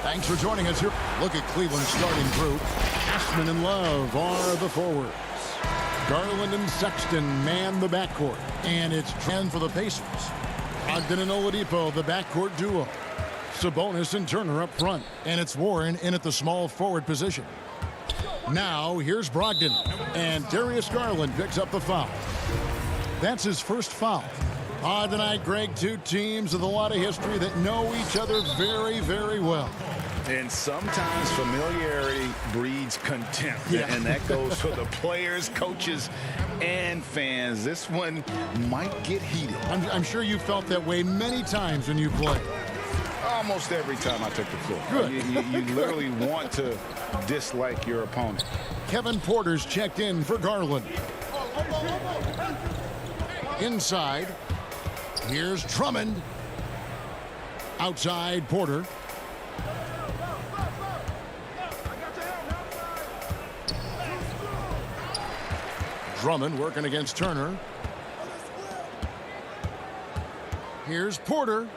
Thanks for joining us here. Look at Cleveland's starting group. Ashman and Love are the forwards. Garland and Sexton man the backcourt. And it's 10 for the Pacers. Ogden and Oladipo, the backcourt duo. Sabonis and Turner up front. And it's Warren in at the small forward position. Now, here's Brogdon. And Darius Garland picks up the foul. That's his first foul. Tonight, Greg, two teams with a lot of history that know each other very, very well. And sometimes familiarity breeds contempt. Yeah. And that goes for the players, coaches, and fans. This one might get heated. I'm sure you felt that way many times when you played. Almost every time I took the floor. Good. You literally want to dislike your opponent. Kevin Porter's checked in for Garland. Inside, here's Drummond. Outside, Porter. Drummond working against Turner. Here's Porter.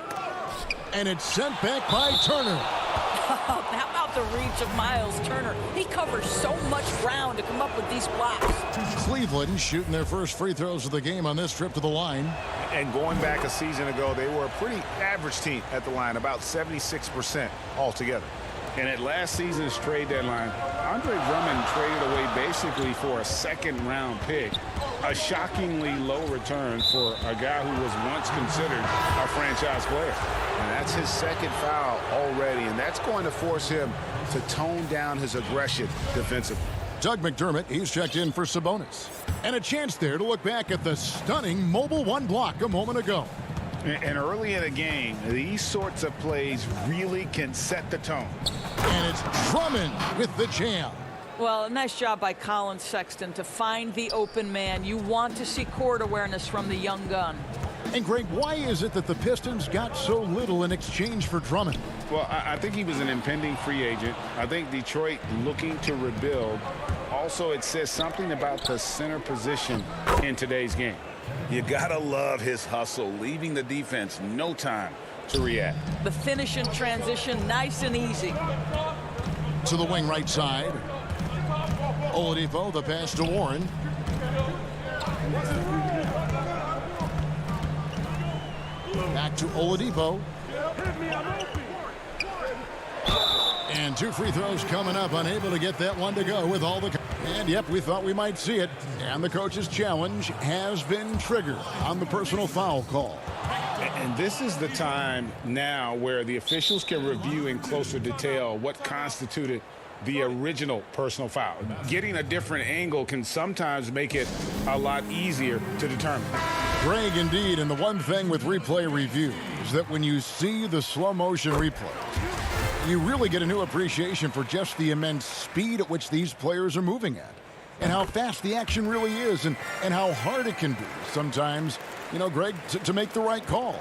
And it's sent back by Turner. How about the reach of Miles Turner? He covers so much ground to come up with these blocks. Cleveland shooting their first free throws of the game on this trip to the line. And going back a season ago, they were a pretty average team at the line, about 76% altogether. And at last season's trade deadline, Andre Drummond traded away basically for a second-round pick. A shockingly low return for a guy who was once considered a franchise player. And that's his second foul already, and that's going to force him to tone down his aggression defensively. Doug McDermott, he's checked in for Sabonis. And a chance there to look back at the stunning mobile one block a moment ago. And early in the game, these sorts of plays really can set the tone. And it's Drummond with the jam. Well, a nice job by Colin Sexton to find the open man. You want to see court awareness from the young gun. And Greg, why is it that the Pistons got so little in exchange for Drummond? Well, I think he was an impending free agent. I think Detroit looking to rebuild. Also, it says something about the center position in today's game. You gotta love his hustle, leaving the defense no time to react. The finish in transition, nice and easy. To the wing right side. Oladipo, the pass to Warren. Back to Oladipo. And two free throws coming up. Unable to get that one to go with all the... And, yep, we thought we might see it. And the coach's challenge has been triggered on the personal foul call. And this is the time now where the officials can review in closer detail what constituted the original personal foul. Getting a different angle can sometimes make it a lot easier to determine. Greg, indeed, and the one thing with replay review is that when you see the slow motion replay, you really get a new appreciation for just the immense speed at which these players are moving at and how fast the action really is and how hard it can be sometimes, you know, Greg, to make the right call.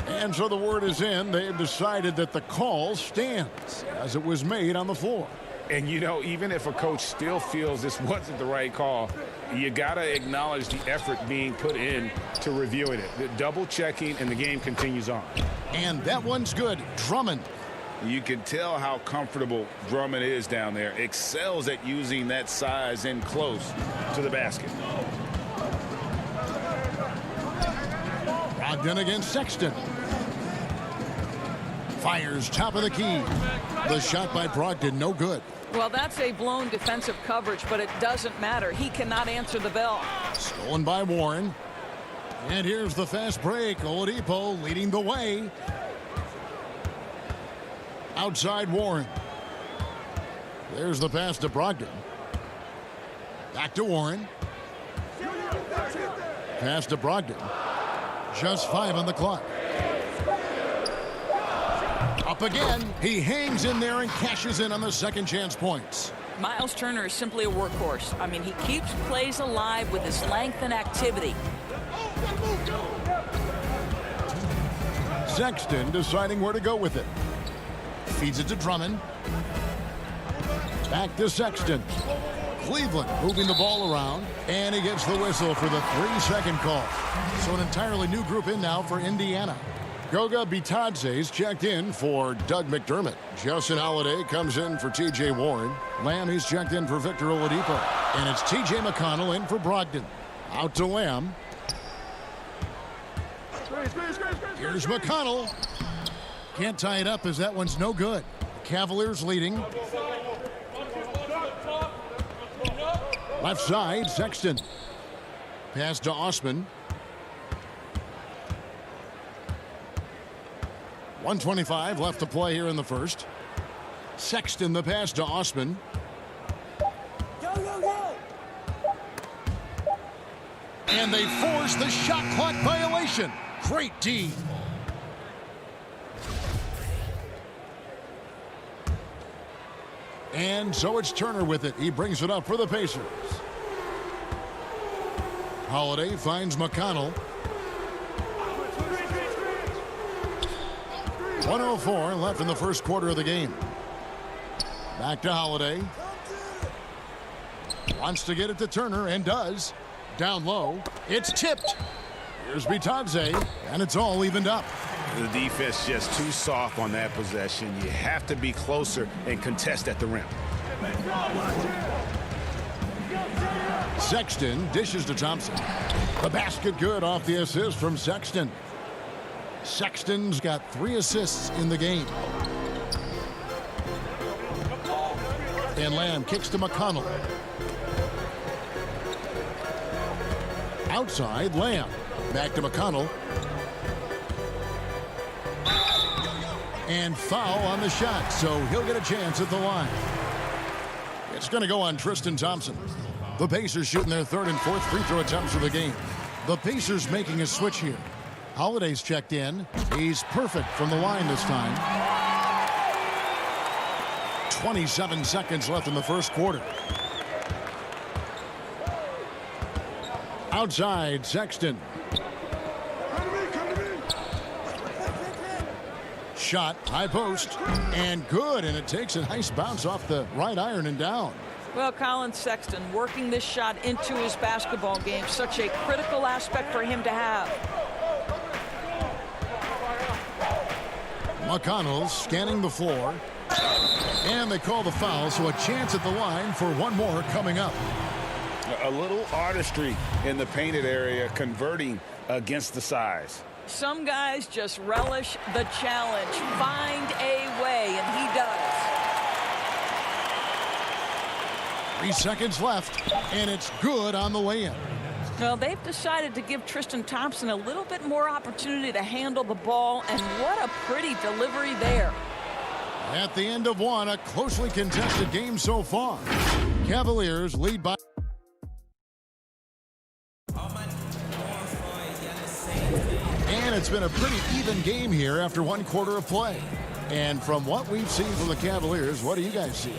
And so the word is in. They've decided that the call stands as it was made on the floor. And, you know, even if a coach still feels this wasn't the right call, you got to acknowledge the effort being put in to reviewing it. The double checking, and the game continues on. And that one's good. Drummond. You can tell how comfortable Drummond is down there. Excels at using that size in close to the basket. Brogdon against Sexton. Fires top of the key. The shot by Brogdon, no good. Well, that's a blown defensive coverage, but it doesn't matter. He cannot answer the bell. Stolen by Warren. And here's the fast break. Oladipo leading the way. Outside Warren. There's the pass to Brogdon. Back to Warren. Pass to Brogdon. Just 5 on the clock. Up again. He hangs in there and cashes in on the second chance points. Miles Turner is simply a workhorse. I mean, he keeps plays alive with his length and activity. Sexton deciding where to go with it. Feeds it to Drummond. Back to Sexton. Cleveland moving the ball around. And he gets the whistle for the 3-second call. So an entirely new group in now for Indiana. Goga Bitadze's checked in for Doug McDermott. Justin Holiday comes in for T.J. Warren. Lamb, he's checked in for Victor Oladipo. And it's T.J. McConnell in for Brogdon. Out to Lamb. Here's McConnell. Can't tie it up as that one's no good. Cavaliers leading. Left side, Sexton. Pass to Osman. 1:25 left to play here in the first. Sexton the pass to Osman. And they force the shot clock violation. Great D. And so it's Turner with it. He brings it up for the Pacers. Holiday finds McConnell. 1:04 left in the first quarter of the game. Back to Holiday. Wants to get it to Turner and does. Down low. It's tipped. Here's Bitadze, and it's all evened up. The defense just too soft on that possession. You have to be closer and contest at the rim. Sexton dishes to Thompson. The basket good off the assist from Sexton. Sexton's got 3 assists in the game. And Lamb kicks to McConnell. Outside, Lamb. Back to McConnell. And foul on the shot, so he'll get a chance at the line. It's going to go on Tristan Thompson. The Pacers shooting their 3rd and 4th free throw attempts of the game. The Pacers making a switch here. Holiday's checked in. He's perfect from the line this time. 27 seconds left in the first quarter. Outside, Sexton. Shot, high post, and good, and it takes a nice bounce off the right iron and down. Well, Colin Sexton working this shot into his basketball game, such a critical aspect for him to have. McConnell scanning the floor, and they call the foul, so a chance at the line for one more coming up. A little artistry in the painted area, converting against the size. Some guys just relish the challenge. Find a way, and he does. 3 seconds left, and it's good on the lay-in. Well, they've decided to give Tristan Thompson a little bit more opportunity to handle the ball, and what a pretty delivery there. At the end of one, a closely contested game so far. Cavaliers lead by... And it's been a pretty even game here after 1 quarter of play. And from what we've seen from the Cavaliers, what do you guys see?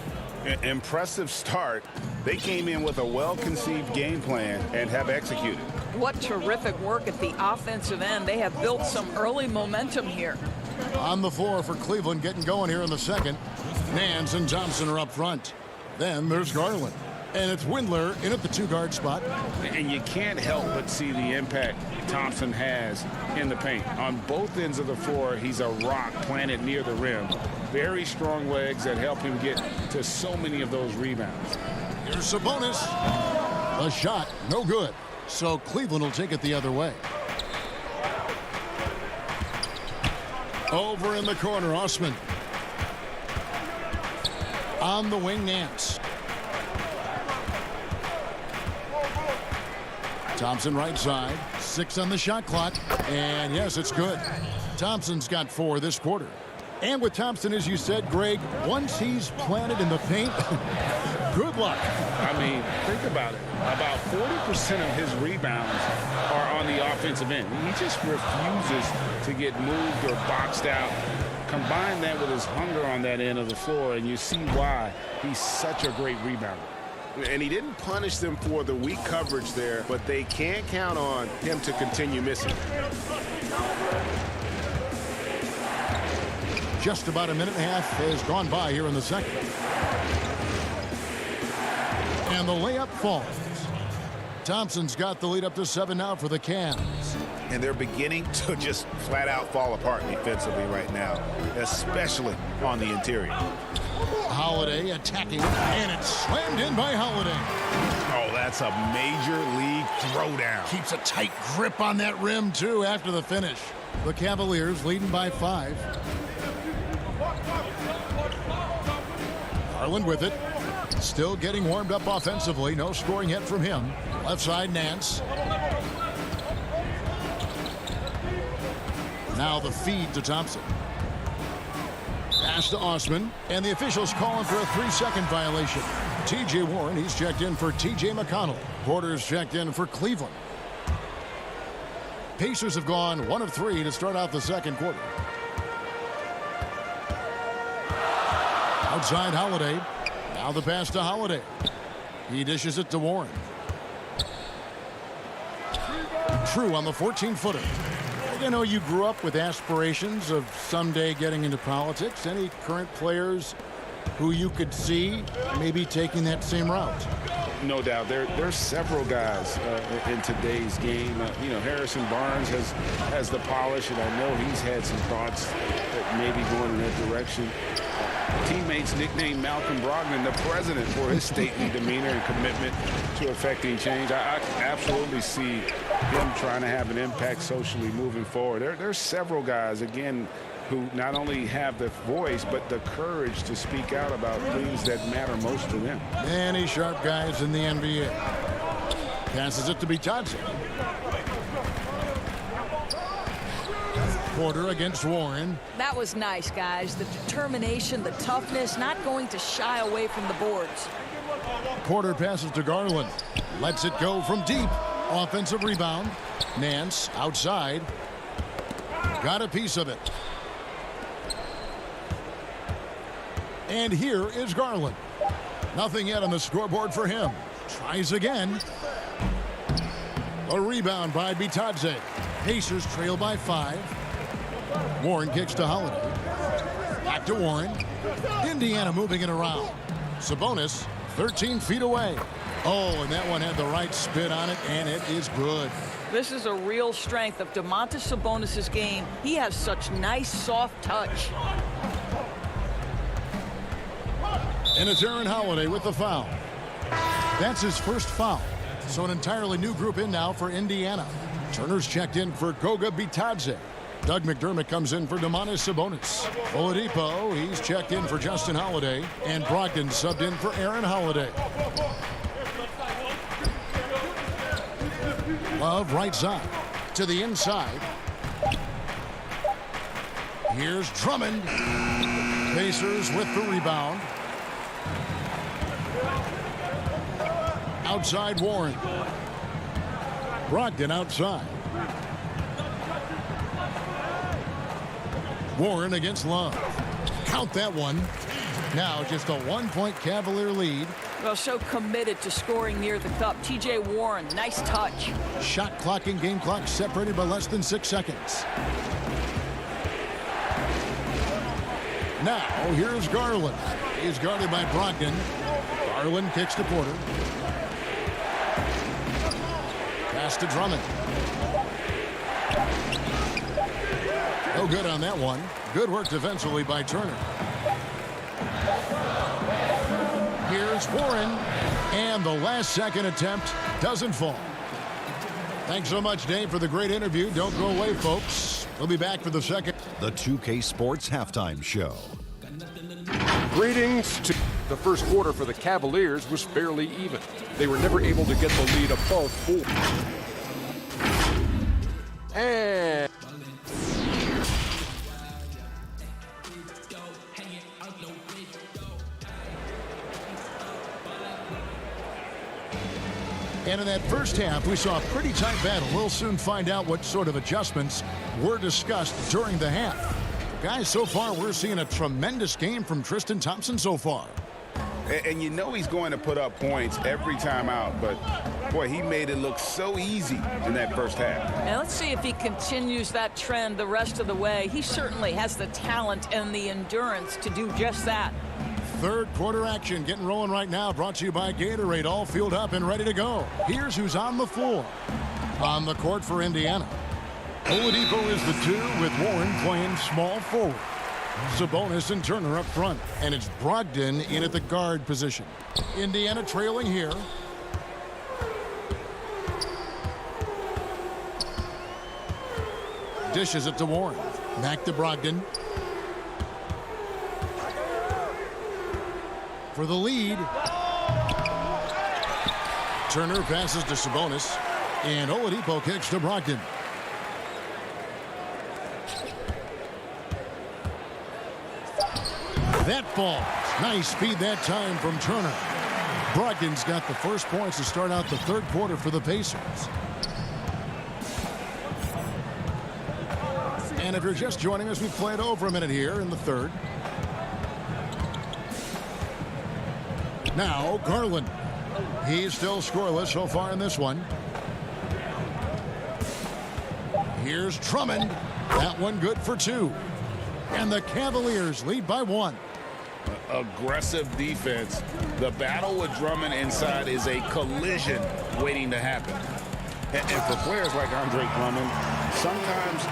Impressive start. They came in with a well-conceived game plan and have executed. What terrific work at the offensive end. They have built some early momentum here. On the floor for Cleveland, getting going here in the second. Nance and Thompson are up front. Then there's Garland. And it's Windler in at the 2-guard spot. And you can't help but see the impact Thompson has in the paint. On both ends of the floor, he's a rock planted near the rim. Very strong legs that help him get to so many of those rebounds. Here's Sabonis. A shot, no good. So Cleveland will take it the other way. Over in the corner, Osman. On the wing, Nance. Thompson right side, 6 on the shot clock, and yes, it's good. Thompson's got 4 this quarter. And with Thompson, as you said, Greg, once he's planted in the paint, good luck. I mean, think about it. About 40% of his rebounds are on the offensive end. He just refuses to get moved or boxed out. Combine that with his hunger on that end of the floor, and you see why he's such a great rebounder. And he didn't punish them for the weak coverage there, but they can't count on him to continue missing. Just about a minute and a half has gone by here in the second. And the layup falls. Thompson's got the lead up to 7 now for the Cavs. and they're beginning to just flat out fall apart defensively right now, especially on the interior. Holiday attacking, and it's slammed in by Holiday. Oh, that's a major league throwdown. Keeps a tight grip on that rim, too, after the finish. The Cavaliers leading by 5. Garland with it. Still getting warmed up offensively. No scoring yet from him. Left side, Nance. Now the feed to Thompson. Pass to Osman. And the officials calling for a 3-second violation. T.J. Warren, he's checked in for T.J. McConnell. Porter's checked in for Cleveland. Pacers have gone 1 of 3 to start out the second quarter. Outside Holiday. Now the pass to Holiday. He dishes it to Warren. True on the 14-footer. I know you grew up with aspirations of someday getting into politics. Any current players who you could see maybe taking that same route? No doubt. There's several guys in today's game. Harrison Barnes has the polish, and I know he's had some thoughts that maybe going in that direction. Teammates nicknamed Malcolm Brogdon the president for his stately demeanor and commitment to effecting change. I absolutely see him trying to have an impact socially moving forward. There's several guys, again, who not only have the voice but the courage to speak out about things that matter most to them. Many sharp guys in the NBA. Passes it to Bitadze. Porter against Warren. That was nice, guys. The determination, the toughness, not going to shy away from the boards. Porter passes to Garland. Lets it go from deep. Offensive rebound. Nance outside. Got a piece of it. And here is Garland. Nothing yet on the scoreboard for him. Tries again. A rebound by Bitadze. Pacers trail by 5. Warren kicks to Holiday. Back to Warren. Indiana moving it around. Sabonis 13 feet away. Oh, and that one had the right spin on it, and it is good. This is a real strength of Domantas Sabonis' game. He has such nice, soft touch. And it's Aaron Holiday with the foul. That's his first foul. So an entirely new group in now for Indiana. Turner's checked in for Goga Bitadze. Doug McDermott comes in for Domantas Sabonis. Oladipo, he's checked in for Justin Holiday. And Brogdon subbed in for Aaron Holiday. Love right side to the inside. Here's Drummond. Pacers with the rebound. Outside Warren. Brogdon outside. Warren against Love. Count that one. Now just a 1-point Cavalier lead. Well, so committed to scoring near the cup. T.J. Warren, nice touch. Shot clock and game clock separated by less than 6 seconds. Now here's Garland. He's guarded by Brogdon. Garland kicks to Porter. Pass to Drummond. No good on that one. Good work defensively by Turner. Here's Warren. And the last second attempt doesn't fall. Thanks so much, Dave, for the great interview. Don't go away, folks. We'll be back for the second. The 2K Sports Halftime Show. Greetings to the first quarter for the Cavaliers was fairly even. They were never able to get the lead above 4. And in that first half, we saw a pretty tight battle. We'll soon find out what sort of adjustments were discussed during the half. Guys, so far we're seeing a tremendous game from Tristan Thompson so far. And you know he's going to put up points every time out, but boy, he made it look so easy in that first half. And let's see if he continues that trend the rest of the way. He certainly has the talent and the endurance to do just that. Third quarter action getting rolling right now, brought to you by Gatorade, all fueled up and ready to go. Here's who's on the floor. On the court for Indiana. Oladipo is the 2 with Warren playing small forward. Sabonis and Turner up front. And it's Brogdon in at the guard position. Indiana trailing here. Dishes it to Warren. Back to Brogdon. For the lead. Turner passes to Sabonis. And Oladipo kicks to Brogdon. That falls. Nice speed that time from Turner. Brogdon's got the first points to start out the third quarter for the Pacers. And if you're just joining us, we've played over a minute here in the third. Now Garland. He's still scoreless so far in this one. Here's Drummond. That one good for 2. And the Cavaliers lead by 1. Aggressive defense. The battle with Drummond inside is a collision waiting to happen. And for players like Andre Drummond, sometimes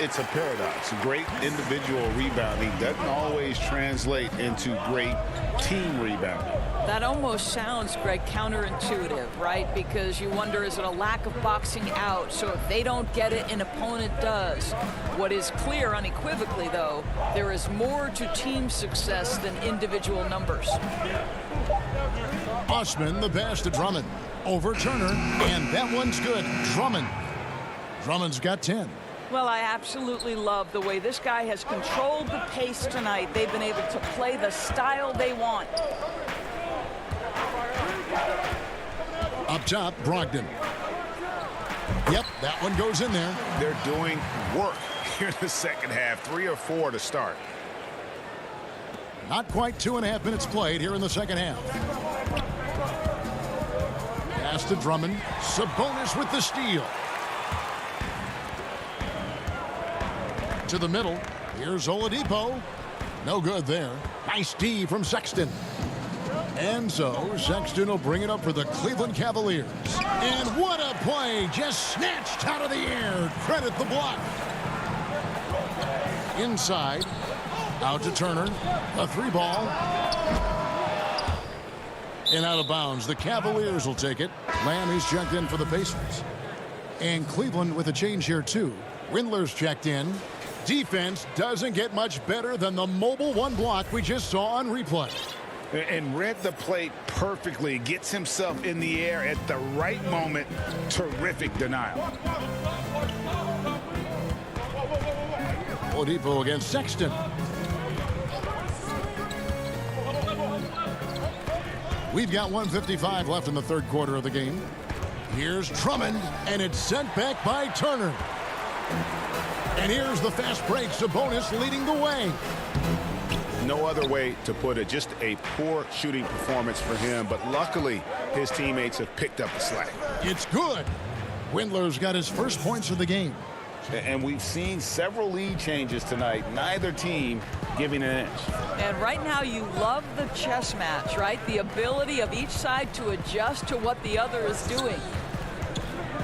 it's a paradox. Great individual rebounding doesn't always translate into great team rebounding. That almost sounds, Greg, counterintuitive, right? Because you wonder, is it a lack of boxing out? So if they don't get it, an opponent does. What is clear unequivocally, though, there is more to team success than individual numbers. Osman the pass to Drummond. Over Turner, and that one's good. Drummond's got 10. Well, I absolutely love the way this guy has controlled the pace tonight. They've been able to play the style they want. Up top, Brogdon. Yep, that one goes in there. They're doing work here in the second half. 3 or 4 to start. Not quite 2.5 minutes played here in the second half. Pass to Drummond. Sabonis with the steal. To the middle. Here's Oladipo. No good there. Nice D from Sexton. And so Sexton will bring it up for the Cleveland Cavaliers. And what a play. Just snatched out of the air. Credit the block. Inside. Out to Turner. A 3-ball. And out of bounds. The Cavaliers will take it. Lamb is checked in for the Pacers. And Cleveland with a change here too. Windler's checked in. Defense doesn't get much better than the mobile 1 block we just saw on replay. And read the play perfectly. Gets himself in the air at the right moment. Terrific denial. Oladipo against Sexton. We've got 1:55 left in the third quarter of the game. Here's Drummond, and it's sent back by Turner. And here's the fast break. Sabonis leading the way. No other way to put it. Just a poor shooting performance for him. But luckily, his teammates have picked up the slack. It's good. Windler's got his first points of the game. And we've seen several lead changes tonight. Neither team giving an inch. And right now you love the chess match, right? The ability of each side to adjust to what the other is doing.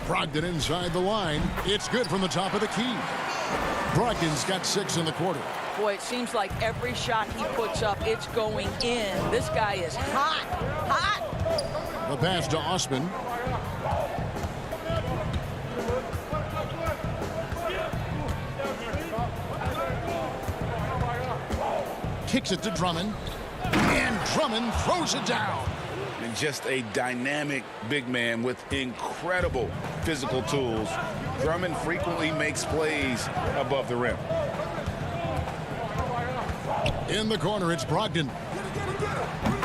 Brogdon inside the line. It's good from the top of the key. Brogdon's got 6 in the quarter. Boy, it seems like every shot he puts up, it's going in. This guy is hot, hot. The pass to Osman. Kicks it to Drummond. And Drummond throws it down. And just a dynamic big man with incredible physical tools. Drummond frequently makes plays above the rim. In the corner, it's Brogdon.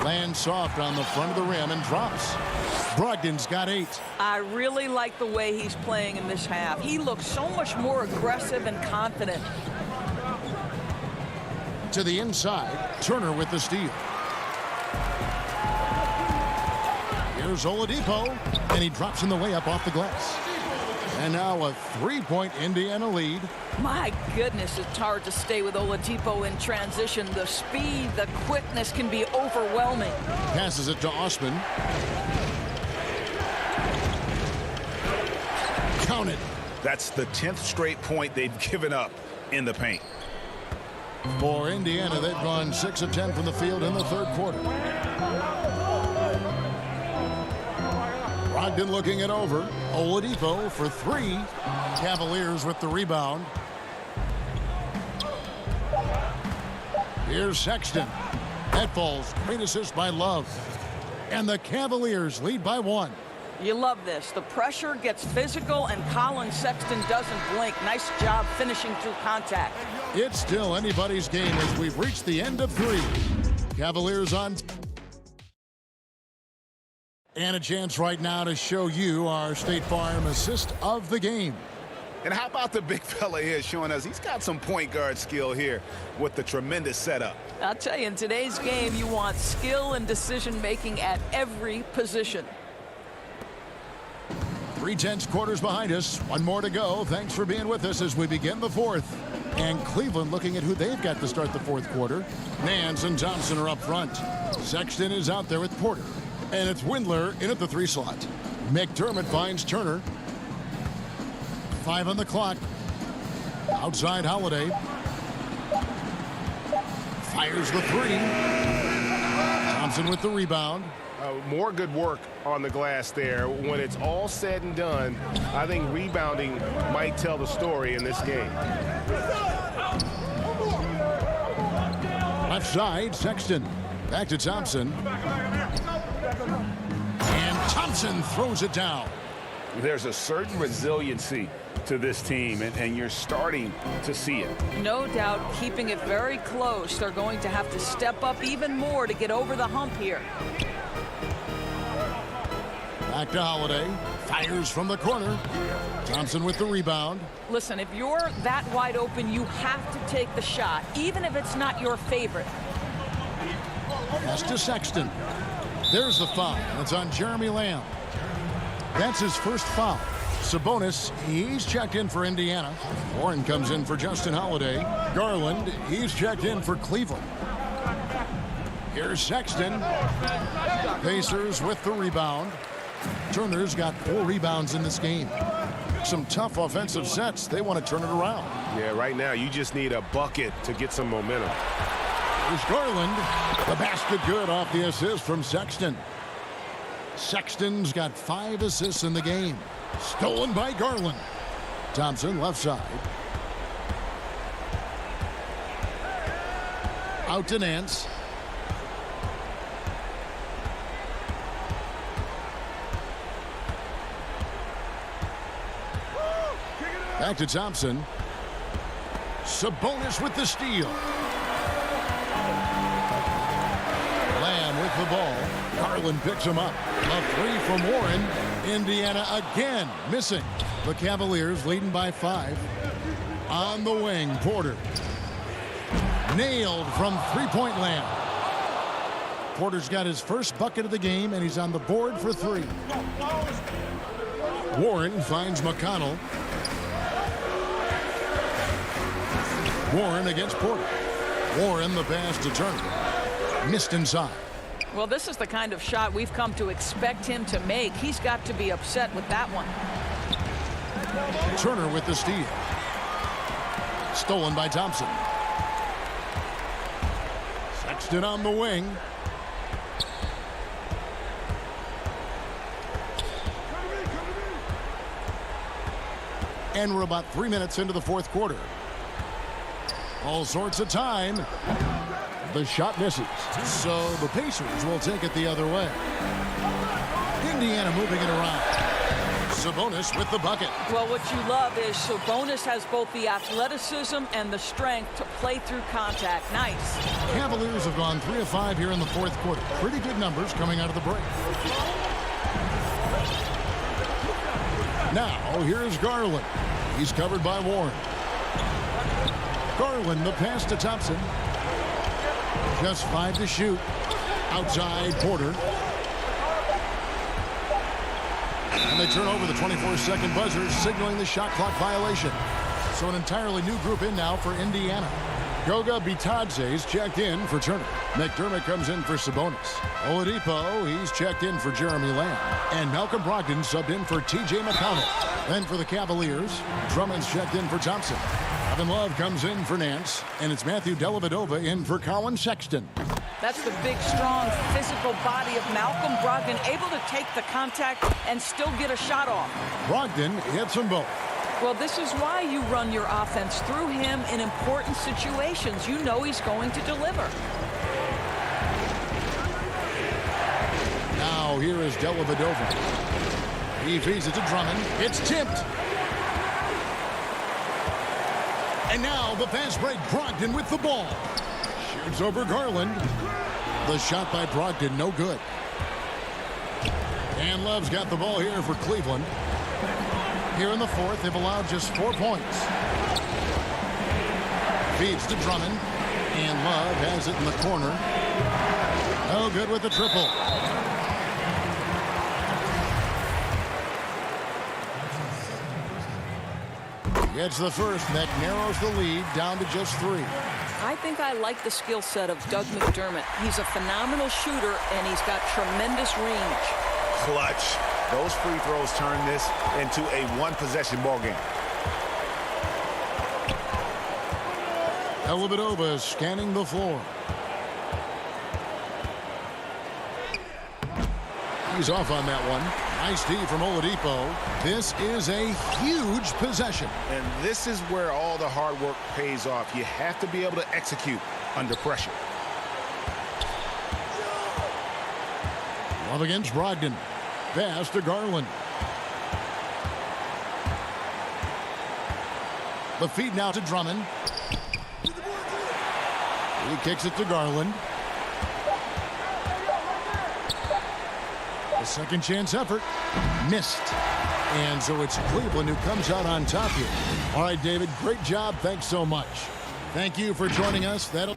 Lands soft on the front of the rim and drops. Brogdon's got 8. I really like the way he's playing in this half. He looks so much more aggressive and confident. To the inside, Turner with the steal. Here's Oladipo, and he drops in the layup off the glass. And now a 3-point Indiana lead. My goodness, it's hard to stay with Oladipo in transition. The speed, the quickness can be overwhelming. Passes it to Osman. Count it. That's the 10th straight point they've given up in the paint. For Indiana, they've gone 6 of 10 from the field in the third quarter. Brogdon looking it over. Oladipo for 3. Cavaliers with the rebound. Here's Sexton. That falls. Great assist by Love. And the Cavaliers lead by 1. You love this. The pressure gets physical, and Colin Sexton doesn't blink. Nice job finishing through contact. It's still anybody's game as we've reached the end of 3. Cavaliers on. And a chance right now to show you our State Farm assist of the game. And how about the big fella here showing us he's got some point guard skill here with the tremendous setup. I'll tell you, in today's game, you want skill and decision-making at every position. 3/10 quarters behind us. 1 more to go. Thanks for being with us as we begin the 4th. And Cleveland looking at who they've got to start the 4th quarter. Nance and Thompson are up front. Sexton is out there with Porter. And it's Windler in at the 3 slot. McDermott finds Turner. 5 on the clock. Outside Holiday. Fires the 3. Thompson with the rebound. More good work on the glass there. When it's all said and done, I think rebounding might tell the story in this game. Left side, Sexton. Back to Thompson. And Thompson throws it down. There's a certain resiliency to this team, and you're starting to see it. No doubt, keeping it very close. They're going to have to step up even more to get over the hump here. Back to Holiday. Fires from the corner. Thompson with the rebound. Listen, if you're that wide open, you have to take the shot, even if it's not your favorite. Pass to Sexton. There's the foul. It's on Jeremy Lamb. That's his first foul. Sabonis, he's checked in for Indiana. Warren comes in for Justin Holiday. Garland, he's checked in for Cleveland. Here's Sexton. Pacers with the rebound. Turner's got 4 rebounds in this game. Some tough offensive sets. They want to turn it around. Yeah, right now you just need a bucket to get some momentum. Here's Garland. The basket good off the assist from Sexton. Sexton's got 5 assists in the game. Stolen by Garland. Thompson left side. Out to Nance. Back to Thompson. Sabonis with the steal. Lamb with the ball. Garland picks him up. A 3 from Warren. Indiana again missing. The Cavaliers leading by 5. On the wing, Porter. Nailed from 3-point land. Porter's got his first bucket of the game, and he's on the board for 3. Warren finds McConnell. Warren against Porter. Warren the pass to Turner. Missed inside. Well, this is the kind of shot we've come to expect him to make. He's got to be upset with that one. Turner with the steal. Stolen by Thompson. Sexton on the wing. And we're about 3 minutes into the 4th quarter. All sorts of time. The shot misses. So the Pacers will take it the other way. Indiana moving it around. Sabonis with the bucket. Well, what you love is Sabonis has both the athleticism and the strength to play through contact. Nice. Cavaliers have gone 3 of 5 here in the 4th quarter. Pretty good numbers coming out of the break. Now, here's Garland. He's covered by Warren. Garland, the pass to Thompson. Just 5 to shoot. Outside Porter. And they turn over the 24-second buzzer, signaling the shot clock violation. So an entirely new group in now for Indiana. Goga Bitadze's checked in for Turner. McDermott comes in for Sabonis. Oladipo, he's checked in for Jeremy Lamb. And Malcolm Brogdon subbed in for T.J. McConnell. Then for the Cavaliers, Drummond's checked in for Thompson. Kevin Love comes in for Nance. And it's Matthew Dellavedova in for Colin Sexton. That's the big, strong, physical body of Malcolm Brogdon, able to take the contact and still get a shot off. Brogdon hits them both. Well, this is why you run your offense through him in important situations. You know he's going to deliver. Now here is Dellavedova. He feeds it to Drummond. It's tipped. And now the fast break. Brogdon with the ball. Shoots over Garland. The shot by Brogdon, no good. And Love's got the ball here for Cleveland. Here in the fourth, they've allowed just 4 points. Feeds to Drummond. And Love has it in the corner. No good with the triple. Gets the first, and that narrows the lead down to just 3. I think I like the skill set of Doug McDermott. He's a phenomenal shooter, and he's got tremendous range. Clutch. Those free throws turn this into a one-possession ball game. Dellavedova is scanning the floor. He's off on that one. Nice D from Oladipo. This is a huge possession. And this is where all the hard work pays off. You have to be able to execute under pressure. Love against Brogdon. Pass to Garland. The feed now to Drummond. He kicks it to Garland. A second chance effort. Missed. And so it's Cleveland who comes out on top here. All right, David, great job. Thanks so much. Thank you for joining us. That'll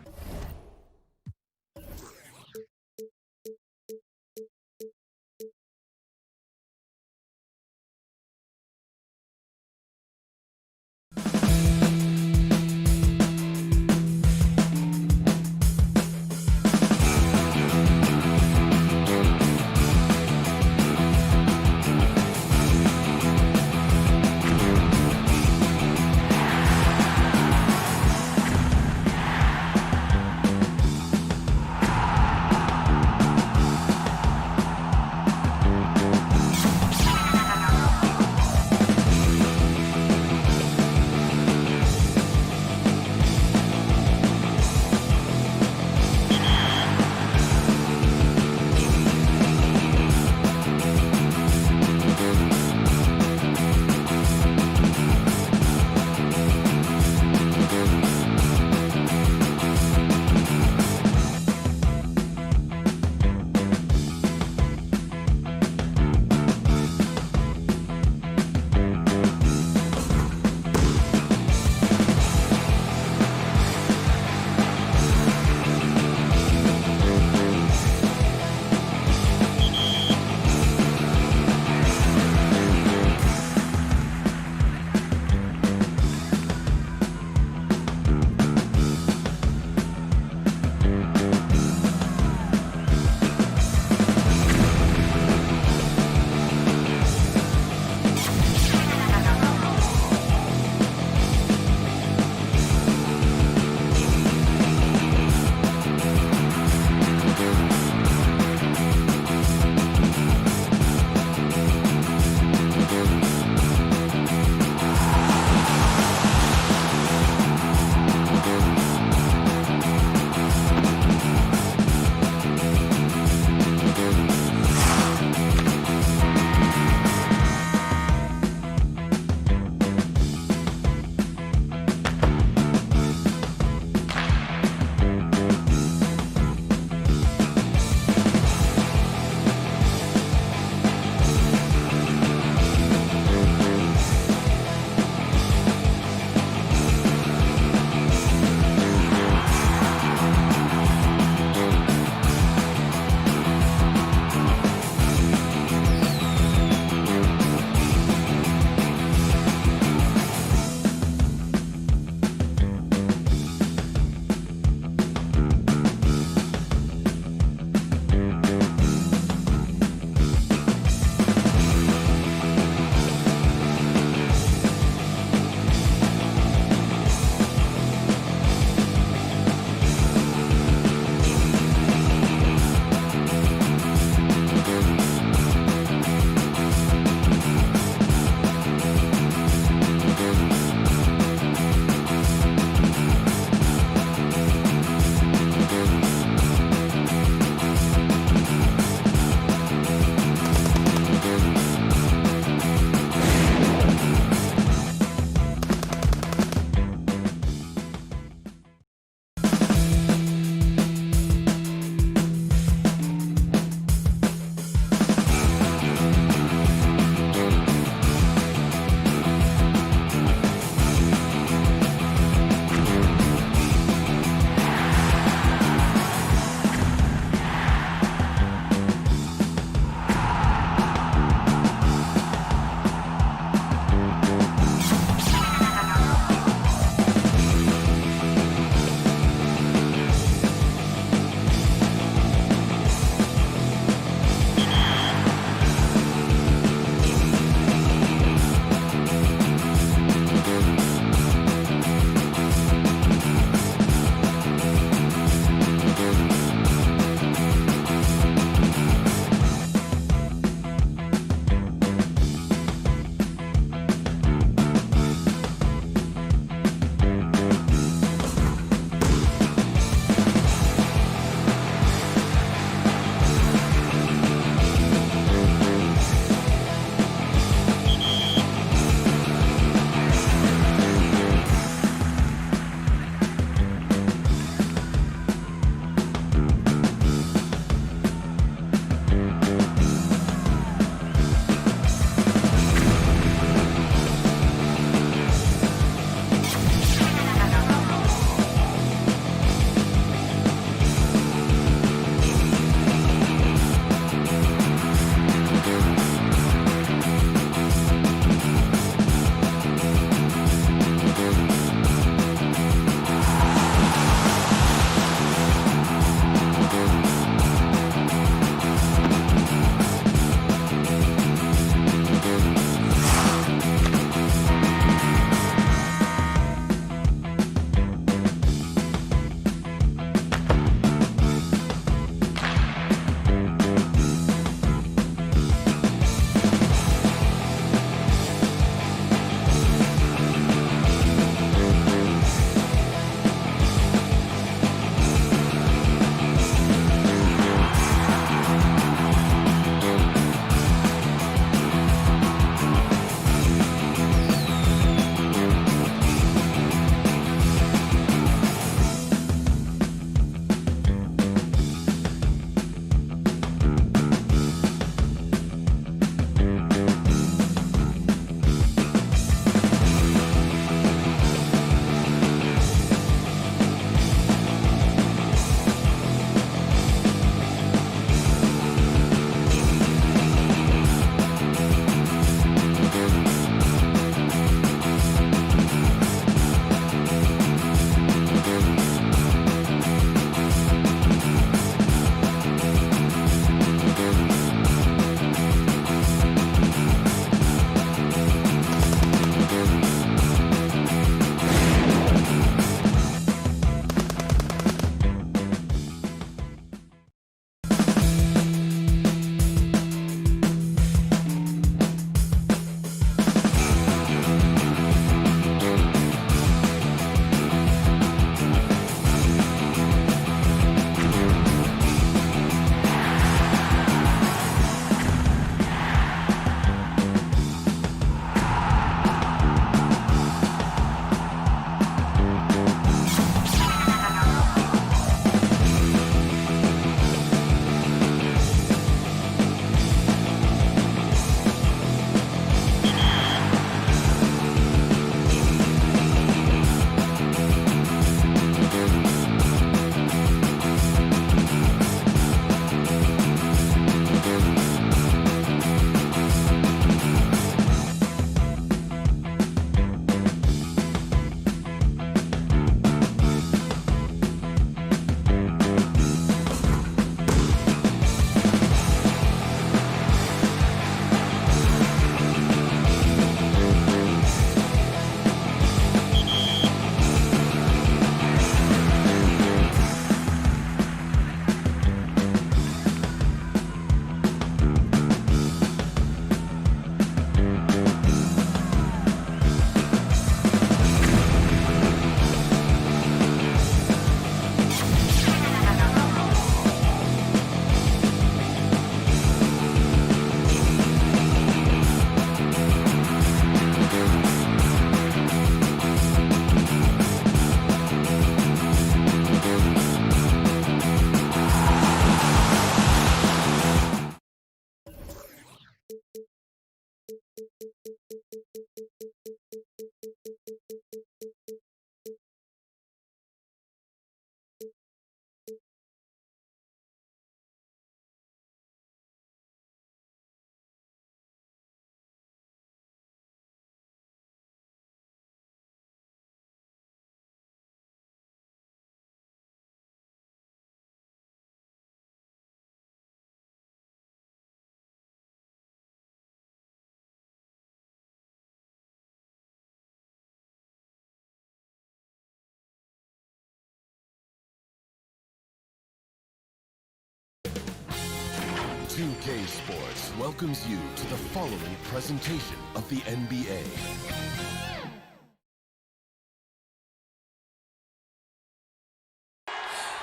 2K Sports welcomes you to the following presentation of the NBA.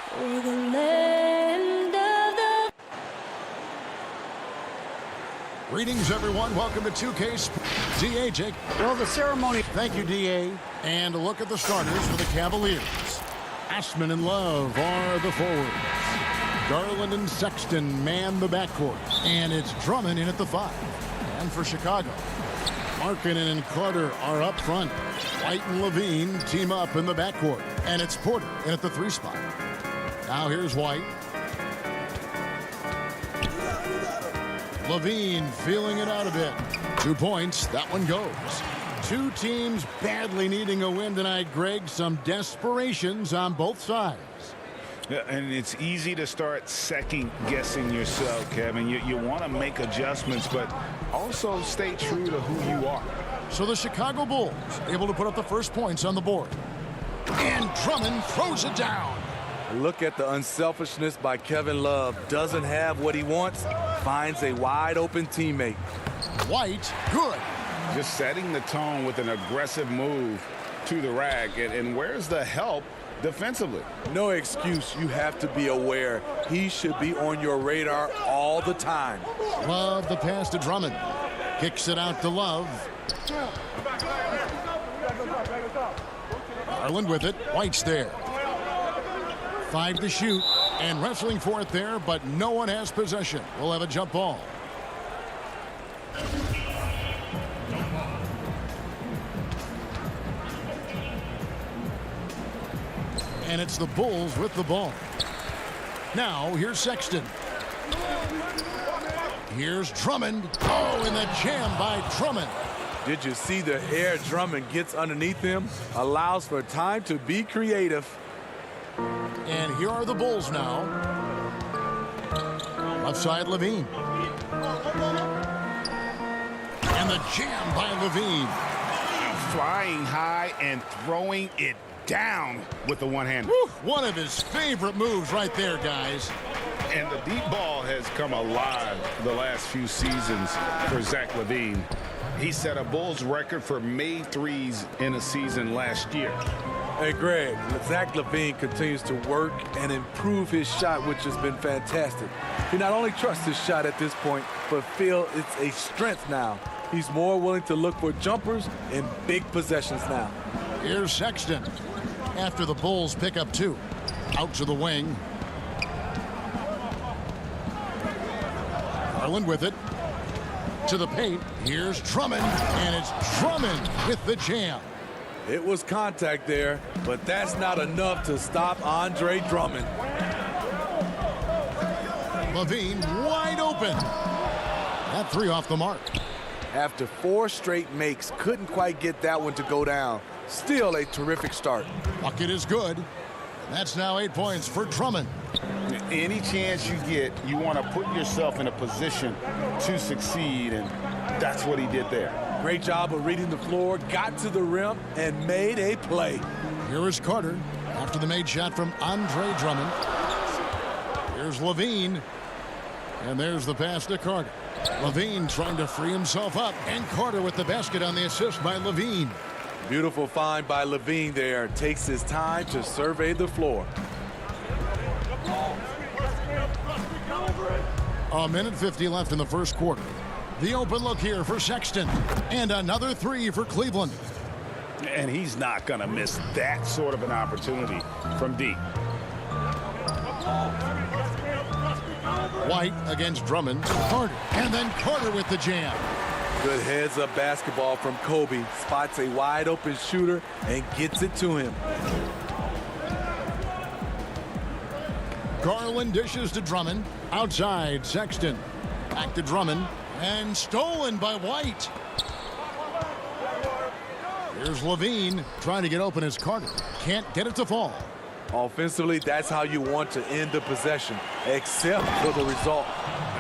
For the land of the... Greetings, everyone. Welcome to 2K Sports. D.A. Jake. Well, the ceremony. Thank you, D.A. And a look at the starters for the Cavaliers. Ashman and Love are the forwards. Garland and Sexton man the backcourt. And it's Drummond in at the 5. And for Chicago, Markkanen and Carter are up front. White and Levine team up in the backcourt. And it's Porter in at the 3 spot. Now here's White. Levine feeling it out a bit. 2 points. That one goes. Two teams badly needing a win tonight, Greg. Some desperations on both sides. Yeah, and it's easy to start second-guessing yourself, Kevin. You want to make adjustments, but also stay true to who you are. So the Chicago Bulls able to put up the first points on the board. And Drummond throws it down. Look at the unselfishness by Kevin Love. Doesn't have what he wants, finds a wide-open teammate. White, good. Just setting the tone with an aggressive move to the rack. And where's the help defensively? No excuse. You have to be aware. He should be on your radar all the time. Love the pass to Drummond. Kicks it out to Love. Garland with it. White's there. 5 to shoot. And wrestling for it there, but no one has possession. We'll have a jump ball. And it's the Bulls with the ball. Now, here's Sexton. Here's Drummond. Oh, and the jam by Drummond. Did you see the air Drummond gets underneath him? Allows for time to be creative. And here are the Bulls now. Left side, Levine. And the jam by Levine. Flying high and throwing it down with the one-hander. One of his favorite moves right there, guys. And the deep ball has come alive the last few seasons for Zach LaVine. He set a Bulls record for made threes in a season last year. Hey, Greg, Zach LaVine continues to work and improve his shot, which has been fantastic. He not only trusts his shot at this point, but feel it's a strength now. He's more willing to look for jumpers in big possessions now. Here's Sexton. After the Bulls pick up 2. Out to the wing. Garland with it. To the paint. Here's Drummond. And it's Drummond with the jam. It was contact there, but that's not enough to stop Andre Drummond. Levine wide open. That 3 off the mark. After 4 straight makes, couldn't quite get that one to go down. Still a terrific start. Bucket is good. That's now 8 points for Drummond. Any chance you get, you want to put yourself in a position to succeed, and that's what he did there. Great job of reading the floor, got to the rim, and made a play. Here is Carter after the made shot from Andre Drummond. Here's Levine. And there's the pass to Carter. Levine trying to free himself up. And Carter with the basket on the assist by Levine. Beautiful find by Levine there. Takes his time to survey the floor. A minute 50 left in the first quarter. The open look here for Sexton. And another 3 for Cleveland. And he's not going to miss that sort of an opportunity from deep. White against Drummond. Carter. And then Carter with the jam. Good heads-up basketball from Kobe. Spots a wide-open shooter and gets it to him. Garland dishes to Drummond. Outside, Sexton. Back to Drummond. And stolen by White. Here's Levine trying to get open as Carter. Can't get it to fall. Offensively, that's how you want to end the possession, except for the result.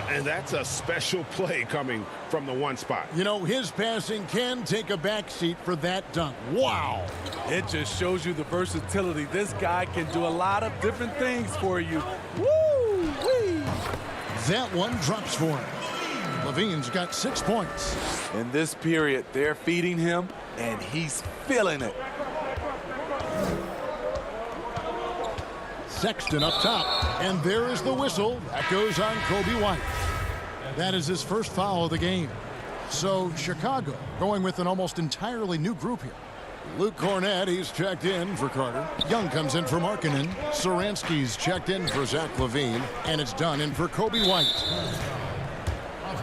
And that's a special play coming from the 1 spot. You know, his passing can take a backseat for that dunk. Wow. It just shows you the versatility. This guy can do a lot of different things for you. Woo-wee. That one drops for him. Levine's got 6 points. In this period, they're feeding him, and he's feeling it. Sexton up top, and there is the whistle. That goes on Kobe White. That is his first foul of the game. So Chicago going with an almost entirely new group here. Luke Cornett, he's checked in for Carter. Young comes in for Markkanen. Saransky's checked in for Zach LaVine. And it's done in for Kobe White.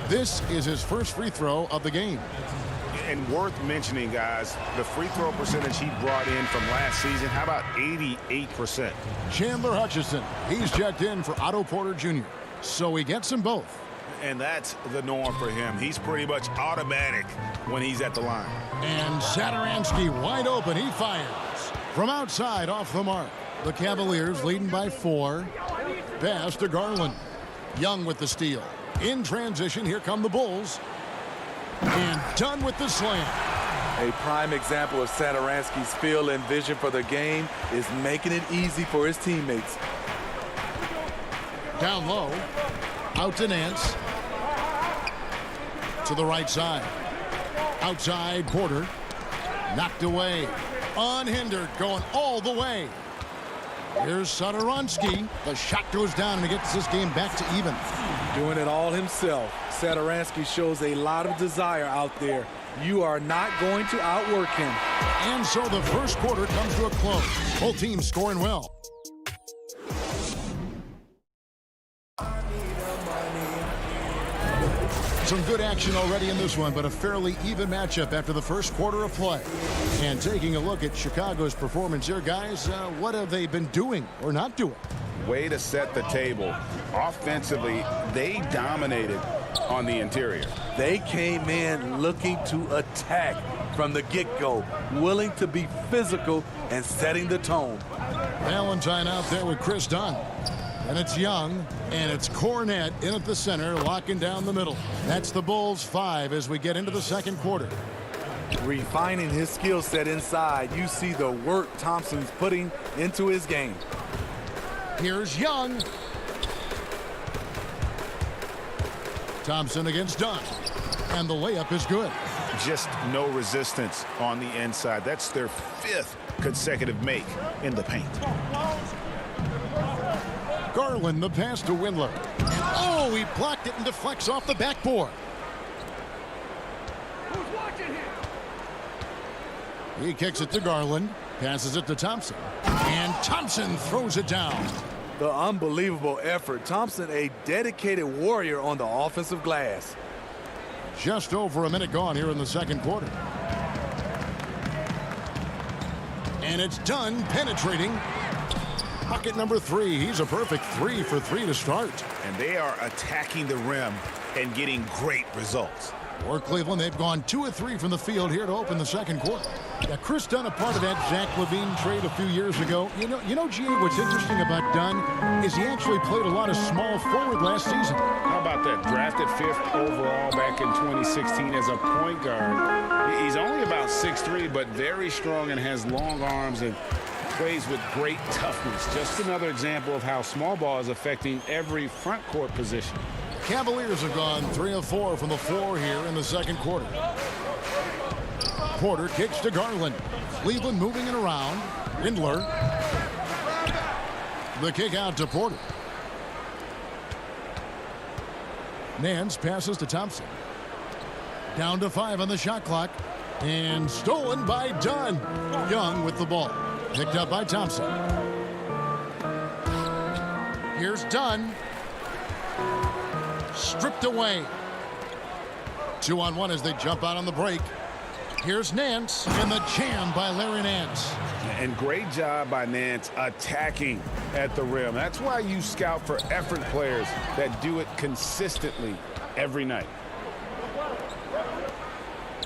This is his first free throw of the game. And worth mentioning, guys, the free throw percentage he brought in from last season, how about 88%? Chandler Hutchison, he's checked in for Otto Porter Jr. So he gets them both. And that's the norm for him. He's pretty much automatic when he's at the line. And Satoransky wide open. He fires from outside off the mark. The Cavaliers leading by 4. Pass to Garland. Young with the steal. In transition, here come the Bulls. And done with the slam. A prime example of Satoransky's feel and vision for the game is making it easy for his teammates. Down low. Out to Nance. To the right side. Outside Porter. Knocked away. Unhindered. Going all the way. Here's Satoransky. The shot goes down and it gets this game back to even. Doing it all himself. Satoransky shows a lot of desire out there. You are not going to outwork him. And so the first quarter comes to a close. Both teams scoring well. Some good action already in this one, but a fairly even matchup after the first quarter of play. And taking a look at Chicago's performance here, guys, what have they been doing or not doing? Way to set the table. Offensively, they dominated on the interior. They came in looking to attack from the get-go, willing to be physical and setting the tone. Valentine out there with Chris Dunn. And it's Young, and it's Cornett in at the center, locking down the middle. That's the Bulls' 5 as we get into the second quarter. Refining his skill set inside, you see the work Thompson's putting into his game. Here's Young. Thompson against Dunn. And the layup is good. Just no resistance on the inside. That's their 5th consecutive make in the paint. Garland, the pass to Windler. And oh, he blocked it and deflects off the backboard. He kicks it to Garland, passes it to Thompson. And Thompson throws it down. The unbelievable effort. Thompson, a dedicated warrior on the offensive glass. Just over a minute gone here in the second quarter. And it's Dunn penetrating. Bucket number 3. He's a perfect 3 for 3 to start. And they are attacking the rim and getting great results. For Cleveland, they've gone 2 of 3 from the field here to open the second quarter. Yeah, Chris Dunn, a part of that Zach LaVine trade a few years ago. You know, G, what's interesting about Dunn is he actually played a lot of small forward last season. How about that? Drafted 5th overall back in 2016 as a point guard. He's only about 6'3", but very strong and has long arms and plays with great toughness. Just another example of how small ball is affecting every front court position. Cavaliers have gone 3 of 4 from the floor here in the second quarter. Porter kicks to Garland. Cleveland moving it around. Windler. The kick out to Porter. Nance passes to Thompson. Down to 5 on the shot clock. And stolen by Dunn. Young with the ball. Picked up by Thompson. Here's Dunn. Stripped away. 2-on-1 as they jump out on the break. Here's Nance, and the jam by Larry Nance. And great job by Nance attacking at the rim. That's why you scout for effort players that do it consistently every night.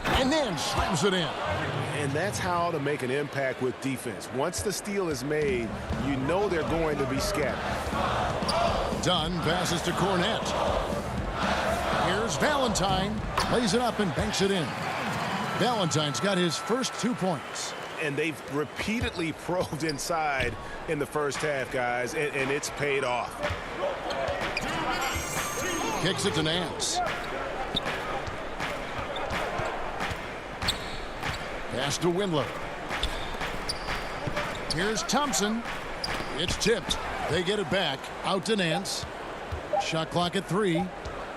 And Nance slams it in. And that's how to make an impact with defense. Once the steal is made, you know they're going to be scattered. Dunn passes to Cornett. Here's Valentine. Lays it up and banks it in. Valentine's got his first 2 points. And they've repeatedly probed inside in the first half, guys, and it's paid off. Kicks it to Nance. Pass to Windler. Here's Thompson. It's tipped. They get it back. Out to Nance. Shot clock at 3.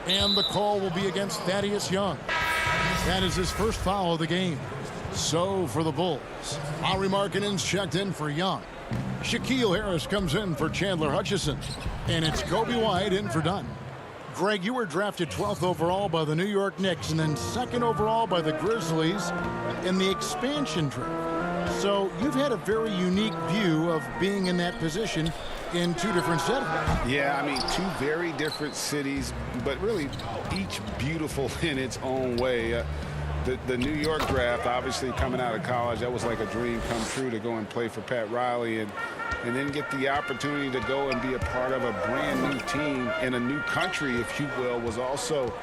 And the call will be against Thaddeus Young. That is his first foul of the game. So for the Bulls. Lauri Markkanen's checked in for Young. Shaquille Harris comes in for Chandler Hutchison. And it's Kobe White in for Dunn. Greg, you were drafted 12th overall by the New York Knicks and then 2nd overall by the Grizzlies in the expansion draft. So you've had a very unique view of being in that position in 2 different settings. Yeah, I mean, 2 very different cities, but really each beautiful in its own way. The New York draft, obviously coming out of college, that was like a dream come true to go and play for Pat Riley and then get the opportunity to go and be a part of a brand new team in a new country, if you will, was also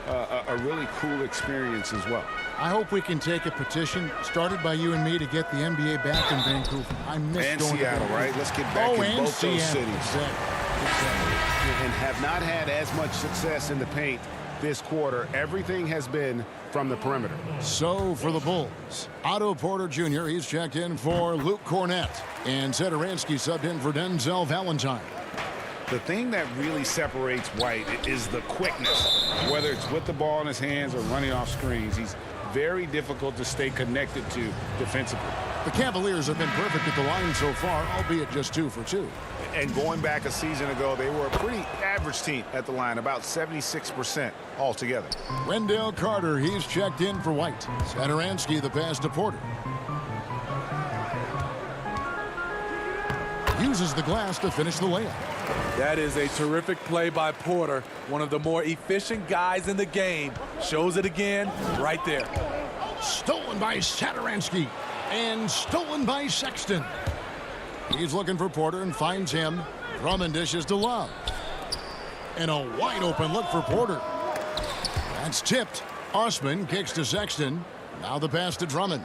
a really cool experience as well. I hope we can take a petition started by you and me to get the NBA back in Vancouver. I miss and going Seattle, to right? Let's get back in and both Seattle. those cities. Exactly. And have not had as much success in the paint this quarter. Everything has been from the perimeter. So for the Bulls, Otto Porter Jr., he's checked in for Luke Cornett. And Satoransky subbed in for Denzel Valentine. The thing that really separates White is the quickness, whether it's with the ball in his hands or running off screens. He's very difficult to stay connected to defensively. The Cavaliers have been perfect at the line so far, albeit just 2 for 2. And going back a season ago, they were a pretty average team at the line, about 76% altogether. Wendell Carter, he's checked in for White. Satoransky, the pass to Porter. Uses the glass to finish the layup. That is a terrific play by Porter, one of the more efficient guys in the game. Shows it again right there. Stolen by Satoransky and stolen by Sexton. He's looking for Porter and finds him. Drummond dishes to Love. And a wide open look for Porter. That's tipped. Osman kicks to Sexton. Now the pass to Drummond.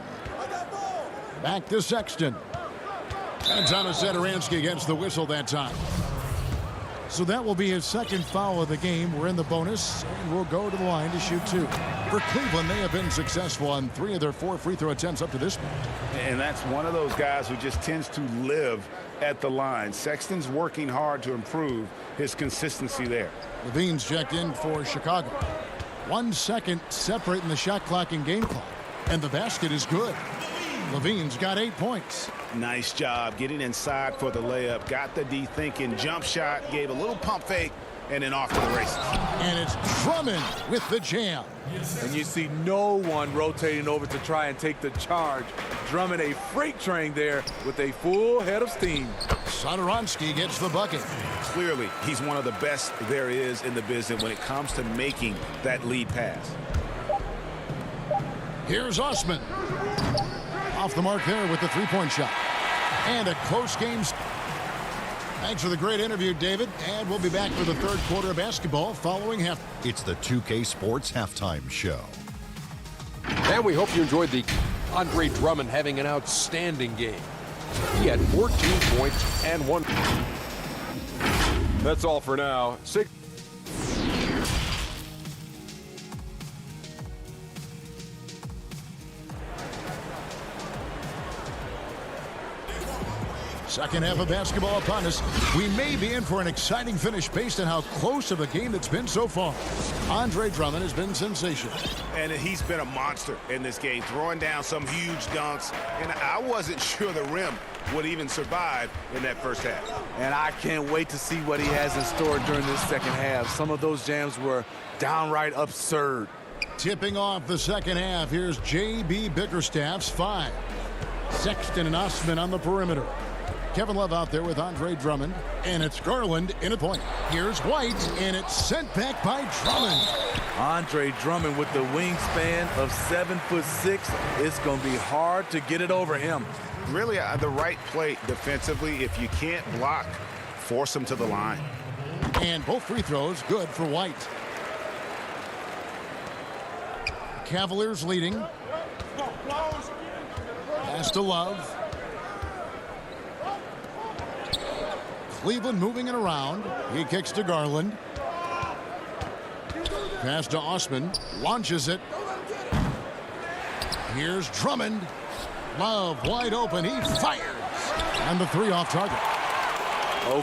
Back to Sexton. And Thomas Satoransky gets the whistle that time. So that will be his 2nd foul of the game. We're in the bonus, and we'll go to the line to shoot 2. For Cleveland, they have been successful on 3 of their 4 free throw attempts up to this point. And that's one of those guys who just tends to live at the line. Sexton's working hard to improve his consistency there. Levine's checked in for Chicago. 1 second separating the shot clock and game clock. And the basket is good. Levine's got 8 points. Nice job getting inside for the layup. Got the D thinking. Jump shot. Gave a little pump fake. And then off to the races. And it's Drummond with the jam. And you see no one rotating over to try and take the charge. Drummond a freight train there with a full head of steam. Satoransky gets the bucket. Clearly, he's one of the best there is in the business when it comes to making that lead pass. Here's Osman. Off the mark there with the 3-point shot. And a close game. Thanks for the great interview, David. And we'll be back for the 3rd quarter of basketball following half. It's the 2K Sports Halftime Show. And we hope you enjoyed the Andre Drummond having an outstanding game. He had 14 points and 1. That's all for now. Second half of basketball upon us. We may be in for an exciting finish based on how close of a game it's been so far. Andre Drummond has been sensational. And he's been a monster in this game, throwing down some huge dunks. And I wasn't sure the rim would even survive in that first half. And I can't wait to see what he has in store during this second half. Some of those jams were downright absurd. Tipping off the second half, here's J.B. Bickerstaff's 5. Sexton and Osman on the perimeter. Kevin Love out there with Andre Drummond. And it's Garland in a point. Here's White, and it's sent back by Drummond. Andre Drummond with the wingspan of 7'6". It's going to be hard to get it over him. Really the right play defensively. If you can't block, force him to the line. And both free throws good for White. Cavaliers leading. Pass to Love. Cleveland moving it around. He kicks to Garland. pass to Osman. Launches it. Here's Drummond. Love wide open. He fires. And the three off target.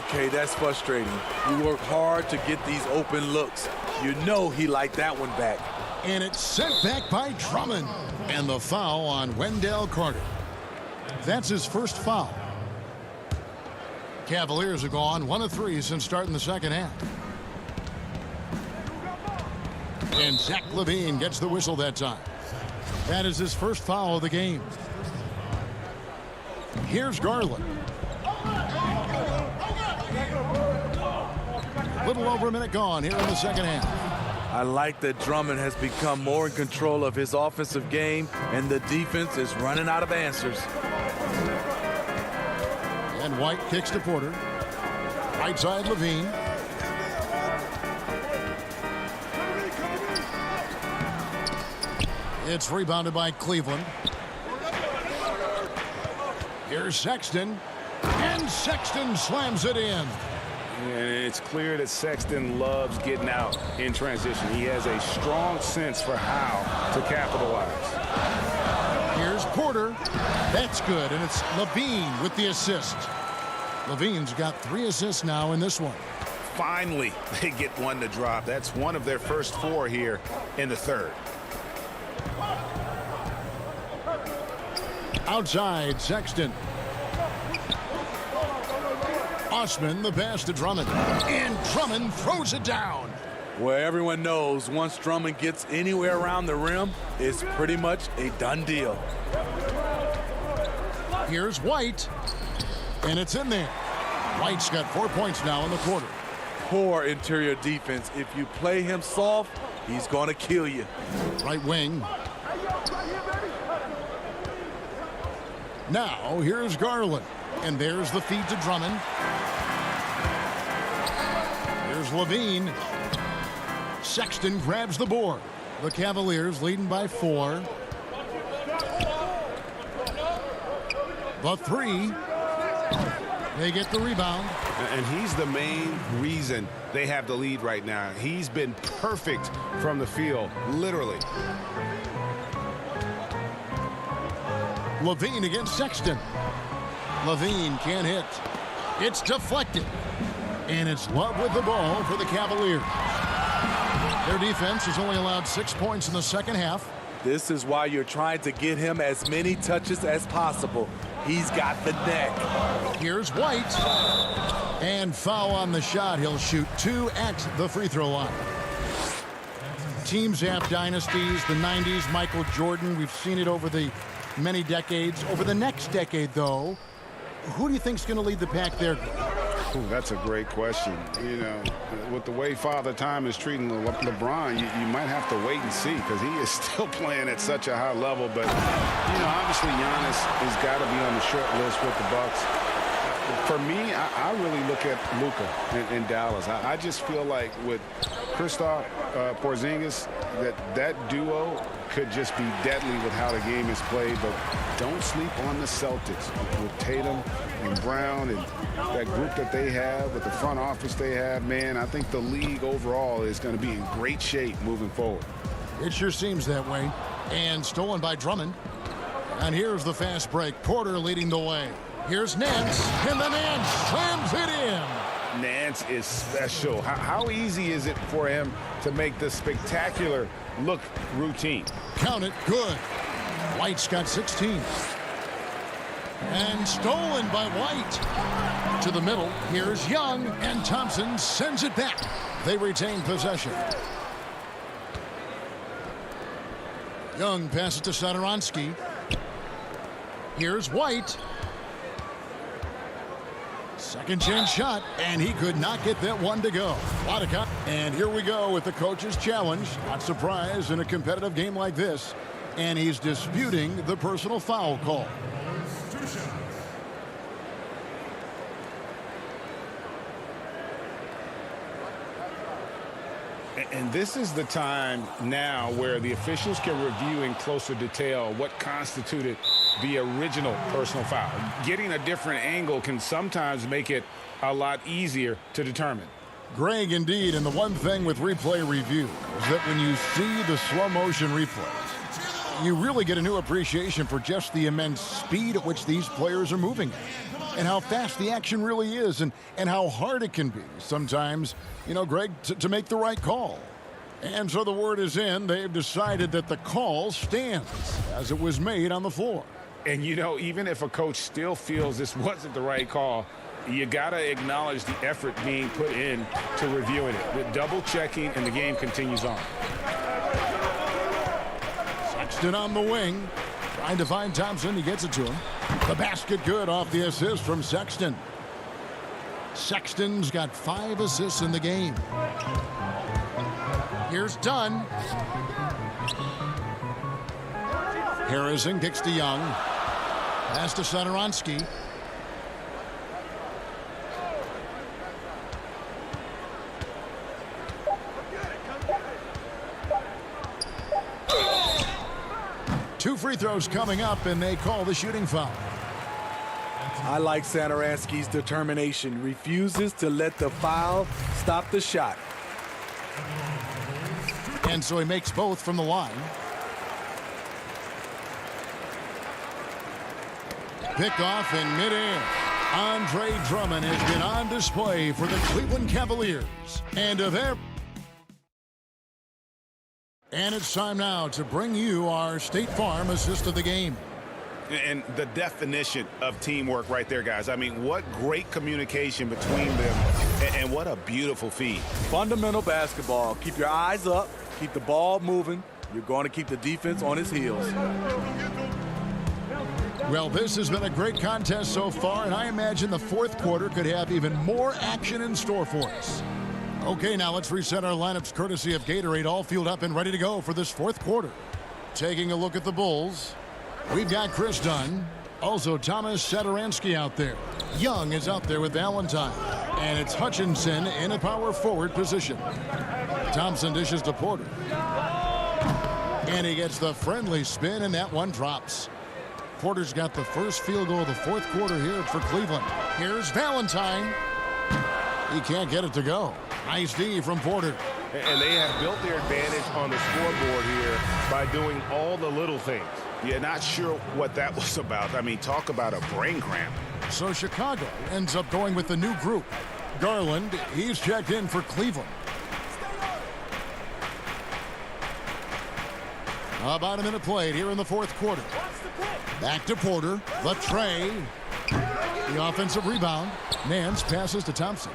Okay, that's frustrating. You work hard to get these open looks. You know he liked that one back. And it's sent back by Drummond. And the foul on Wendell Carter. That's his first foul. Cavaliers have gone 1 of 3 since starting the second half. And Zach LaVine gets the whistle that time. That is his first foul of the game. Here's Garland. A little over a minute gone here in the second half. I like that Drummond has become more in control of his offensive game, and the defense is running out of answers. And White kicks to Porter. Right side, LaVine. It's rebounded by Cleveland. Here's Sexton. And Sexton slams it in. And it's clear that Sexton loves getting out in transition. He has a strong sense for how to capitalize. Here's Porter. That's good, and it's LaVine with the assist. LaVine's got 3 assists now in this one. Finally, they get one to drop. That's one of their first 4 here in the third. Outside, Sexton. Osman, the pass to Drummond. And Drummond throws it down. Well, everyone knows once Drummond gets anywhere around the rim, it's pretty much a done deal. Here's White. And it's in there. White's got 4 points now in the quarter. Poor interior defense. If you play him soft, he's going to kill you. Right wing. Now, here's Garland. And there's the feed to Drummond. Here's LaVine. Sexton grabs the board. The Cavaliers leading by 4. The 3. They get the rebound. And he's the main reason they have the lead right now. He's been perfect from the field, literally. LaVine against Sexton. LaVine can't hit. It's deflected. And it's Love with the ball for the Cavaliers. Their defense has only allowed 6 points in the second half. This is why you're trying to get him as many touches as possible. He's got the neck. Here's White. And foul on the shot. He'll shoot 2 at the free throw line. Teams have dynasties. The 90s, Michael Jordan. We've seen it over the many decades. Over the next decade, though, who do you think is going to lead the pack there? Ooh, that's a great question. You know, with the way Father Time is treating LeBron, you might have to wait and see because he is still playing at such a high level. But, you know, obviously Giannis has got to be on the short list with the Bucks. For me, I really look at Luka in Dallas. I just feel like with Kristaps Porzingis, that duo could just be deadly with how the game is played. But don't sleep on the Celtics with Tatum and Brown and that group that they have with the front office they have. Man, I think the league overall is going to be in great shape moving forward. It sure seems that way. And stolen by Drummond. And here's the fast break. Porter leading the way. Here's Nance, and the Nance slams it in. Nance is special. How easy is it for him to make the spectacular look routine? Count it, good. White's got 16. And stolen by White. To the middle, here's Young, and Thompson sends it back. They retain possession. Young passes to Satoransky. Here's White. Second chance shot, and he could not get that one to go. And here we go with the coach's challenge. Not surprised in a competitive game like this. And he's disputing the personal foul call. And this is the time now where the officials can review in closer detail what constituted the original personal foul. Getting a different angle can sometimes make it a lot easier to determine. Greg, indeed, and the one thing with replay review is that when you see the slow motion replays, you really get a new appreciation for just the immense speed at which these players are moving at, and how fast the action really is, and how hard it can be sometimes, you know, Greg, to make the right call. And so the word is in. They've decided that the call stands as it was made on the floor. And, you know, even if a coach still feels this wasn't the right call, you got to acknowledge the effort being put in to reviewing it. The double checking, and the game continues on. Sexton on the wing, trying to find Thompson. He gets it to him. The basket good off the assist from Sexton. Sexton's got 5 assists in the game. Here's Dunn. Harrison kicks to Young. Pass to Satoransky. Two free throws coming up, and they call the shooting foul. I like Satoransky's determination. Refuses to let the foul stop the shot. And so he makes both from the line. Pick off in midair. Andre Drummond has been on display for the Cleveland Cavaliers. And it's time now to bring you our State Farm assist of the game. And the definition of teamwork right there, guys. I mean, what great communication between them, and what a beautiful feed. Fundamental basketball. Keep your eyes up. Keep the ball moving. You're going to keep the defense on its heels. Well, this has been a great contest so far, and I imagine the fourth quarter could have even more action in store for us. Okay, now let's reset our lineups courtesy of Gatorade, all fueled up and ready to go for this fourth quarter. Taking a look at the Bulls, we've got Chris Dunn, also Thomas Satoransky out there. Young is out there with Valentine, and it's Hutchinson in a power forward position. Thompson dishes to Porter, and he gets the friendly spin, and that one drops. Porter's got the first field goal of the fourth quarter here for Cleveland. Here's Valentine. He can't get it to go. Nice D from Porter. And they have built their advantage on the scoreboard here by doing all the little things. Yeah, not sure what that was about. I mean, talk about a brain cramp. So Chicago ends up going with the new group. Garland, he's checked in for Cleveland. About a minute played here in the fourth quarter. Back to Porter. The tray. The offensive rebound. Nance passes to Thompson.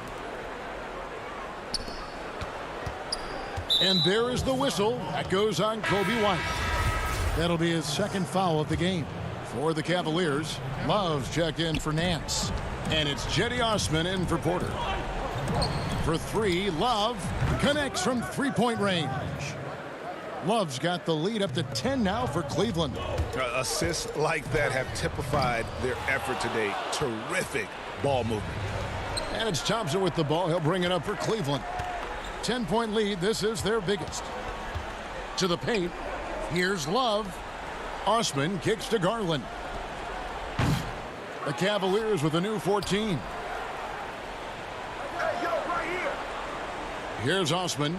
And there is the whistle. That goes on Kobe White. That'll be his second foul of the game. For the Cavaliers, Love's checked in for Nance. And it's Jetty Osman in for Porter. For three, Love connects from three-point range. Love's got the lead up to 10 now for Cleveland. Assists like that have typified their effort today. Terrific ball movement. And it's Thompson with the ball. He'll bring it up for Cleveland. 10-point lead. This is their biggest. To the paint. Here's Love. Osman kicks to Garland. The Cavaliers with a new 14. Here's Osman.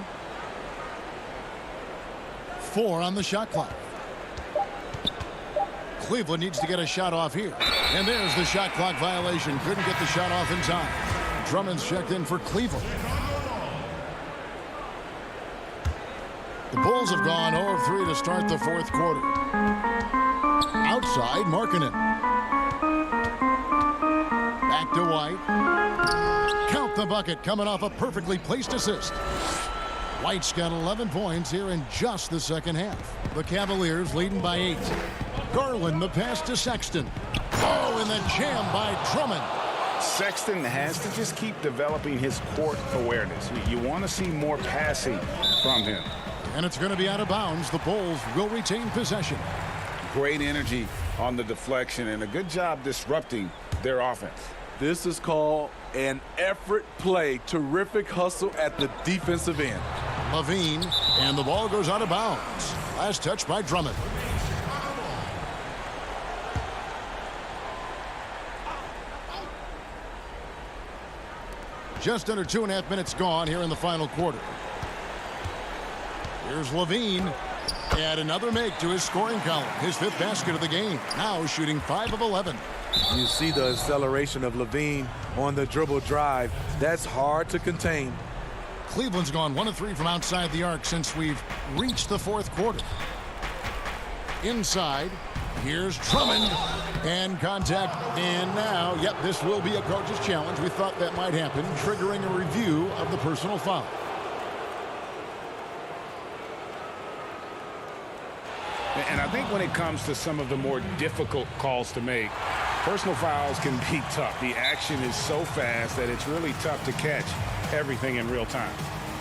4 on the shot clock. Cleveland needs to get a shot off here. And there's the shot clock violation. Couldn't get the shot off in time. Drummond's checked in for Cleveland. The Bulls have gone 0 of 3 to start the fourth quarter. Outside, Markkanen. Back to White. Count the bucket, coming off a perfectly placed assist. White's got 11 points here in just the second half. The Cavaliers leading by 8. Garland, the pass to Sexton. Oh, and the jam by Drummond. Sexton has to just keep developing his court awareness. You want to see more passing from him. And it's going to be out of bounds. The Bulls will retain possession. Great energy on the deflection and a good job disrupting their offense. This is called an effort play. Terrific hustle at the defensive end. Levine, and the ball goes out of bounds. Last touch by Drummond. Just under 2.5 minutes gone here in the final quarter. Here's Levine. Add another make to his scoring column. His 5th basket of the game. Now shooting 5 of 11. You see the acceleration of Levine on the dribble drive. That's hard to contain. Cleveland's gone 1 of 3 from outside the arc since we've reached the 4th quarter. Inside, here's Drummond, and contact, and now, yep, this will be a coach's challenge. We thought that might happen, triggering a review of the personal foul. And I think when it comes to some of the more difficult calls to make, personal fouls can be tough. The action is so fast that it's really tough to catch everything in real time.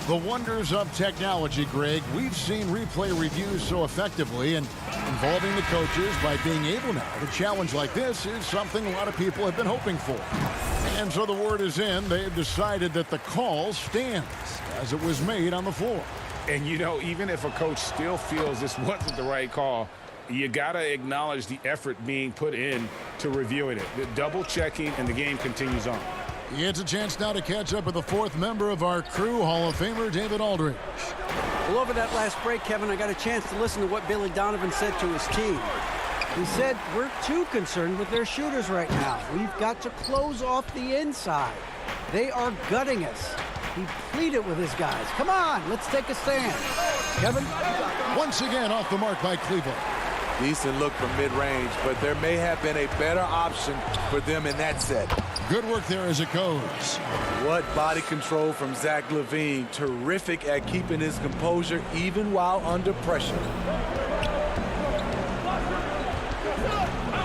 The wonders of technology, Greg. We've seen replay reviews so effectively, and involving the coaches by being able now to challenge like this is something a lot of people have been hoping for. And so the word is in. They've decided that the call stands as it was made on the floor. And, you know, even if a coach still feels this wasn't the right call, you got to acknowledge the effort being put in to reviewing it. The double checking, and the game continues on. It's a chance now to catch up with the 4th member of our crew, Hall of Famer David Aldridge. Well, over that last break, Kevin, I got a chance to listen to what Billy Donovan said to his team. He said, we're too concerned with their shooters right now. We've got to close off the inside. They are gutting us. He pleaded with his guys. Come on, let's take a stand. Kevin? Once again off the mark by Cleveland. Decent look from mid-range, but there may have been a better option for them in that set. Good work there as it goes. What body control from Zach LaVine. Terrific at keeping his composure even while under pressure.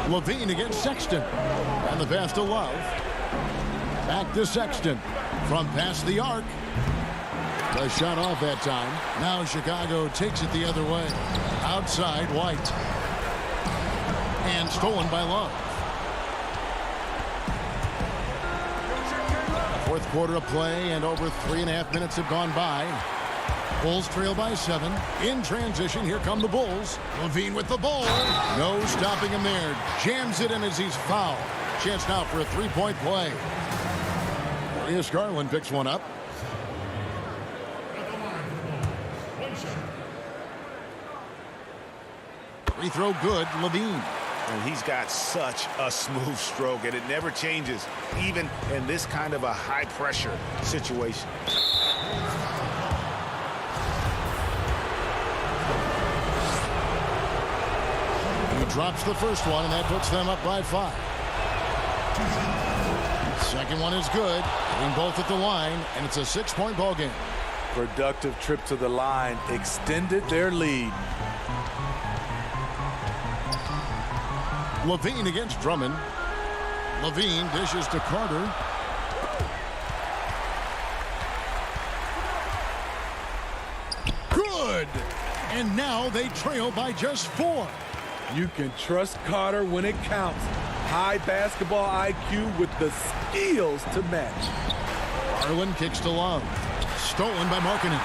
LaVine against Sexton. And the pass to Love. Back to Sexton. From past the arc. The shot off that time. Now Chicago takes it the other way. Outside, White. And stolen by Love. 4th quarter of play, and over 3.5 minutes have gone by. Bulls trail by 7. In transition, here come the Bulls. LaVine with the ball. No stopping him there. Jams it in as he's fouled. Chance now for a 3-point play. Darius Garland picks one up. Free throw good, LaVine. And he's got such a smooth stroke, and it never changes, even in this kind of a high-pressure situation. He drops the first one, and that puts them up by 5. Second one is good. Hitting both at the line, and it's a 6-point ball game. Productive trip to the line extended their lead. LaVine against Drummond. LaVine dishes to Carter. Good! And now they trail by just 4. You can trust Carter when it counts. High basketball IQ with the skills to match. Garland kicks to Love. Stolen by Markkanen.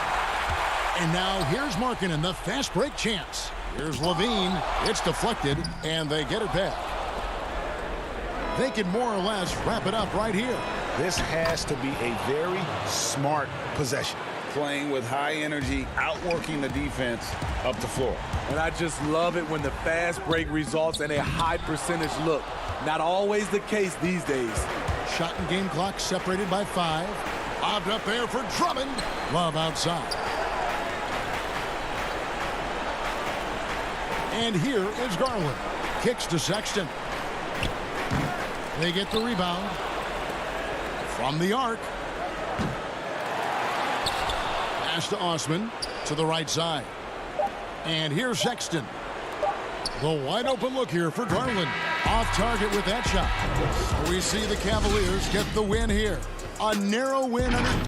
And now here's Markkanen, the fast break chance. Here's LaVine. It's deflected, and they get it back. They can more or less wrap it up right here. This has to be a very smart possession. Playing with high energy, outworking the defense up the floor. And I just love it when the fast break results in a high percentage look. Not always the case these days. Shot and game clock separated by 5. Lobbed up there for Drummond. Love outside. And here is Garland. Kicks to Sexton. They get the rebound. From the arc. Pass to Osman to the right side. And here's Sexton. The wide open look here for Garland. Off target with that shot. So we see the Cavaliers get the win here. A narrow win under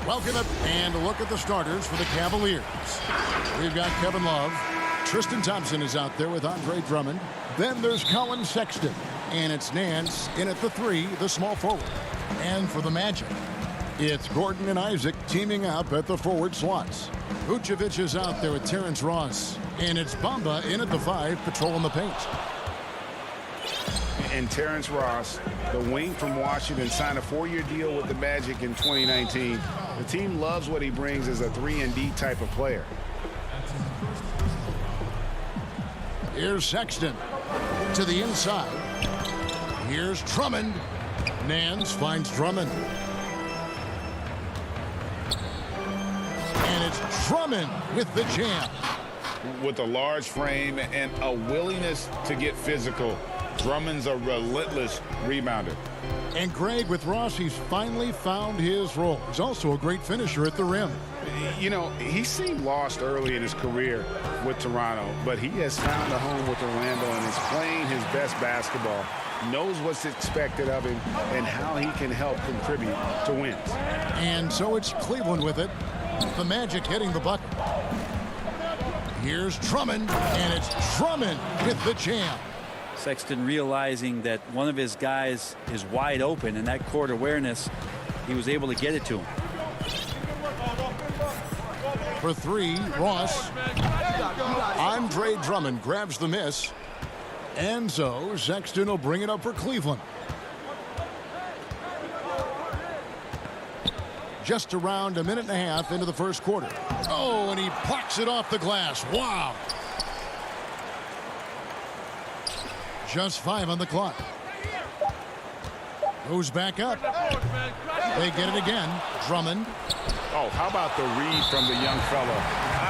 Welcome up and look at the starters for the Cavaliers. We've got Kevin Love. Tristan Thompson is out there with Andre Drummond. Then there's Colin Sexton. And it's Nance in at the 3, the small forward. And for the Magic, it's Gordon and Isaac teaming up at the forward slots. Vucevic is out there with Terrence Ross. And it's Bamba in at the 5, patrolling the paint. And Terrence Ross, the wing from Washington, signed a 4-year deal with the Magic in 2019. The team loves what he brings as a 3-and-D type of player. Here's Sexton to the inside. Here's Drummond. Nance finds Drummond. And it's Drummond with the jam. With a large frame and a willingness to get physical, Drummond's a relentless rebounder. And Greg, with Ross, he's finally found his role. He's also a great finisher at the rim. You know, he seemed lost early in his career with Toronto, but he has found a home with Orlando and is playing his best basketball, knows what's expected of him, and how he can help contribute to wins. And so it's Cleveland with it. The Magic hitting the bucket. Here's Drummond, and it's Drummond with the jam. Sexton realizing that one of his guys is wide open, and that court awareness, he was able to get it to him. For 3, Ross. Andre Drummond grabs the miss. And so Sexton will bring it up for Cleveland. Just around a minute and a half into the first quarter. Oh, and he blocks it off the glass. Wow. Just 5 on the clock. Goes back up. They get it again. Drummond. Oh, how about the read from the young fella?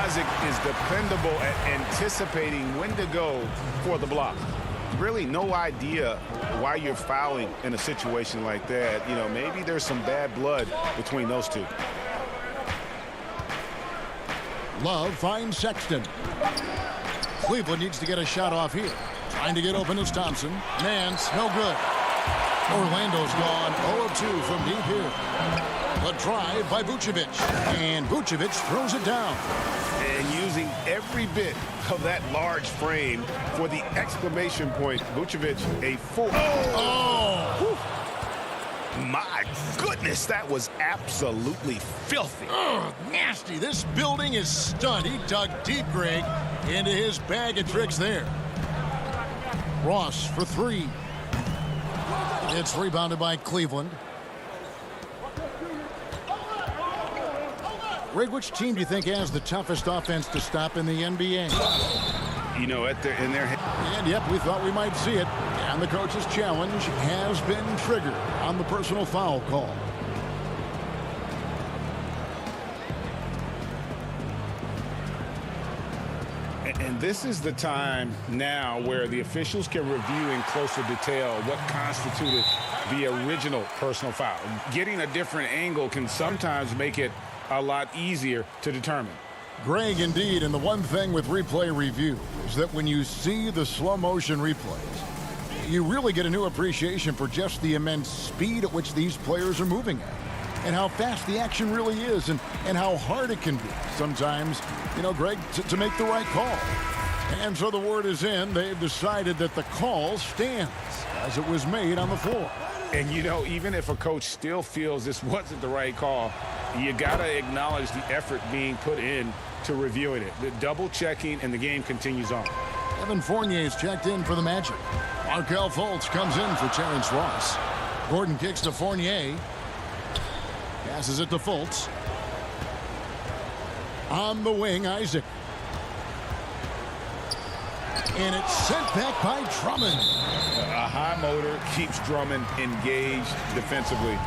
Isaac is dependable at anticipating when to go for the block. Really no idea why you're fouling in a situation like that. You know, maybe there's some bad blood between those two. Love finds Sexton. Cleveland needs to get a shot off here. Trying to get open is Thompson. Nance, no good. Orlando's gone 0 of 2 from deep here. The drive by Vucevic. And Vucevic throws it down. And using every bit of that large frame for the exclamation point. Vucevic, a full. Oh! My goodness, that was absolutely filthy. Oh, nasty. This building is stunned. He dug deep, Greg, into his bag of tricks there. Ross for 3. It's rebounded by Cleveland. Greg, which team do you think has the toughest offense to stop in the NBA? You know, in their head. And yep, we thought we might see it. And the coach's challenge has been triggered on the personal foul call. And this is the time now where the officials can review in closer detail what constituted the original personal foul. Getting a different angle can sometimes make it a lot easier to determine. Greg, indeed, and the one thing with replay review is that when you see the slow motion replays, you really get a new appreciation for just the immense speed at which these players are moving at, and how fast the action really is, and how hard it can be sometimes, Greg, to make the right call. And so the word is in. They've decided that the call stands as it was made on the floor. And, even if a coach still feels this wasn't the right call, you got to acknowledge the effort being put in to reviewing it. The double checking, and the game continues on. Evan Fournier's checked in for the Magic. Markelle Fultz comes in for Terrence Ross. Gordon kicks to Fournier. Passes it to Fultz. On the wing, Isaac. And it's sent back by Drummond. A high motor keeps Drummond engaged defensively.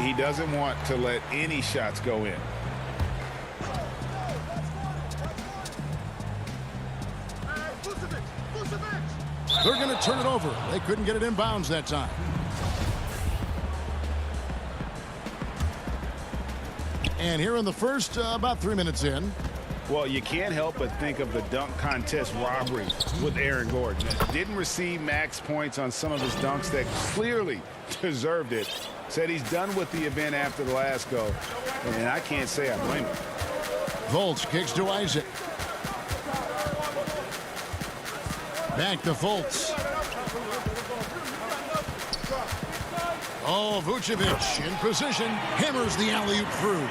He doesn't want to let any shots go in. They're going to turn it over. They couldn't get it in bounds that time. And here in the first, about 3 minutes in. Well, you can't help but think of the dunk contest robbery with Aaron Gordon. Didn't receive max points on some of his dunks that clearly deserved it. Said he's done with the event after the last go. And I can't say I blame him. Fultz kicks to Isaac. Back to Fultz. Oh, Vucevic in position. Hammers the alley-oop through.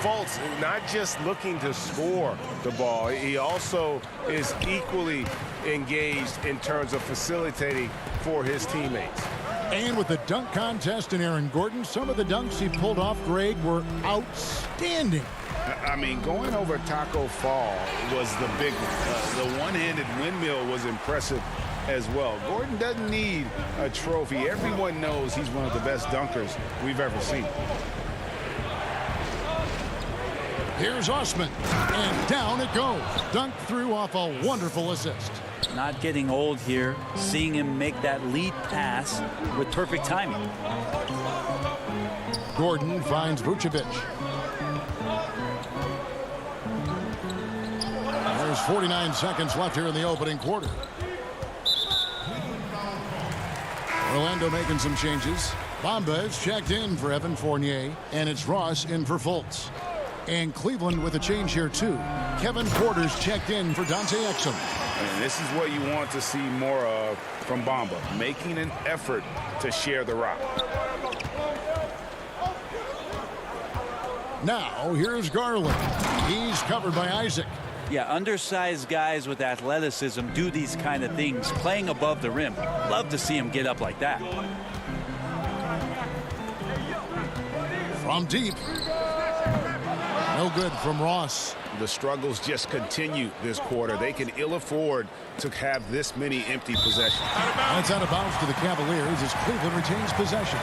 Fultz not just looking to score the ball, he also is equally engaged in terms of facilitating for his teammates. And with the dunk contest and Aaron Gordon, some of the dunks he pulled off, Greg, were outstanding. I mean, going over Taco Fall was the big one. The one-handed windmill was impressive as well. Gordon doesn't need a trophy. Everyone knows he's one of the best dunkers we've ever seen. Here's Osman, and down it goes. Dunked through off a wonderful assist. Not getting old here, seeing him make that lead pass with perfect timing. Gordon finds Vucevic. There's 49 seconds left here in the opening quarter. Orlando making some changes. Bamba is checked in for Evan Fournier, and it's Ross in for Fultz. And Cleveland with a change here, too. Kevin Porter's checked in for Dante Exum. And this is what you want to see more of from Bamba, making an effort to share the rock. Now, here's Garland. He's covered by Isaac. Yeah, undersized guys with athleticism do these kind of things, playing above the rim. Love to see him get up like that. From deep. No good from Ross. The struggles just continue this quarter. They can ill afford to have this many empty possessions. That's out of bounds to the Cavaliers as Cleveland retains possession.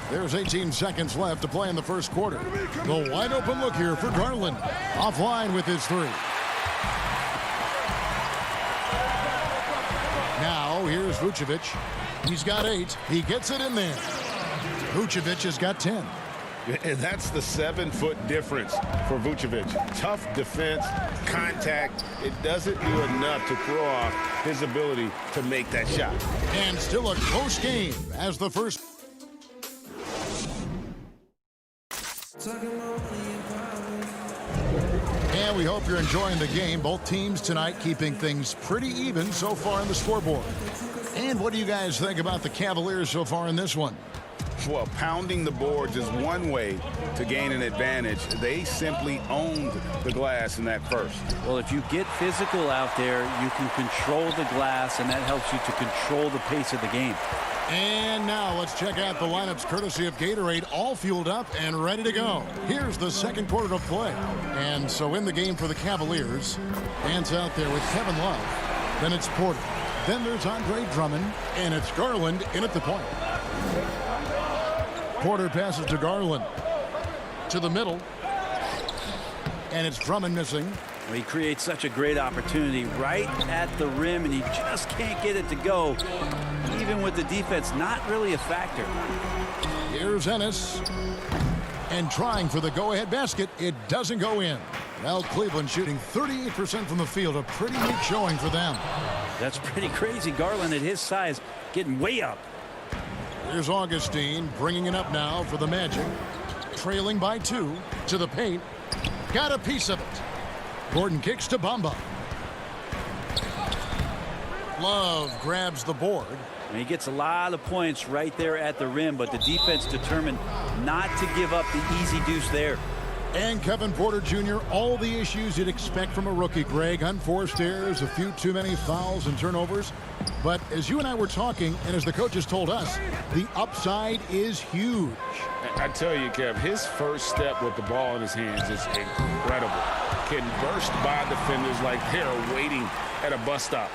There's 18 seconds left to play in the first quarter. The wide open look here for Garland. Offline with his three. Now here's Vucevic. He's got 8. He gets it in there. Vucevic has got 10. And that's the 7-foot difference for Vucevic. Tough defense, contact. It doesn't do enough to throw off his ability to make that shot. And still a close game as the first. And we hope you're enjoying the game. Both teams tonight keeping things pretty even so far on the scoreboard. And what do you guys think about the Cavaliers so far in this one? Well, pounding the boards is one way to gain an advantage. They simply owned the glass in that first. Well, if you get physical out there, you can control the glass, and that helps you to control the pace of the game. And now let's check out the lineups courtesy of Gatorade, all fueled up and ready to go. Here's the second quarter of play. And so in the game for the Cavaliers, Vance out there with Kevin Love. Then it's Porter. Then there's Andre Drummond, and it's Garland in at the point. Porter passes to Garland. to the middle. And it's Drummond missing. Well, he creates such a great opportunity right at the rim, and he just can't get it to go. Even with the defense not really a factor. Here's Ennis. And trying for the go-ahead basket. It doesn't go in. Well, Cleveland shooting 38% from the field. A pretty neat showing for them. That's pretty crazy. Garland at his size getting way up. Here's Augustine bringing it up now for the Magic. Trailing by 2 to the paint. Got a piece of it. Gordon kicks to Bamba. Love grabs the board. And he gets a lot of points right there at the rim, but the defense determined not to give up the easy deuce there. And Kevin Porter Jr., all the issues you'd expect from a rookie, Greg. Unforced errors, a few too many fouls and turnovers. But as you and I were talking, and as the coaches told us, the upside is huge. I tell you, Kev, his first step with the ball in his hands is incredible. Can burst by defenders like they're waiting at a bus stop.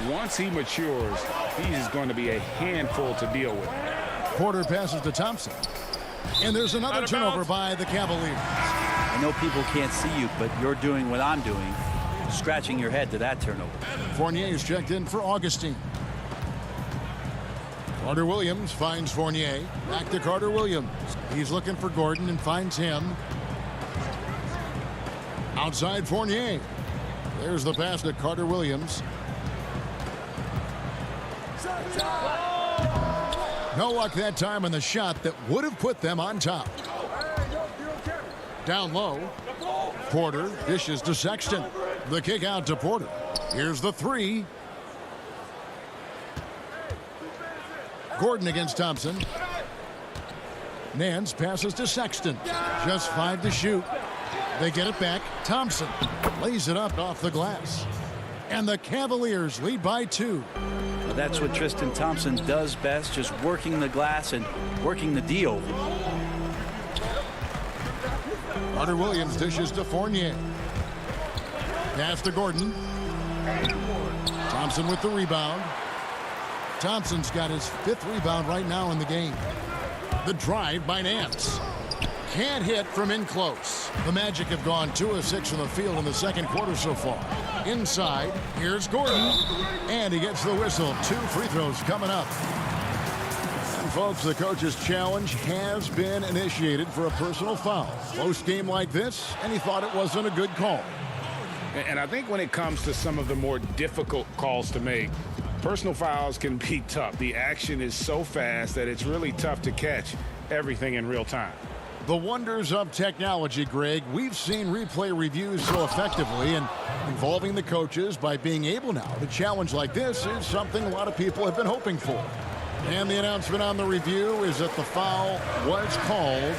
Once he matures, he is going to be a handful to deal with. Porter passes to Thompson. And there's another turnover by the Cavaliers. I know people can't see you, but you're doing what I'm doing, scratching your head to that turnover. Fournier is checked in for Augustine. Carter Williams finds Fournier. Back to Carter Williams. He's looking for Gordon and finds him. Outside Fournier. There's the pass to Carter Williams. No luck that time on the shot that would have put them on top. Down low. Porter dishes to Sexton. The kick out to Porter. Here's the three. Gordon against Thompson. Nance passes to Sexton. Just 5 to shoot. They get it back. Thompson lays it up off the glass. And the Cavaliers lead by 2. Well, that's what Tristan Thompson does best, just working the glass and working the D over. Carter Williams dishes to Fournier. Pass to Gordon. Thompson with the rebound. Thompson's got his 5th rebound right now in the game. The drive by Nance. Can't hit from in close. The Magic have gone 2 of 6 from the field in the second quarter so far. Inside, here's Gordon. And he gets the whistle. 2 free throws coming up. And folks, the coach's challenge has been initiated for a personal foul. Close game like this, and he thought it wasn't a good call. And I think when it comes to some of the more difficult calls to make, personal fouls can be tough. The action is so fast that it's really tough to catch everything in real time. The wonders of technology, Greg. We've seen replay reviews so effectively, and involving the coaches by being able now to challenge like this is something a lot of people have been hoping for. And the announcement on the review is that the foul was called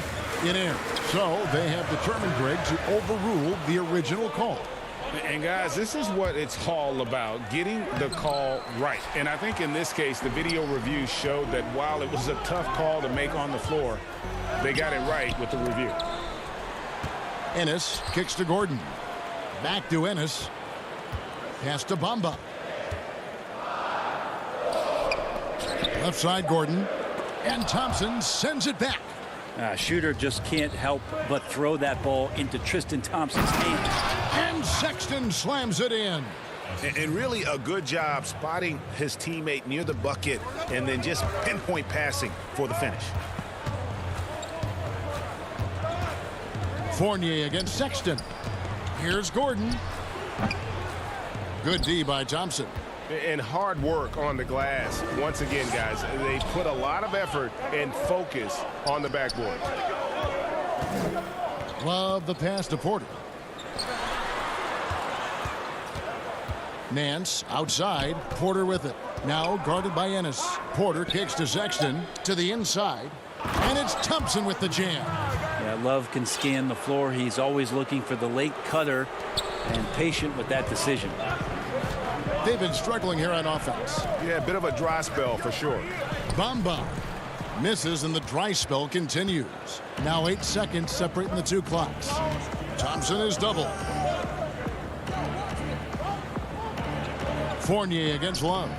in error. So they have determined, Greg, to overrule the original call. And guys, this is what it's all about, getting the call right. And I think in this case, the video review showed that while it was a tough call to make on the floor, they got it right with the review. Ennis kicks to Gordon. Back to Ennis. Pass to Bamba. Left side Gordon. And Thompson sends it back. Shooter just can't help but throw that ball into Tristan Thompson's hand. And Sexton slams it in. And really a good job spotting his teammate near the bucket and then just pinpoint passing for the finish. Fournier against Sexton. Here's Gordon. Good D by Thompson. And hard work on the glass. Once again, guys, they put a lot of effort and focus on the backboard. Love the pass to Porter. Nance outside. Porter with it. Now guarded by Ennis. Porter kicks to Sexton to the inside. And it's Thompson with the jam. Yeah, Love can scan the floor. He's always looking for the late cutter and patient with that decision. They've been struggling here on offense. Yeah, a bit of a dry spell for sure. Bamba misses and the dry spell continues. Now 8 seconds separating the 2 clocks. Thompson is double. Fournier against Love.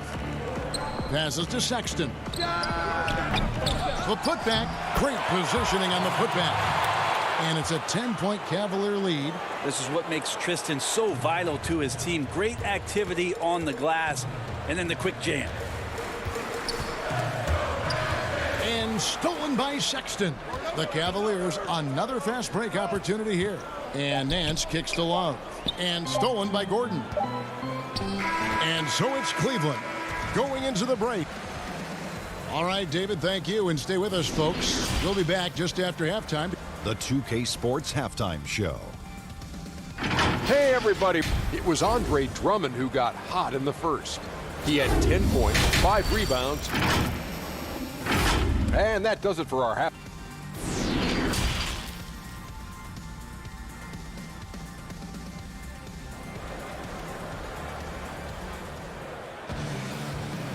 Passes to Sexton. The putback. Great positioning on the putback. And it's a 10-point Cavalier lead. This is what makes Tristan so vital to his team. Great activity on the glass, and then the quick jam. And stolen by Sexton. The Cavaliers, another fast break opportunity here. And Nance kicks to Love. And stolen by Gordon. And so it's Cleveland going into the break. All right, David, thank you. And stay with us, folks. We'll be back just after halftime. The 2K Sports Halftime Show. Hey, everybody. It was Andre Drummond who got hot in the first. He had 10 points, 5 rebounds. And that does it for our half.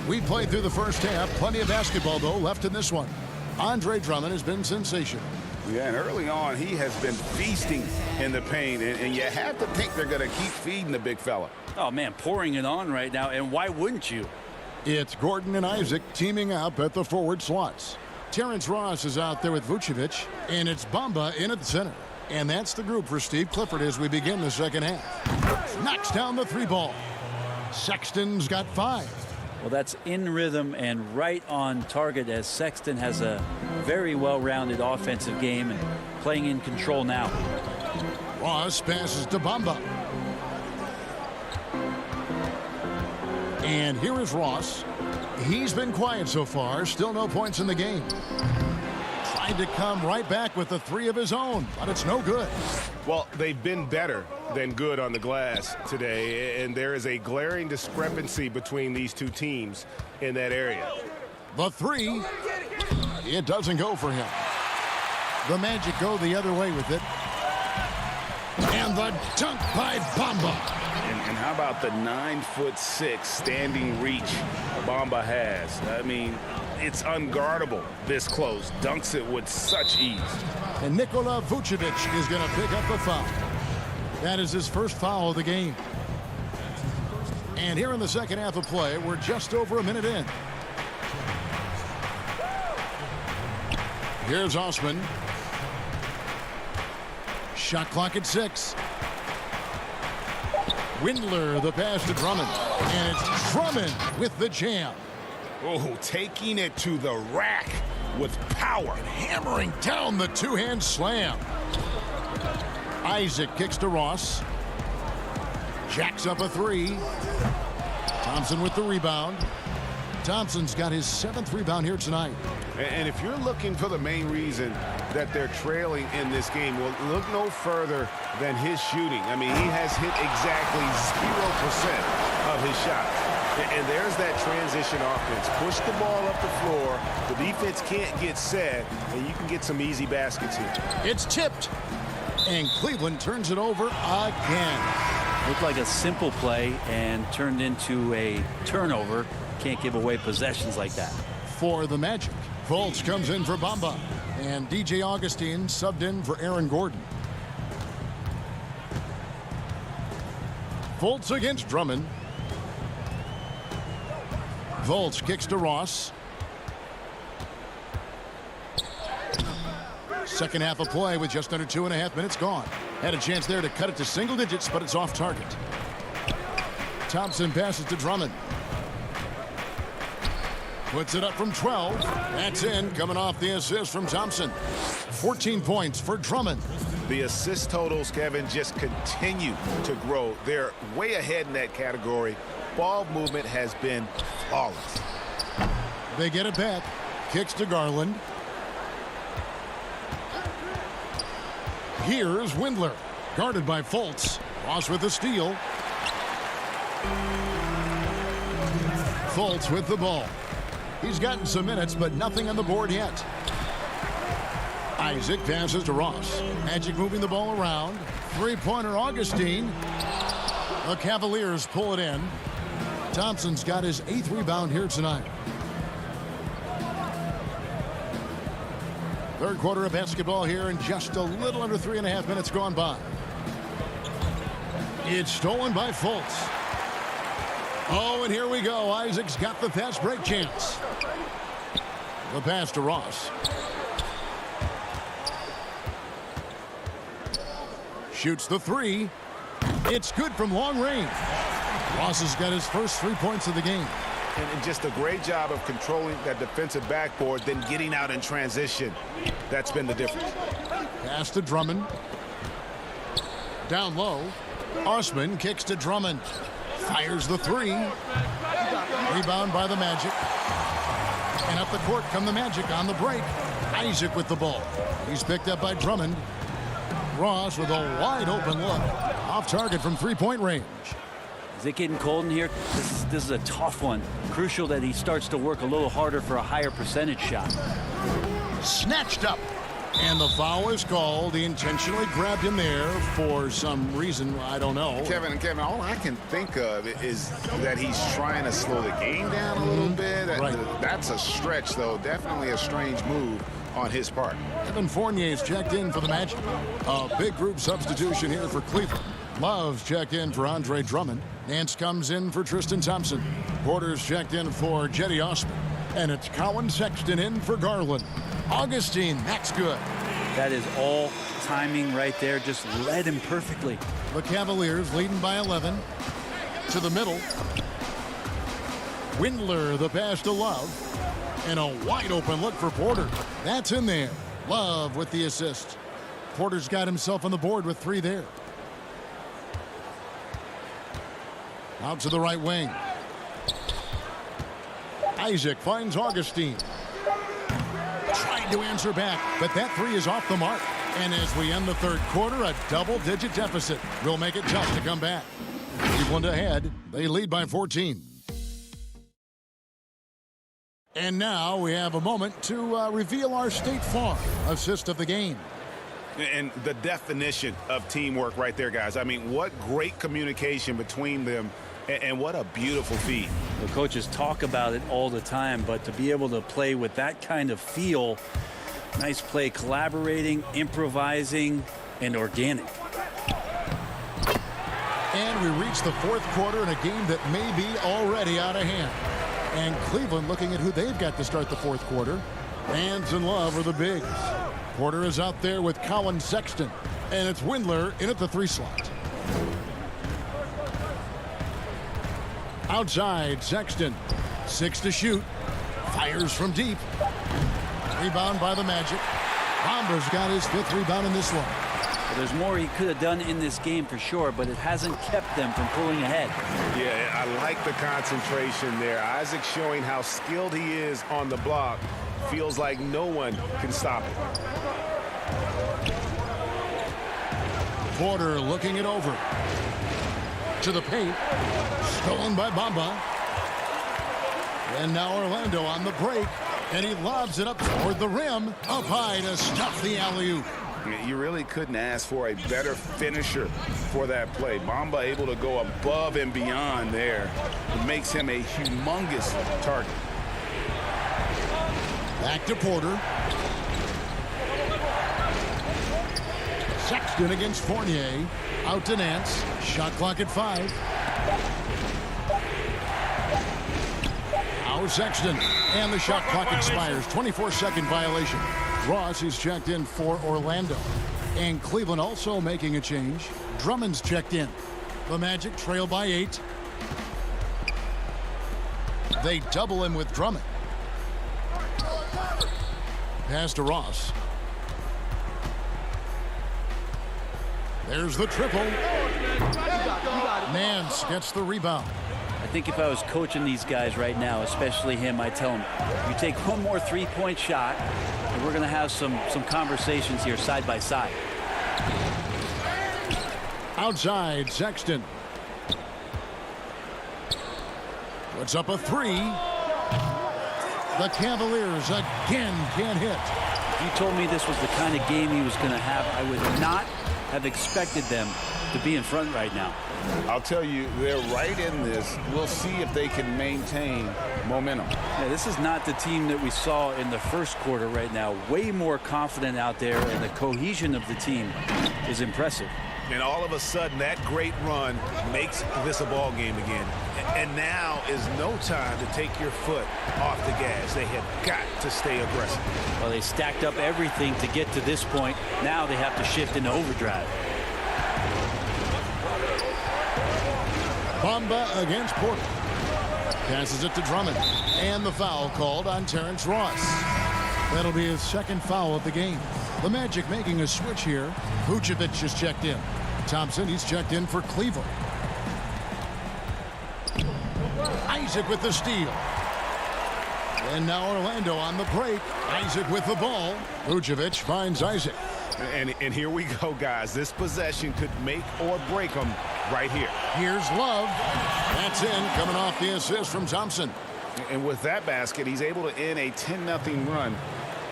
We played through the first half. Plenty of basketball, though, left in this one. Andre Drummond has been sensational. Yeah, and early on, he has been feasting in the paint, and you have to think they're going to keep feeding the big fella. Oh, man, pouring it on right now, and why wouldn't you? It's Gordon and Isaac teaming up at the forward slots. Terrence Ross is out there with Vucevic, and it's Bamba in at the center. And that's the group for Steve Clifford as we begin the second half. Knocks down the 3 ball. Sexton's got 5. Well, that's in rhythm and right on target as Sexton has a very well-rounded offensive game and playing in control now. Ross passes to Bamba. And here is Ross. He's been quiet so far. Still no points in the game. Tried to come right back with the 3 of his own, but it's no good. Well, they've been better than good on the glass today, and there is a glaring discrepancy between these two teams in that area. The 3, it doesn't go for him. The Magic go the other way with it. And the dunk by Bamba. And how about the 9'6" standing reach Bamba has? I mean, it's unguardable this close. Dunks it with such ease. And Nikola Vucevic is going to pick up a foul. That is his first foul of the game. And here in the second half of play, we're just over a minute in. Here's Osman. Shot clock at 6. Windler, the pass to Drummond. And it's Drummond with the jam. Oh, taking it to the rack with power. Hammering down the 2-hand slam. Isaac kicks to Ross. Jacks up a 3. Thompson with the rebound. Thompson's got his 7th rebound here tonight. And if you're looking for the main reason that they're trailing in this game, well, look no further than his shooting. I mean, he has hit exactly 0% of his shots. And there's that transition offense. Push the ball up the floor. The defense can't get set, and you can get some easy baskets here. It's tipped. And Cleveland turns it over again. Looked like a simple play and turned into a turnover. Can't give away possessions like that. For the Magic, Fultz comes in for Bamba. And DJ Augustine subbed in for Aaron Gordon. Fultz against Drummond. Fultz kicks to Ross. Second half of play with just under 2.5 minutes gone. Had a chance there to cut it to single digits, but it's off target. Thompson passes to Drummond. Puts it up from 12. That's in, coming off the assist from Thompson. 14 points for Drummond. The assist totals, Kevin, just continue to grow. They're way ahead in that category. Ball movement has been flawless. They get it back. Kicks to Garland. Here's Windler, guarded by Fultz. Ross with the steal. Fultz with the ball. He's gotten some minutes, but nothing on the board yet. Isaac passes to Ross. Magic moving the ball around. Three-pointer Augustine. The Cavaliers pull it in. Thompson's got his 8th rebound here tonight. Third quarter of basketball here and just a little under 3.5 minutes gone by. It's stolen by Fultz. Oh, and here we go. Isaac's got the fast break chance. The pass to Ross. Shoots the three. It's good from long range. Ross has got his first 3 points of the game. And just a great job of controlling that defensive backboard, then getting out in transition. That's been the difference. Pass to Drummond. Down low. Osman kicks to Drummond. Fires the three. Rebound by the Magic. And up the court come the Magic on the break. Isaac with the ball. He's picked up by Drummond. Ross with a wide open look. Off target from three-point range. Is it getting cold in here? This is a tough one. Crucial that he starts to work a little harder for a higher percentage shot. Snatched up. And the foul is called. He intentionally grabbed him there for some reason. I don't know. Kevin, all I can think of is that he's trying to slow the game down a little bit. Right. That's a stretch, though. Definitely a strange move on his part. Evan Fournier's checked in for the Magic. A big group substitution here for Cleveland. Love's checked in for Andre Drummond. Nance comes in for Tristan Thompson. Porter's checked in for Jetty Osman. And it's Colin Sexton in for Garland. Augustine, that's good. That is all timing right there. Just led him perfectly. The Cavaliers leading by 11. To the middle. Windler, the pass to Love. And a wide open look for Porter. That's in there. Love with the assist. Porter's got himself on the board with 3 there. Out to the right wing. Isaac finds Augustine. Trying to answer back, but that 3 is off the mark. And as we end the third quarter, a double-digit deficit will make it tough to come back. Cleveland ahead. They lead by 14. And now we have a moment to reveal our State Farm assist of the game. And the definition of teamwork right there, guys. I mean, what great communication between them, and what a beautiful feed. The coaches talk about it all the time, but to be able to play with that kind of feel, nice play, collaborating, improvising, and organic. And we reach the fourth quarter in a game that may be already out of hand. And Cleveland looking at who they've got to start the fourth quarter. Nance and Love are the bigs. Porter is out there with Colin Sexton. And it's Windler in at the 3 slot. Outside, Sexton. 6 to shoot. Fires from deep. Rebound by the Magic. Bomber's got his 5th rebound in this one. Well, there's more he could have done in this game for sure, but it hasn't kept them from pulling ahead. Yeah, I like the concentration there. Isaac showing how skilled he is on the block. Feels like no one can stop it. Porter looking it over. To the paint. Stolen by Bamba. And now Orlando on the break. And he lobs it up toward the rim. Up high to stuff the alley-oop. You really couldn't ask for a better finisher for that play. Bamba able to go above and beyond there. It makes him a humongous target. Back to Porter. Sexton against Fournier. Out to Nance. Shot clock at 5. Now Sexton. And the shot clock expires. 24-second violation. Ross is checked in for Orlando. And Cleveland also making a change. Drummond's checked in. The Magic trail by 8. They double him with Drummond. Pass to Ross. There's the triple. Nance gets the rebound. I think if I was coaching these guys right now, especially him, I'd tell him, you take one more 3-point shot, and we're going to have some conversations here side by side. Outside, Sexton. Puts up a 3. The Cavaliers again can't hit. If you told me this was the kind of game he was going to have, I would not have expected them to be in front right now. I'll tell you, they're right in this. We'll see if they can maintain momentum. Yeah, this is not the team that we saw in the first quarter right now. Way more confident out there, and the cohesion of the team is impressive. And all of a sudden, that great run makes this a ball game again. And now is no time to take your foot off the gas. They have got to stay aggressive. Well, they stacked up everything to get to this point. Now they have to shift into overdrive. Bamba against Porter. Passes it to Drummond. And the foul called on Terrence Ross. That'll be his second foul of the game. The Magic making a switch here. Vucevic is checked in. Thompson, he's checked in for Cleveland. Isaac with the steal. And now Orlando on the break. Isaac with the ball. Vucevic finds Isaac. And here we go, guys. This possession could make or break them right here. Here's Love. That's in, coming off the assist from Thompson. And with that basket, he's able to end a 10-0 run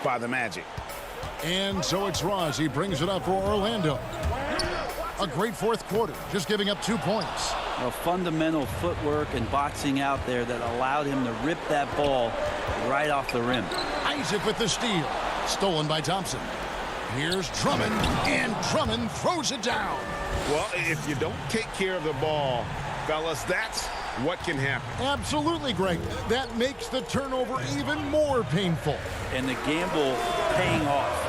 by the Magic. And so it's Ross. He brings it up for Orlando. A great fourth quarter, just giving up 2 points. A fundamental footwork and boxing out there that allowed him to rip that ball right off the rim. Isaac with the steal. Stolen by Thompson. Here's Drummond, and Drummond throws it down. Well, if you don't take care of the ball, fellas, that's what can happen. Absolutely, Greg. That makes the turnover even more painful. And the gamble paying off.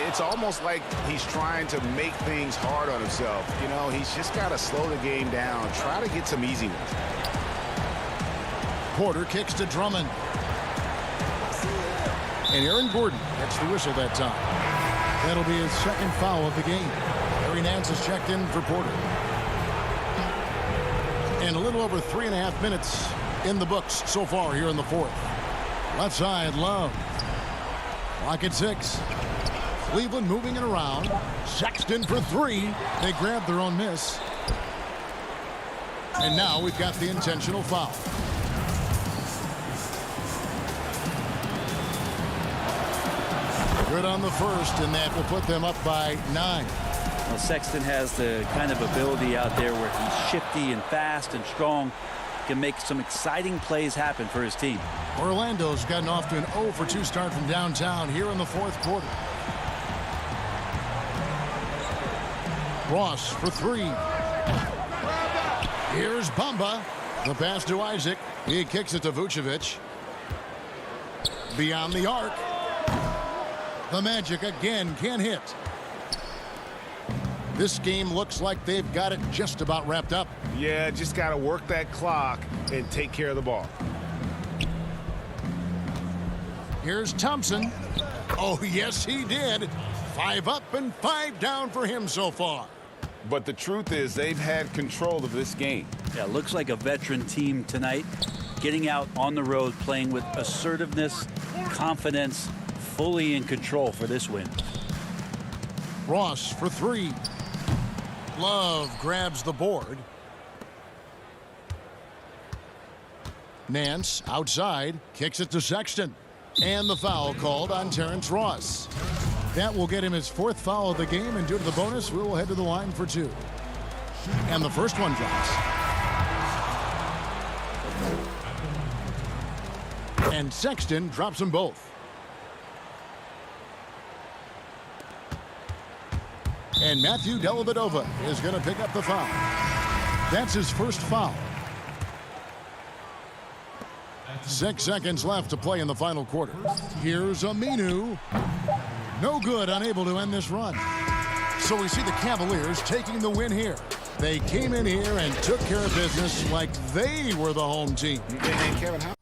It's almost like he's trying to make things hard on himself. You know, he's just got to slow the game down, try to get some easy ones. Porter kicks to Drummond. And Aaron Gordon gets the whistle that time. That'll be his second foul of the game. Larry Nance is checked in for Porter. And a little over 3.5 minutes in the books so far here in the fourth. Left side, Love. Clock at 6. Cleveland moving it around. Sexton for 3. They grab their own miss. And now we've got the intentional foul. Good on the first, and that will put them up by 9. Well, Sexton has the kind of ability out there where he's shifty and fast and strong. Can make some exciting plays happen for his team. Orlando's gotten off to an 0 for 2 start from downtown here in the fourth quarter. Ross for 3. Here's Bamba. The pass to Isaac. He kicks it to Vucevic. Beyond the arc. The Magic again can't hit. This game looks like they've got it just about wrapped up. Yeah, just got to work that clock and take care of the ball. Here's Thompson. Oh, yes, he did. 5 up and 5 down for him so far. But the truth is they've had control of this game. Yeah, looks like a veteran team tonight. Getting out on the road, playing with assertiveness, confidence, fully in control for this win. Ross for 3. Love grabs the board. Nance outside, kicks it to Sexton. And the foul called on Terrence Ross. That will get him his 4th foul of the game, and due to the bonus, we will head to the line for 2. And the first one drops. And Sexton drops them both. And Matthew Dellavedova is going to pick up the foul. That's his first foul. 6 seconds left to play in the final quarter. Here's Aminu. No good, unable to end this run. So we see the Cavaliers taking the win here. They came in here and took care of business like they were the home team. And Kevin, how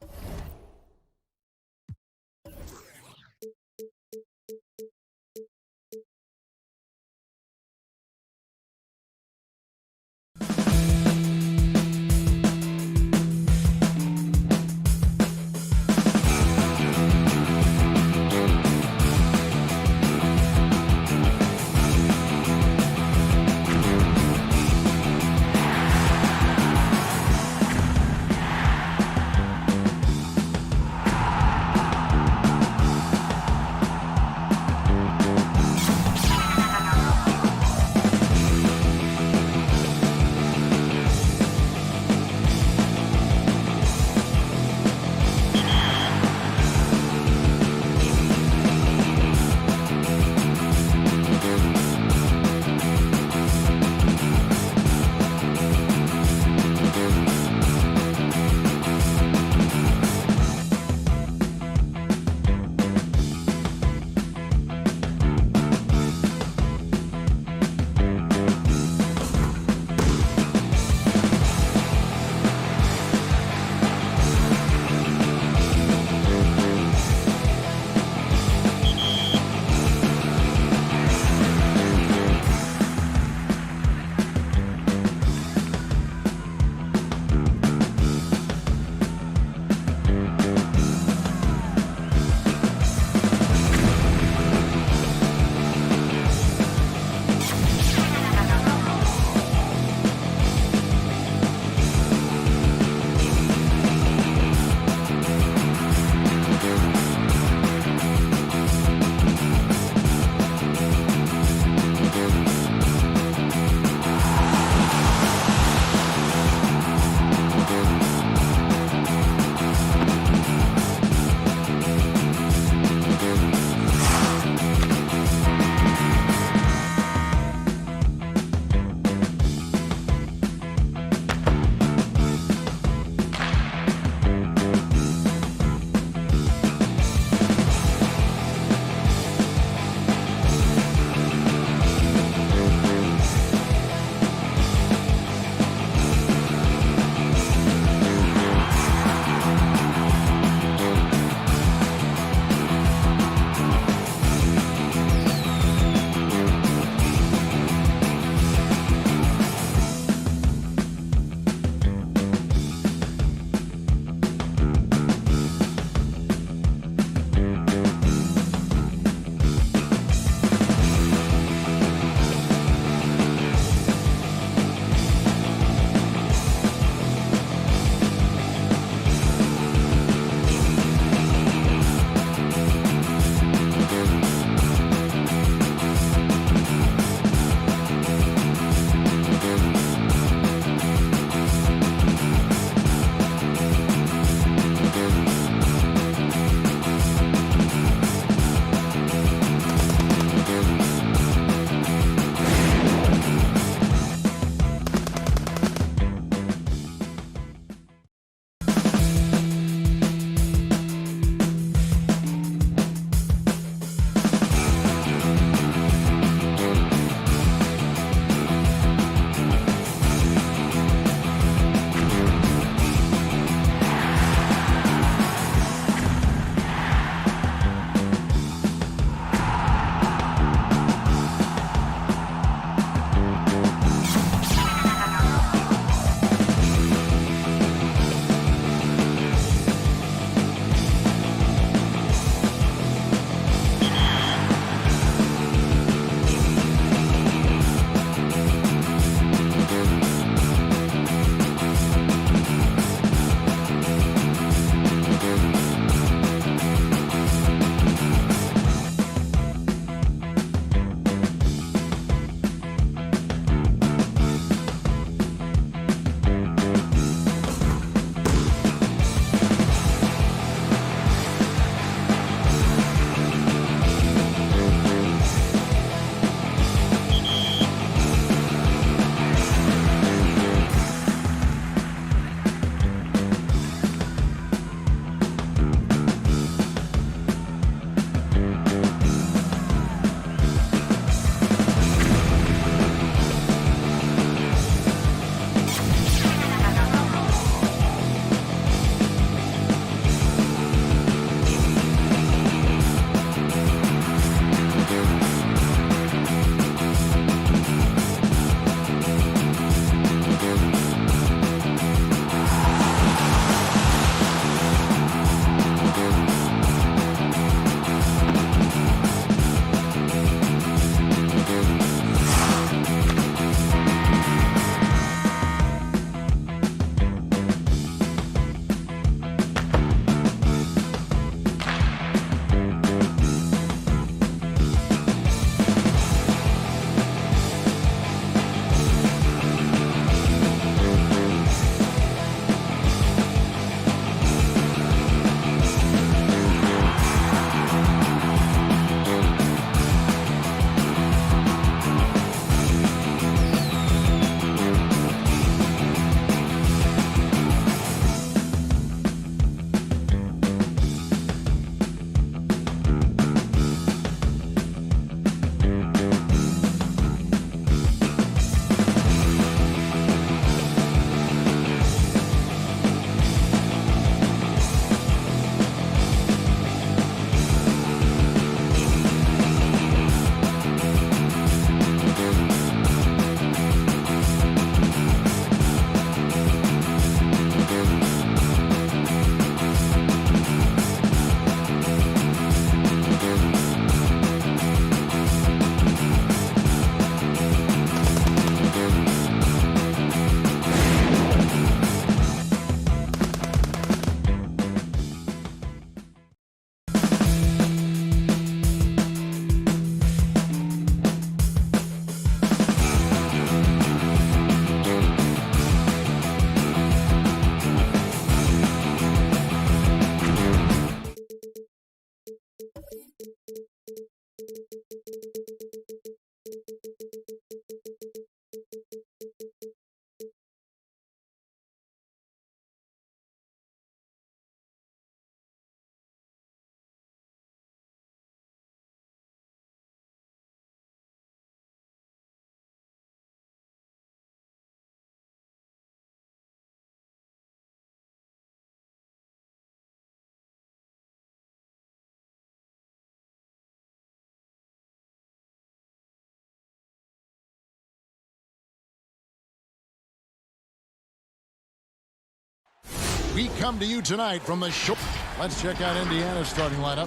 We come to you tonight from the shore. Let's check out Indiana's starting lineup.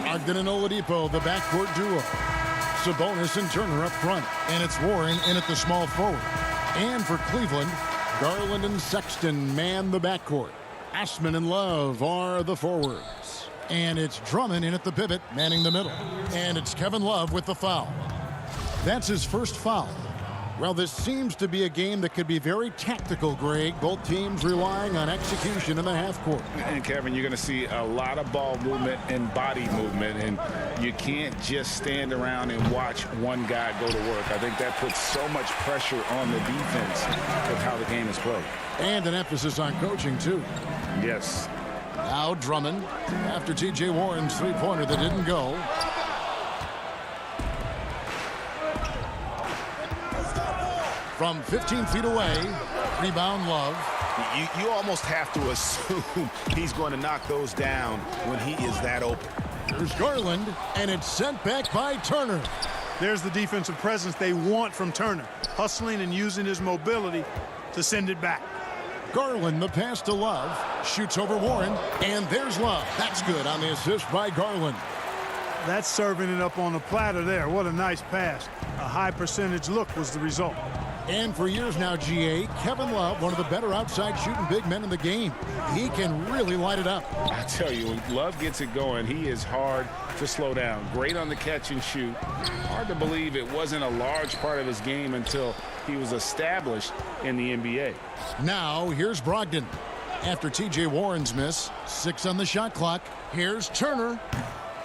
Ogden and Oladipo, the backcourt duo. Sabonis and Turner up front. And it's Warren in at the small forward. And for Cleveland, Garland and Sexton man the backcourt. Ashman and Love are the forwards. And it's Drummond in at the pivot, manning the middle. And it's Kevin Love with the foul. That's his first foul. Well, this seems to be a game that could be very tactical, Greg. Both teams relying on execution in the half court. And, Kevin, you're going to see a lot of ball movement and body movement, and you can't just stand around and watch one guy go to work. I think that puts so much pressure on the defense of how the game is played. And an emphasis on coaching, too. Yes. Now Drummond, after T.J. Warren's three-pointer that didn't go. From 15 feet away, rebound Love. You almost have to assume he's going to knock those down when he is that open. There's Garland, and it's sent back by Turner. There's the defensive presence they want from Turner, hustling and using his mobility to send it back. Garland, the pass to Love, shoots over Warren, and there's Love. That's good on the assist by Garland. That's serving it up on a platter there. What a nice pass. A high percentage look was the result. And for years now, GA, Kevin Love, one of the better outside shooting big men in the game. He can really light it up. I tell you, when Love gets it going, he is hard to slow down. Great on the catch and shoot. Hard to believe it wasn't a large part of his game until he was established in the NBA. Now, here's Brogdon. After T.J. Warren's miss, 6 on the shot clock. Here's Turner.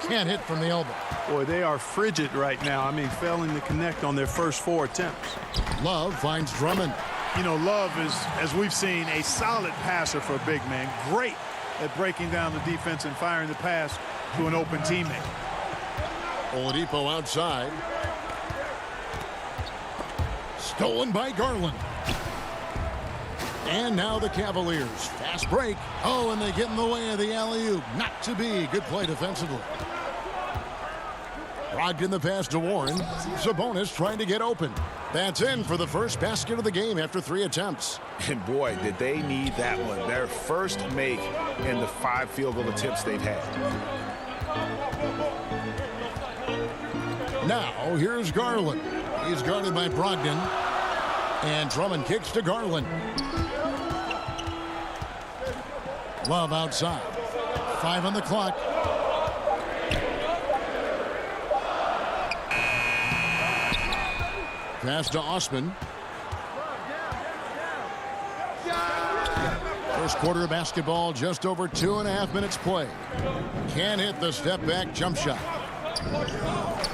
Can't hit from the elbow. Boy, they are frigid right now. I mean, failing to connect on their first 4 attempts. Love finds Drummond. You know, Love is, as we've seen, a solid passer for a big man. Great at breaking down the defense and firing the pass to an open teammate. Oladipo outside. Stolen by Garland. And now the Cavaliers. Fast break. Oh, and they get in the way of the alley-oop. Not to be. Good play defensively. Brogdon the pass to Warren. Sabonis trying to get open. That's in for the first basket of the game after 3 attempts. And boy, did they need that one. Their first make in the 5 field goal attempts they've had. Now, here's Garland. He's guarded by Brogdon. And Drummond kicks to Garland. Love outside. 5 on the clock. Pass to Osman. First quarter of basketball, just over 2.5 minutes played. Can't hit the step-back jump shot.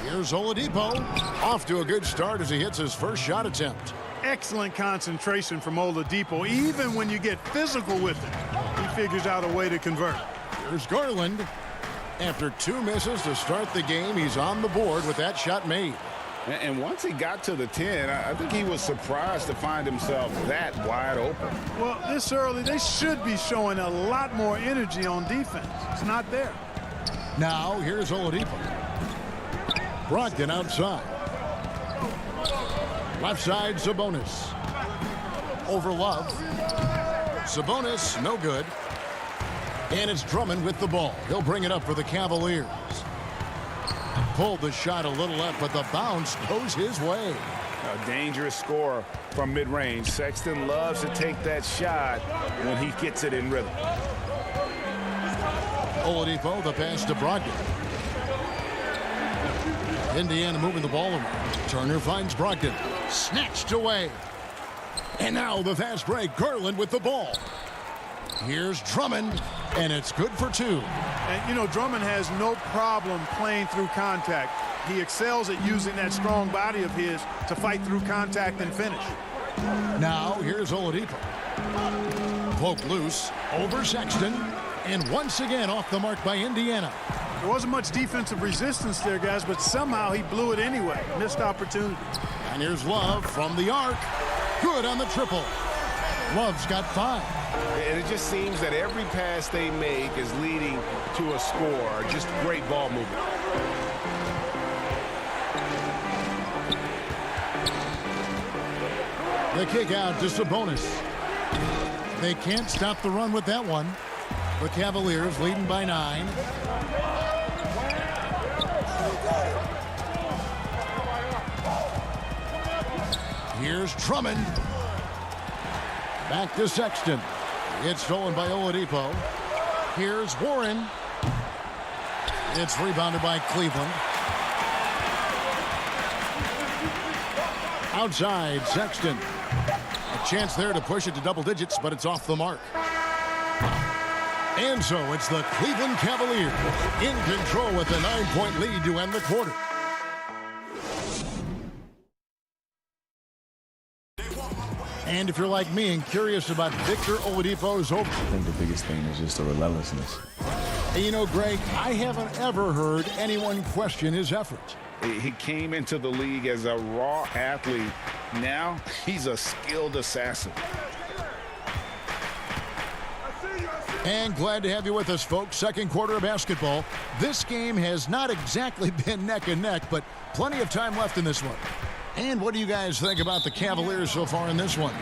Here's Oladipo. Off to a good start as he hits his first shot attempt. Excellent concentration from Oladipo. Even when you get physical with it, he figures out a way to convert. Here's Garland. After 2 misses to start the game, he's on the board with that shot made. And once he got to the 10, I think he was surprised to find himself that wide open. Well, this early, they should be showing a lot more energy on defense. It's not there. Now, here's Oladipo. Brogdon outside. Left side, Sabonis. Over Love. Sabonis, no good. And it's Drummond with the ball. He'll bring it up for the Cavaliers. Pulled the shot a little up, but the bounce goes his way. A dangerous scorer from mid-range. Sexton loves to take that shot when he gets it in rhythm. Oladipo, the pass to Brogdon. Indiana moving the ball around. Turner finds Brogdon. Snatched away. And now the fast break. Garland with the ball. Here's Drummond, and it's good for 2. And, you know, Drummond has no problem playing through contact. He excels at using that strong body of his to fight through contact and finish. Now, here's Oladipo. Poke loose, over Sexton, and once again off the mark by Indiana. There wasn't much defensive resistance there, guys, but somehow he blew it anyway. Missed opportunity. And here's Love from the arc. Good on the triple. Love's got 5. And it just seems that every pass they make is leading to a score. Just great ball movement. The kick out to Sabonis. They can't stop the run with that one. The Cavaliers leading by 9. Here's Drummond. Back to Sexton. It's stolen by Oladipo. Here's Warren. It's rebounded by Cleveland. Outside, Sexton. A chance there to push it to double digits, but it's off the mark. And so it's the Cleveland Cavaliers in control with a 9-point lead to end the quarter. And if you're like me and curious about Victor Oladipo's hope, I think the biggest thing is just the relentlessness. And you know, Greg, I haven't ever heard anyone question his effort. He came into the league as a raw athlete. Now he's a skilled assassin. And glad to have you with us, folks. Second quarter of basketball. This game has not exactly been neck and neck, but plenty of time left in this one. And what do you guys think about the Cavaliers so far in this one?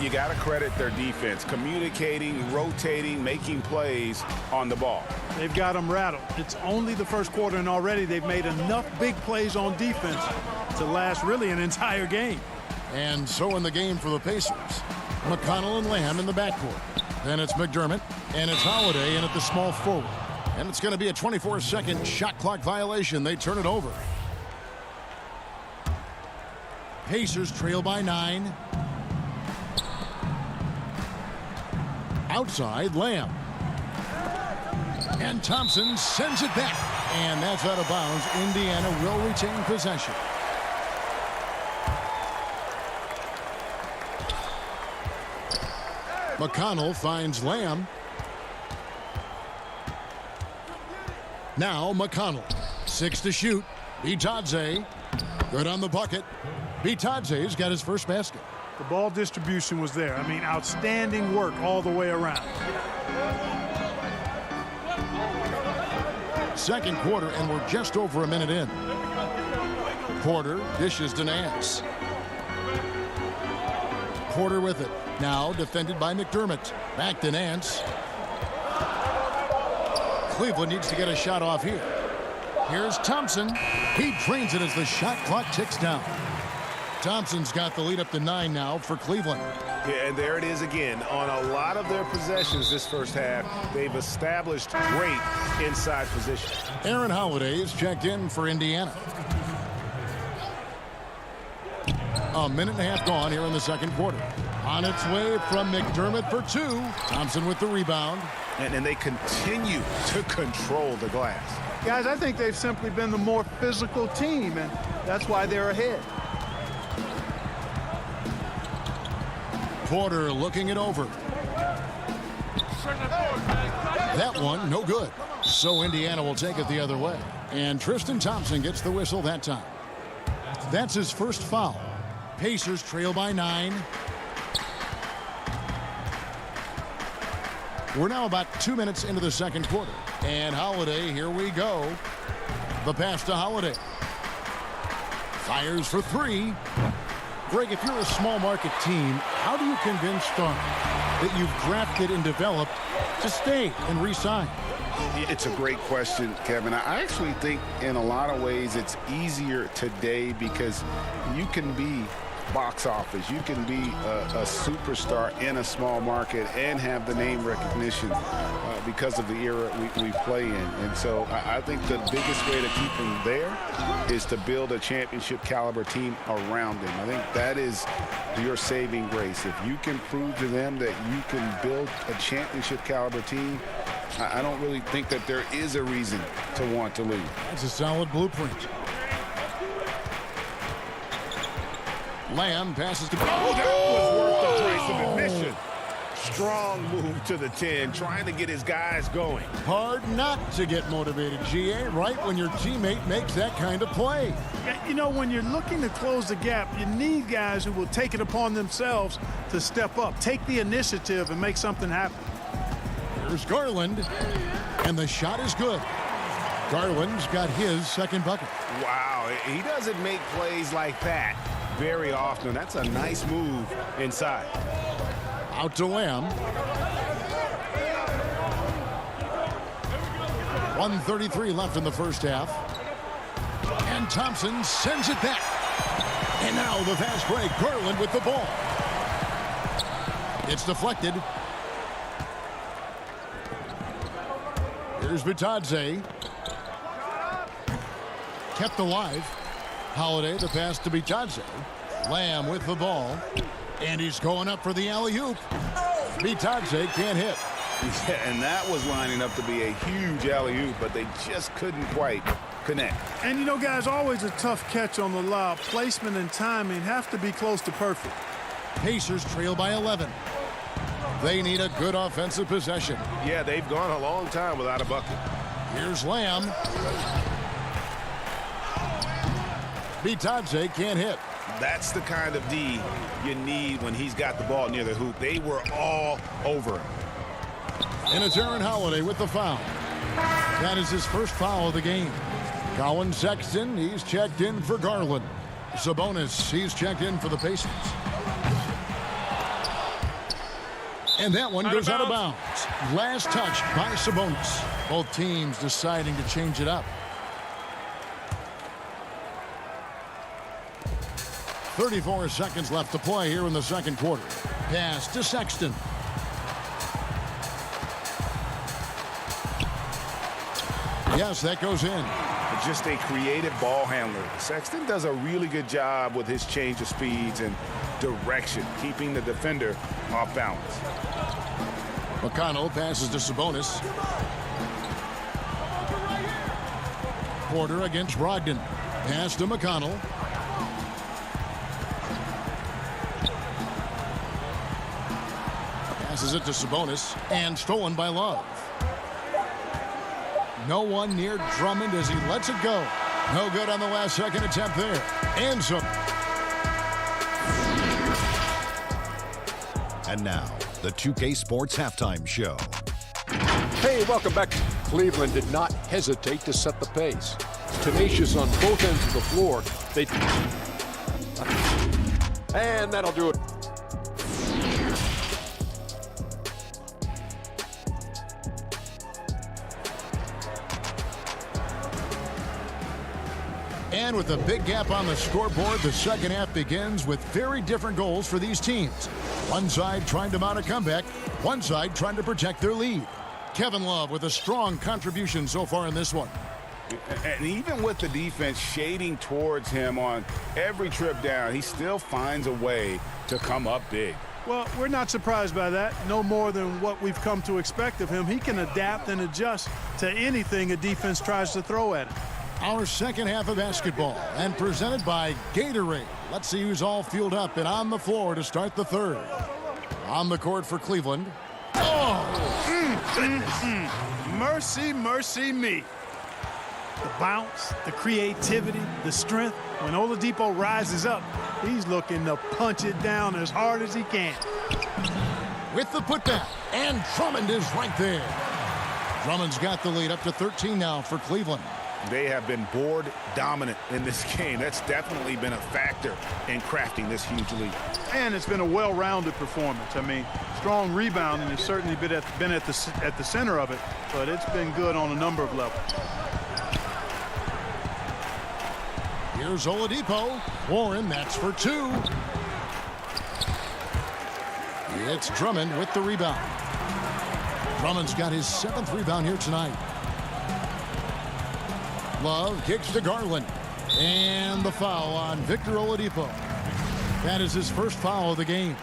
You got to credit their defense, communicating, rotating, making plays on the ball. They've got them rattled. It's only the first quarter, and already they've made enough big plays on defense to last really an entire game. And so in the game for the Pacers, McConnell and Lamb in the backcourt. Then it's McDermott, and it's Holiday in at the small forward. And it's going to be a 24-second shot clock violation. They turn it over. Pacers trail by 9. Outside, Lamb. And Thompson sends it back. And that's out of bounds. Indiana will retain possession. McConnell finds Lamb. Now McConnell. 6 to shoot. Bitadze. Good on the bucket. Bitadze's got his first basket. The ball distribution was there. I mean, outstanding work all the way around. Second quarter, and we're just over a minute in. Porter dishes to Nance. Porter with it. Now defended by McDermott. Back to Nance. Cleveland needs to get a shot off here. Here's Thompson. He drains it as the shot clock ticks down. Thompson's got the lead up to 9 now for Cleveland. Yeah, and there it is again. On a lot of their possessions this first half, they've established great inside position. Aaron Holiday is checked in for Indiana. A minute and a half gone here in the second quarter. On its way from McDermott for 2. Thompson with the rebound. And they continue to control the glass. Guys, I think they've simply been the more physical team, and that's why they're ahead. Porter looking it over. That one, no good. So Indiana will take it the other way. And Tristan Thompson gets the whistle that time. That's his first foul. Pacers trail by 9. We're now about 2 minutes into the second quarter. And Holiday, here we go. The pass to Holiday. Fires for 3. Greg, if you're a small market team, how do you convince stars that you've drafted and developed to stay and re-sign? It's a great question, Kevin. I actually think in a lot of ways it's easier today because you can be box office. You can be a superstar in a small market and have the name recognition because of the era we play in. And so I think the biggest way to keep him there is to build a championship caliber team around him. I think that is your saving grace. If you can prove to them that you can build a championship caliber team, I don't really think that there is a reason to want to leave. That's a solid blueprint. Lamb passes to... Oh, that was worth the price of admission. Strong move to the 10, trying to get his guys going. Hard not to get motivated, GA, right when your teammate makes that kind of play. You know, when you're looking to close the gap, you need guys who will take it upon themselves to step up, take the initiative, and make something happen. Here's Garland, and the shot is good. Garland's got his second bucket. Wow, he doesn't make plays like that very often. That's a nice move inside. Out to Lamb. 1:33 left in the first half. And Thompson sends it back. And now the fast break. Garland with the ball. It's deflected. Here's Bitadze. Kept alive. Holiday, the pass to Bitadze. Lamb with the ball. And he's going up for the alley-oop. Bitadze can't hit. Yeah, and that was lining up to be a huge alley-oop, but they just couldn't quite connect. And, you know, guys, always a tough catch on the lob. Placement and timing have to be close to perfect. Pacers trail by 11. They need a good offensive possession. Yeah, they've gone a long time without a bucket. Here's Lamb. Bitadze can't hit. That's the kind of D you need when he's got the ball near the hoop. They were all over him. And it's Aaron Holiday with the foul. That is his first foul of the game. Colin Sexton, he's checked in for Garland. Sabonis, he's checked in for the Pacers. And that one goes out of bounds. Last touch by Sabonis. Both teams deciding to change it up. 34 seconds left to play here in the second quarter. Pass to Sexton. Yes, that goes in. Just a creative ball handler. Sexton does a really good job with his change of speeds and direction, keeping the defender off balance. McConnell passes to Sabonis. Porter against Brogdon. Pass to McConnell. Passes it to Sabonis, and stolen by Love. No one near Drummond as he lets it go. No good on the last second attempt there. And some. And now, the 2K Sports Halftime Show. Hey, welcome back. Cleveland did not hesitate to set the pace. Tenacious on both ends of the floor. And that'll do it. And with a big gap on the scoreboard, the second half begins with very different goals for these teams. One side trying to mount a comeback, one side trying to protect their lead. Kevin Love with a strong contribution so far in this one. And even with the defense shading towards him on every trip down, he still finds a way to come up big. Well, we're not surprised by that. No more than what we've come to expect of him. He can adapt and adjust to anything a defense tries to throw at him. Our second half of basketball, and presented by Gatorade. Let's see who's all fueled up and on the floor to start the third. On the court for Cleveland. Mercy, mercy me. The bounce, the creativity, the strength. When Oladipo rises up, he's looking to punch it down as hard as he can. With the putback, and Drummond is right there. Drummond's got the lead up to 13 now for Cleveland. They have been board dominant in this game. That's definitely been a factor in crafting this huge lead. And it's been a well-rounded performance. I mean, strong rebounding has certainly been at the center of it, but it's been good on a number of levels. Here's Oladipo. Warren, that's for two. It's Drummond with the rebound. Drummond's got his 7th rebound here tonight. Love kicks to Garland. And the foul on Victor Oladipo. That is his first foul of the game.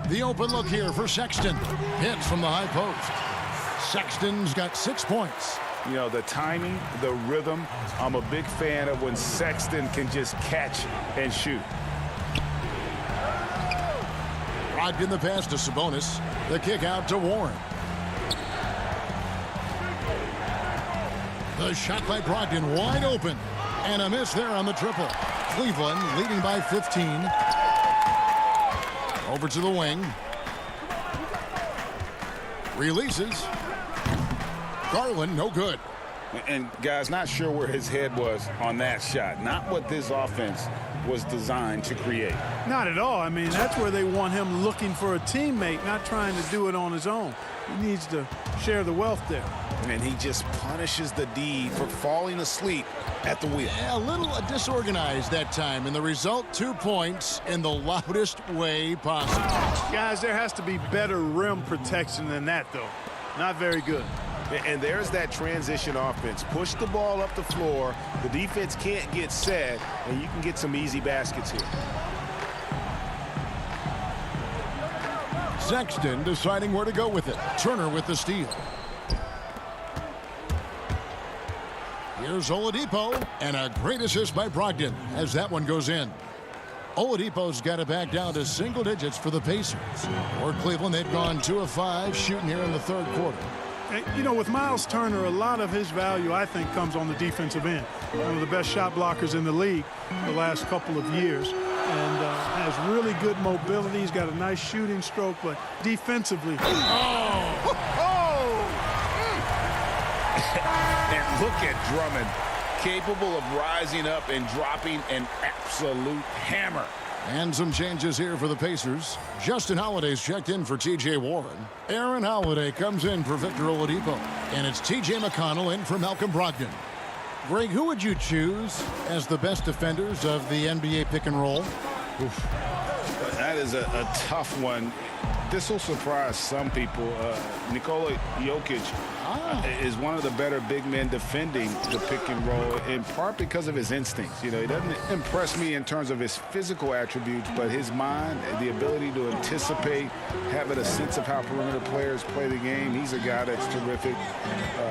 The open look here for Sexton. Hits from the high post. Sexton's got 6 points. You know, the timing, the rhythm, I'm a big fan of when Sexton can just catch and shoot. Brogdon the pass to Sabonis. The kick out to Warren. The shot by Brogdon wide open. And a miss there on the triple. Cleveland leading by 15. Over to the wing. Releases. Garland, no good. And, guys, not sure where his head was on that shot. Not what this offense was designed to create. Not at all. I mean, that's where they want him looking for a teammate, not trying to do it on his own. He needs to share the wealth there. And he just punishes the D for falling asleep at the wheel. A little disorganized that time, and the result, 2 points in the loudest way possible. Guys, there has to be better rim protection than that, though. Not very good. And there's that transition offense. Push the ball up the floor. The defense can't get set, and you can get some easy baskets here. Sexton deciding where to go with it. Turner with the steal. Here's Oladipo, and a great assist by Brogdon as that one goes in. Oladipo's got it back down to single digits for the Pacers. For Cleveland, they've gone 2 of 5 shooting here in the third quarter. You know, with Miles Turner, a lot of his value, I think, comes on the defensive end. One of the best shot blockers in the league the last couple of years. And has really good mobility. He's got a nice shooting stroke, but defensively. And look at Drummond, capable of rising up and dropping an absolute hammer. And some changes here for the Pacers. Justin Holiday's checked in for T.J. Warren. Aaron Holiday comes in for Victor Oladipo. And it's T.J. McConnell in for Malcolm Brogdon. Greg, who would you choose as the best defenders of the NBA pick and roll? Oof. That is a tough one. This will surprise some people. Nikola Jokic is one of the better big men defending the pick and roll, in part because of his instincts. You know, he doesn't impress me in terms of his physical attributes, but his mind, the ability to anticipate, having a sense of how perimeter players play the game. He's a guy that's terrific.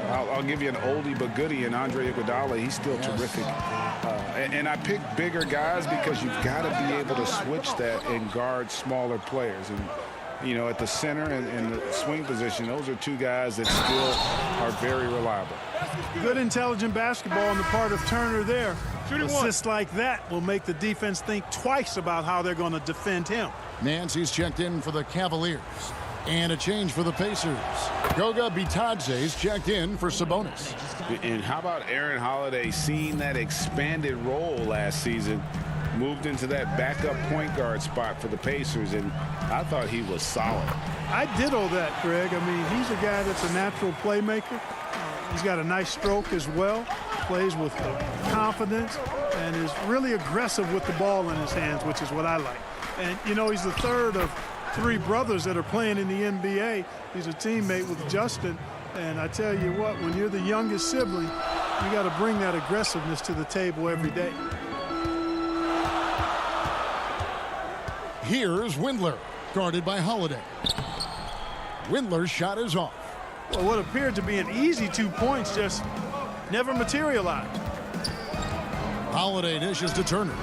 I'll give you an oldie but goodie in Andre Iguodala. He's still terrific. And I pick bigger guys because you've got to be able to switch that and guard smaller players. And you know, at the center and the swing position, those are two guys that still are very reliable. Good intelligent basketball on the part of Turner there. Assists like that will make the defense think twice about how they're going to defend him. Nancy's checked in for the Cavaliers. And a change for the Pacers. Goga Bitadze's checked in for Sabonis. And how about Aaron Holiday seeing that expanded role last season? Moved into that backup point guard spot for the Pacers, and I thought he was solid. I ditto that, Greg. I mean, he's a guy that's a natural playmaker. He's got a nice stroke as well, plays with confidence, and is really aggressive with the ball in his hands, which is what I like. And, you know, he's the third of 3 brothers that are playing in the NBA. He's a teammate with Justin, and I tell you what, when you're the youngest sibling, you got to bring that aggressiveness to the table every day. Here's Windler, guarded by Holiday. Windler's shot is off. Well, what appeared to be an easy 2 points just never materialized. Holiday dishes to Turner.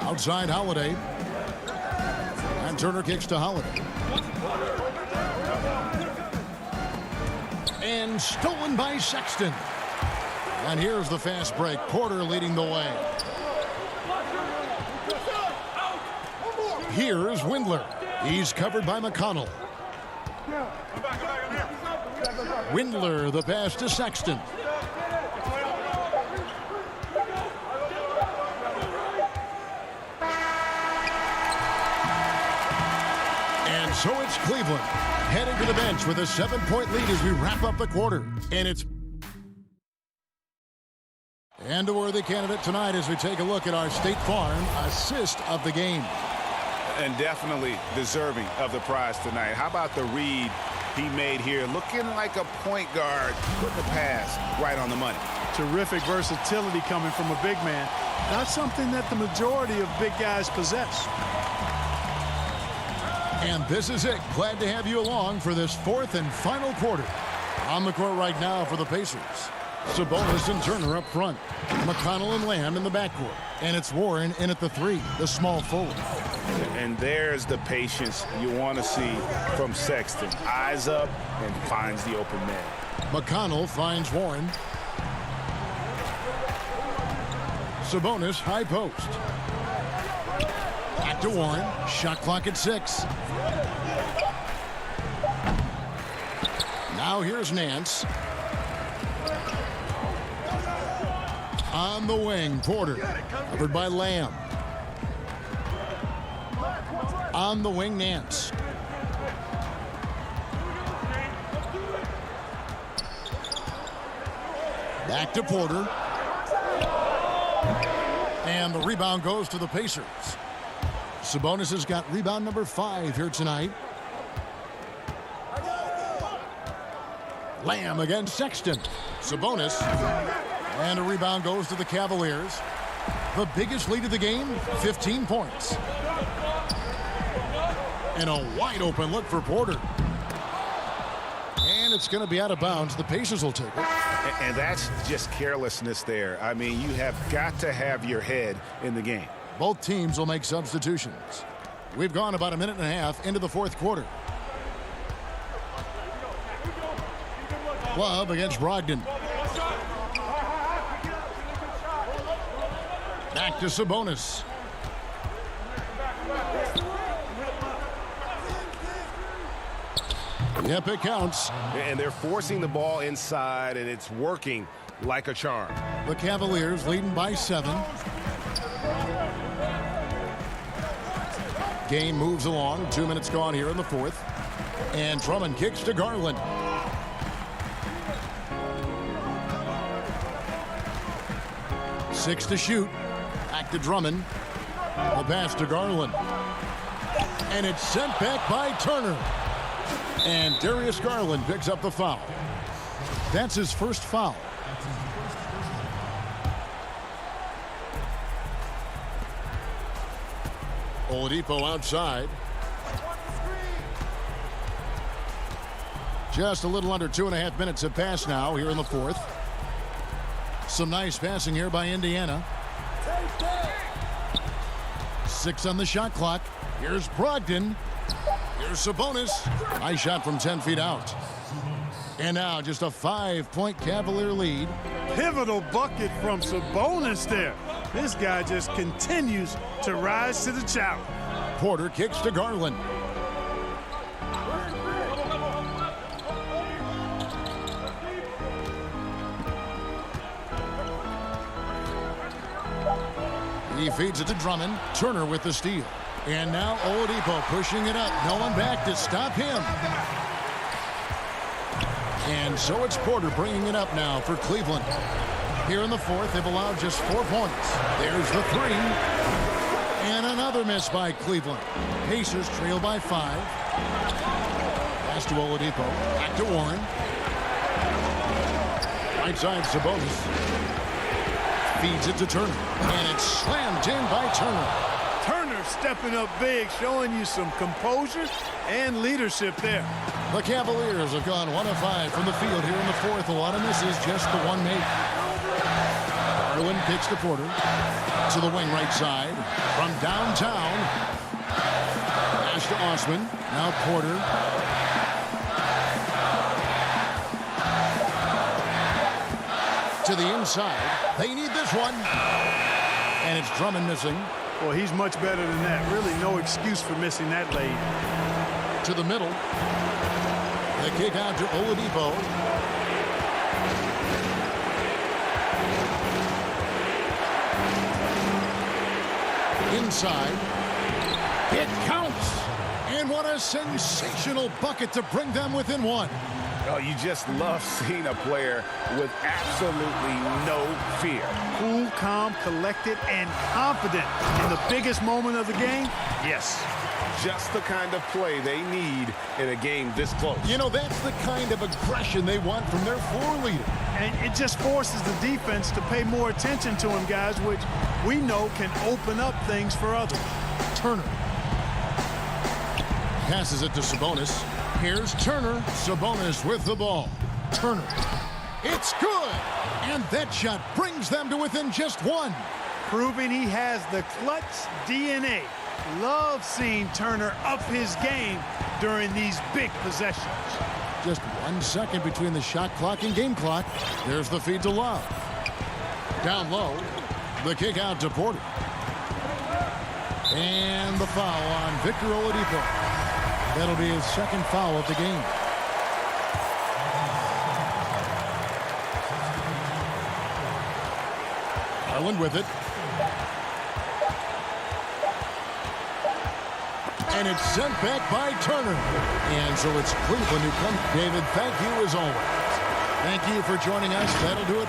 Outside Holiday. And Turner kicks to Holiday. And stolen by Sexton. And here's the fast break. Porter leading the way. Here's Windler. He's covered by McConnell. Windler, the pass to Sexton. And so it's Cleveland heading to the bench with a 7-point lead as we wrap up the quarter. And it's and a worthy candidate tonight as we take a look at our State Farm assist of the game. And definitely deserving of the prize tonight. How about the read he made here? Looking like a point guard, put the pass right on the money. Terrific versatility coming from a big man. Not something that the majority of big guys possess. And this is it. Glad to have you along for this 4th and final quarter. On the court right now for the Pacers. Sabonis and Turner up front. McConnell and Lamb in the backcourt. And it's Warren in at the 3, the small forward. And there's the patience you want to see from Sexton. Eyes up and finds the open man. McConnell finds Warren. Sabonis high post. Back to Warren. Shot clock at 6. Now here's Nance. On the wing, Porter. Covered by Lamb. On the wing, Nance. Back to Porter. And the rebound goes to the Pacers. Sabonis has got rebound number 5 here tonight. Lamb against Sexton. Sabonis. And a rebound goes to the Cavaliers. The biggest lead of the game, 15 points. And a wide open look for Porter. And it's going to be out of bounds. The Pacers will take it. And that's just carelessness there. I mean, you have got to have your head in the game. Both teams will make substitutions. We've gone about a minute and a half into the fourth quarter. Love against Brogdon. Back to Sabonis. Yep, it counts. And they're forcing the ball inside, and it's working like a charm. The Cavaliers leading by 7. Game moves along. 2 minutes gone here in the fourth. And Drummond kicks to Garland. Six to shoot. Back to Drummond. The pass to Garland. And it's sent back by Turner. And Darius Garland picks up the foul. That's his first foul. Oladipo outside. Just a little under 2.5 minutes have passed now here in the fourth. Some nice passing here by Indiana. 6 on the shot clock. Here's Brogdon. Here's Sabonis. Nice shot from 10 feet out. And now just a 5-point Cavalier lead. Pivotal bucket from Sabonis there. This guy just continues to rise to the challenge. Porter kicks to Garland. He feeds it to Drummond. Turner with the steal. And now Oladipo pushing it up. No one back to stop him. And so it's Porter bringing it up now for Cleveland. Here in the fourth, they've allowed just 4 points. There's the 3. And another miss by Cleveland. Pacers trail by 5. Pass to Oladipo. Back to Warren. Right side, Sabonis. Feeds it to Turner. And it's slammed in by Turner. Turner stepping up big, showing you some composure and leadership there. The Cavaliers have gone 1 of 5 from the field here in the fourth. A lot of misses, just the one make. Garland kicks to Porter. To the wing right side. From downtown. Pass to Osman. Now Porter. To the inside. They need this one. And it's Drummond missing. Well, he's much better than that. Really no excuse for missing that lead. To the middle. The kick out to Oladipo. Inside. It counts. And what a sensational bucket to bring them within 1. Oh, you just love seeing a player with absolutely no fear. Cool, calm, collected, and confident in the biggest moment of the game. Yes. Just the kind of play they need in a game this close. You know, that's the kind of aggression they want from their floor leader. And it just forces the defense to pay more attention to him, guys, which we know can open up things for others. Turner. Passes it to Sabonis. Here's Turner. Sabonis with the ball. Turner. It's good. And that shot brings them to within just 1. Proving he has the clutch DNA. Love seeing Turner up his game during these big possessions. Just 1 second between the shot clock and game clock. There's the feed to Love. Down low. The kick out to Porter. And the foul on Victor Oladipo. That'll be his second foul of the game. Garland with it. And it's sent back by Turner. And so it's Cleveland who comes. David, thank you as always. Thank you for joining us. That'll do it.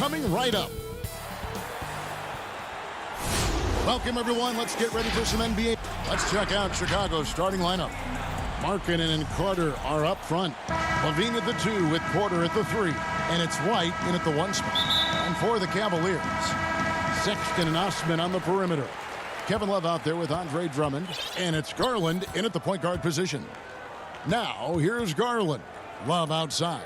coming right up. Welcome, everyone. Let's get ready for some NBA. Let's check out Chicago's starting lineup. Markkanen and Carter are up front. Levine at the 2 with Porter at the 3. And it's White in at the 1 spot. And for the Cavaliers, Sexton and Osman on the perimeter. Kevin Love out there with Andre Drummond. And it's Garland in at the point guard position. Now, here's Garland. Love outside.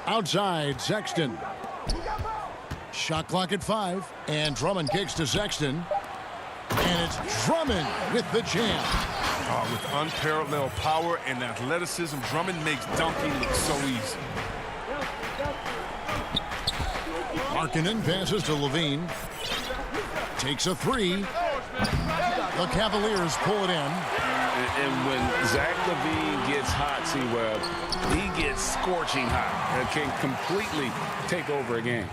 Outside, Sexton. Shot clock at 5. And Drummond kicks to Sexton. And it's Drummond with the jam. With unparalleled power and athleticism, Drummond makes dunking look so easy. Markkanen passes to Levine. Takes a 3. The Cavaliers pull it in. And when Zach LaVine gets hot, C-Webb, he gets scorching hot. It can completely take over a game.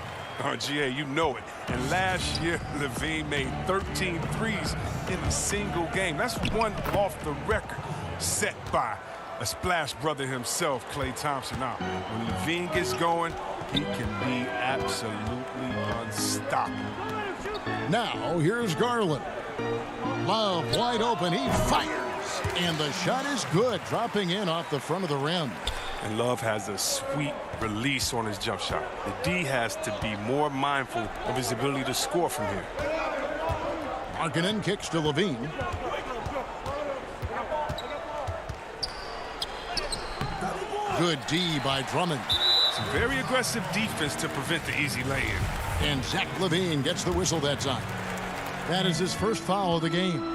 GA, you know it. And last year, LaVine made 13 threes in a single game. That's one off the record set by a splash brother himself, Klay Thompson. Now, when LaVine gets going, he can be absolutely unstoppable. Now, here's Garland. Love wide open. He fires. And the shot is good, dropping in off the front of the rim. And Love has a sweet release on his jump shot. The D has to be more mindful of his ability to score from here. Markkanen kicks to Levine. Good D by Drummond. Some very aggressive defense to prevent the easy lay-in. And Zach LaVine gets the whistle that time. That is his first foul of the game.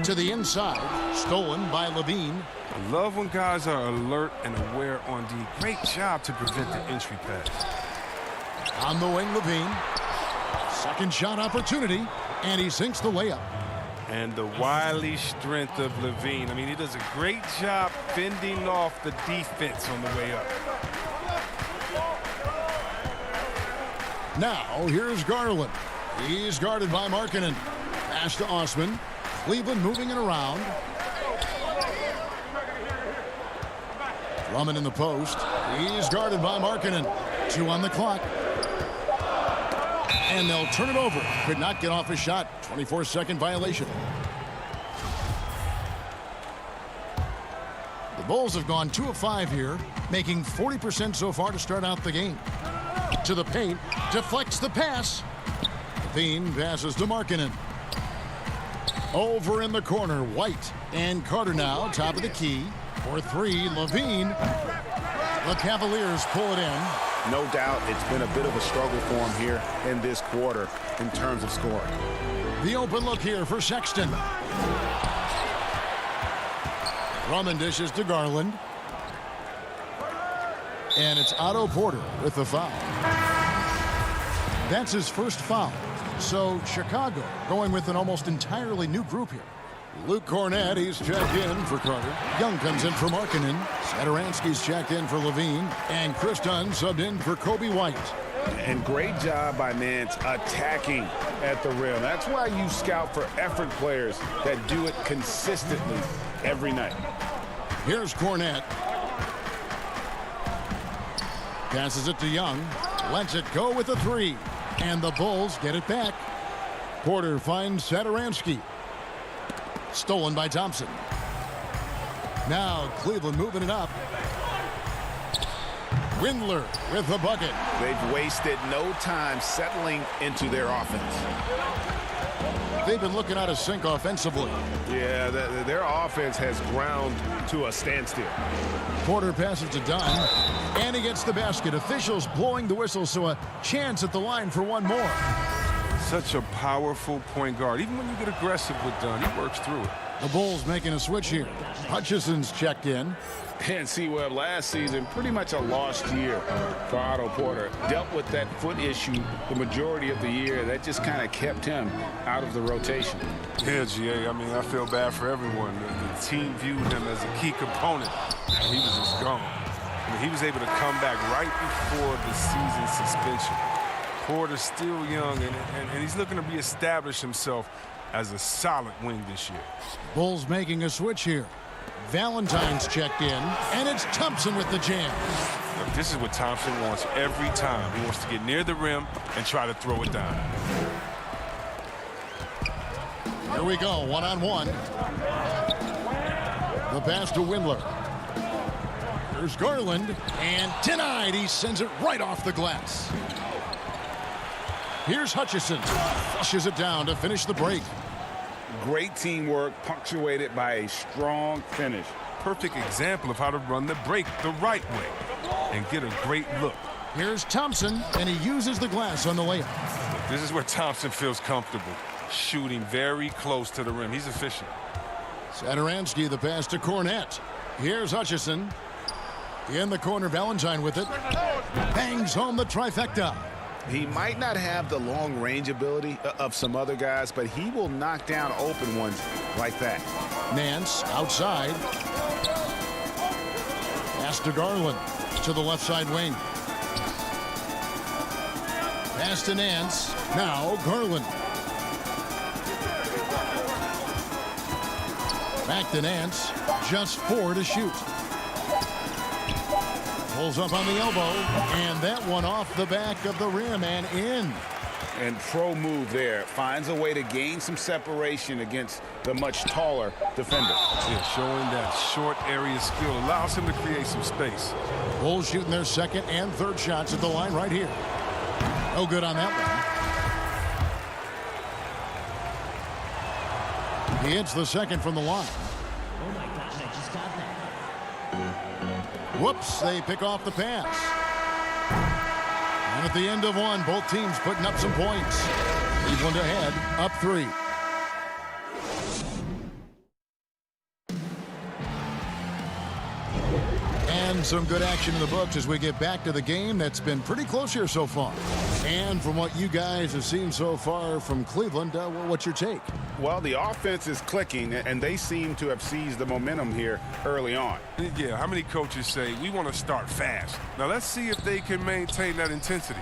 To the inside, stolen by Levine. I love when guys are alert and aware on D. Great job to prevent the entry pass. On the wing, Levine. Second shot opportunity, and he sinks the layup. And the wily strength of Levine. I mean, he does a great job fending off the defense on the way up. Now, here's Garland. He's guarded by Markkanen. Pass to Osman. Cleveland moving it around. Drummond in the post. He's guarded by Markkanen. 2 on the clock. And they'll turn it over. Could not get off a shot. 24-second violation. The Bulls have gone 2 of 5 here, making 40% so far to start out the game. To the paint. Deflects the pass. Levine passes to Markkanen. Over in the corner, White and Carter now, top of the key. For 3, Levine. The Cavaliers pull it in. No doubt it's been a bit of a struggle for him here in this quarter in terms of scoring. The open look here for Sexton. Drummond dishes to Garland. And it's Otto Porter with the foul. That's his first foul. So Chicago going with an almost entirely new group here. Luke Cornett, he's checked in for Carter. Young comes in for Markkanen. Satoransky's checked in for Levine. And Chris Dunn subbed in for Kobe White. And great job by Nance attacking at the rim. That's why you scout for effort players that do it consistently every night. Here's Cornett. Passes it to Young. Lets it go with a 3. And the Bulls get it back. Porter finds Satoransky. Stolen by Thompson. Now Cleveland moving it up. Windler with the bucket. They've wasted no time settling into their offense. They've been looking out of sync offensively. Yeah, their offense has ground to a standstill. Porter passes to Dunn, and he gets the basket. Officials blowing the whistle, so a chance at the line for one more. Such a powerful point guard. Even when you get aggressive with Dunn, he works through it. The Bulls making a switch here. Hutchison's checked in. And C-Webb last season, pretty much a lost year for Otto Porter. Dealt with that foot issue the majority of the year. That just kind of kept him out of the rotation. Yeah, GA, I mean, I feel bad for everyone. The team viewed him as a key component. He was just gone. I mean, he was able to come back right before the season suspension. Porter's still young, and he's looking to reestablish himself as a solid wing this year. Bulls making a switch here. Valentine's checked in, and it's Thompson with the jam. Look, this is what Thompson wants every time. He wants to get near the rim and try to throw it down. Here we go, one-on-one. The pass to Windler. Here's Garland, and denied. He sends it right off the glass. Here's Hutchison. Flushes it down to finish the break. Great teamwork, punctuated by a strong finish. Perfect example of how to run the break the right way and get a great look. Here's Thompson, and he uses the glass on the layup. Look, this is where Thompson feels comfortable, shooting very close to the rim. He's efficient. Satoransky, the pass to Cornette. Here's Hutchison. In the corner, Valentine with it. Bangs home the trifecta. He might not have the long range ability of some other guys, but he will knock down open ones like that. Nance outside. Pass to Garland to the left side wing. Pass to Nance. Now Garland. Back to Nance. Just 4 to shoot. Pulls up on the elbow, and that one off the back of the rim and in. And pro move there. Finds a way to gain some separation against the much taller defender. Yeah, showing that short area skill allows him to create some space. Bulls shooting their second and third shots at the line right here. No good on that one. He hits the second from the line. Oh my gosh, I just got that. Whoops, they pick off the pass. And at the end of one, both teams putting up some points. Cleveland ahead, up 3. And some good action in the books as we get back to the game that's been pretty close here so far. And from what you guys have seen so far from Cleveland, what's your take? Well, the offense is clicking, and they seem to have seized the momentum here early on. Yeah, how many coaches say, we want to start fast? Now, let's see if they can maintain that intensity.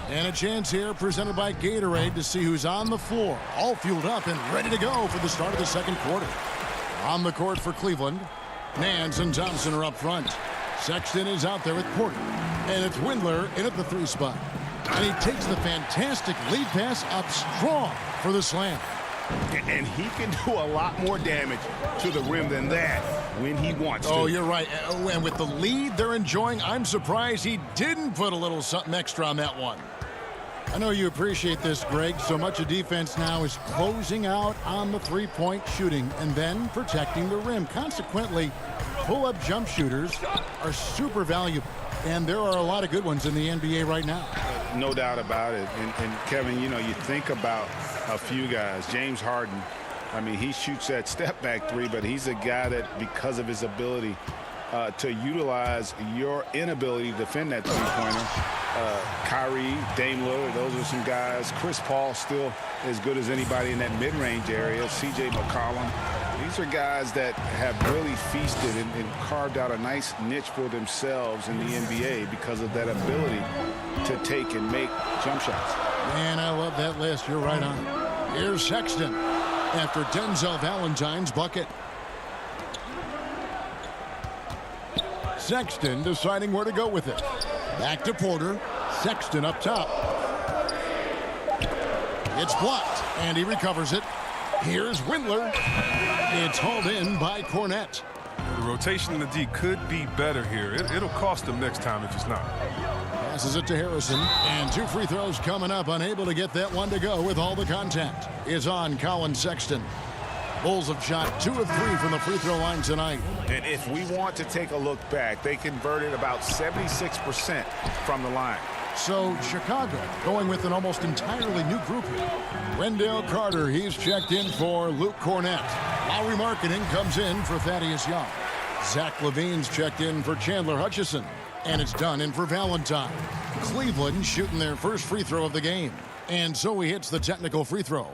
And a chance here presented by Gatorade to see who's on the floor, all fueled up and ready to go for the start of the second quarter. On the court for Cleveland, Nance and Thompson are up front. Sexton is out there with Porter, and it's Windler in at the 3 spot. And he takes the fantastic lead pass up strong for the slam. And he can do a lot more damage to the rim than that when he wants to. Oh, you're right. And with the lead they're enjoying, I'm surprised he didn't put a little something extra on that one. I know you appreciate this, Greg. So much of defense now is closing out on the three-point shooting and then protecting the rim. Consequently, pull-up jump shooters are super valuable. And there are a lot of good ones in the NBA right now. No doubt about it. And Kevin, you know, you think about a few guys. James Harden, I mean, he shoots that step-back 3, but he's a guy that, because of his ability to utilize your inability to defend that three-pointer, Kyrie, Dame Lillard, those are some guys. Chris Paul still as good as anybody in that mid-range area. C.J. McCollum. These are guys that have really feasted and carved out a nice niche for themselves in the NBA because of that ability to take and make jump shots. Man, I love that list. You're right on. Here's Sexton after Denzel Valentine's bucket. Sexton deciding where to go with it. Back to Porter. Sexton up top. It's blocked, and he recovers it. Here's Windler. It's hauled in by Cornette. The rotation in the D could be better here. It'll cost them next time if it's not. Passes it to Harrison, and 2 free throws coming up. Unable to get that one to go with all the contact. Is on Colin Sexton. Bulls have shot 2 of 3 from the free throw line tonight. And if we want to take a look back, they converted about 76% from the line. So Chicago going with an almost entirely new group here. Wendell Carter, he's checked in for Luke Cornette. Lowry Marketing comes in for Thaddeus Young. Zach LaVine's checked in for Chandler Hutchison. And it's done in for Valentine. Cleveland shooting their first free throw of the game. And so he hits the technical free throw.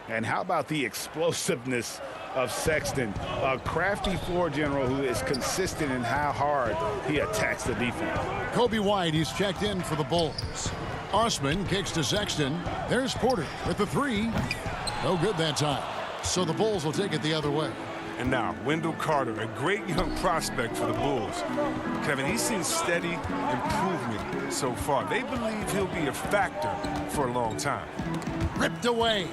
And how about the explosiveness of Sexton, a crafty floor general who is consistent in how hard he attacks the defense. Kobe White, he's checked in for the Bulls. Osman kicks to Sexton. There's Porter with the 3. No good that time. So the Bulls will take it the other way. And now, Wendell Carter, a great young prospect for the Bulls. Kevin, he's seen steady improvement so far. They believe he'll be a factor for a long time. Ripped away.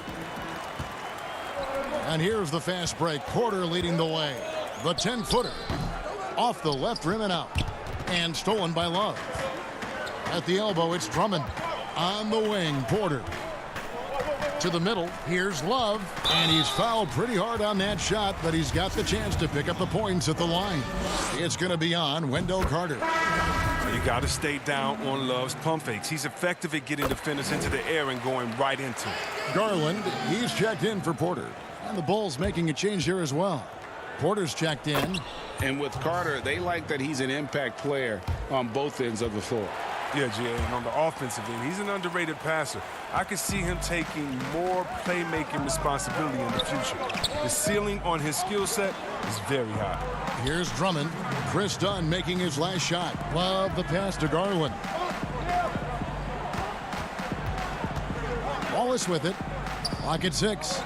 And here's the fast break. Porter leading the way. The 10-footer. Off the left rim and out. And stolen by Love. At the elbow, it's Drummond. On the wing, Porter. To the middle, here's Love. And he's fouled pretty hard on that shot, but he's got the chance to pick up the points at the line. It's going to be on Wendell Carter. You got to stay down on Love's pump fakes. He's effective at getting defenders into the air and going right into it. Garland, he's checked in for Porter. And the Bulls making a change here as well. Porter's checked in. And with Carter, they like that he's an impact player on both ends of the floor. Yeah, Jay, and on the offensive end, he's an underrated passer. I could see him taking more playmaking responsibility in the future. The ceiling on his skill set is very high. Here's Drummond. Chris Dunn making his last shot. Love the pass to Garland. Wallace with it. Clock at 6.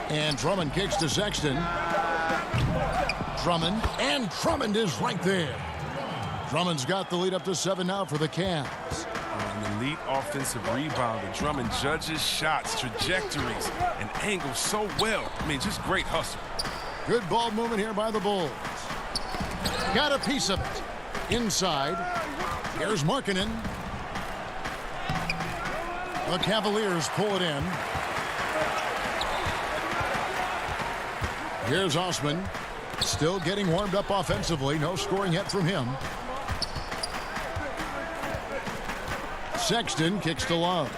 And Drummond kicks to Sexton. Drummond. And Drummond is right there. Drummond's got the lead up to 7 now for the Cavs. An elite offensive rebounder. Drummond judges shots, trajectories, and angles so well. I mean, just great hustle. Good ball movement here by the Bulls. Got a piece of it. Inside. Here's Markkanen. The Cavaliers pull it in. Here's Osman. Still getting warmed up offensively. No scoring yet from him. Sexton kicks to Love.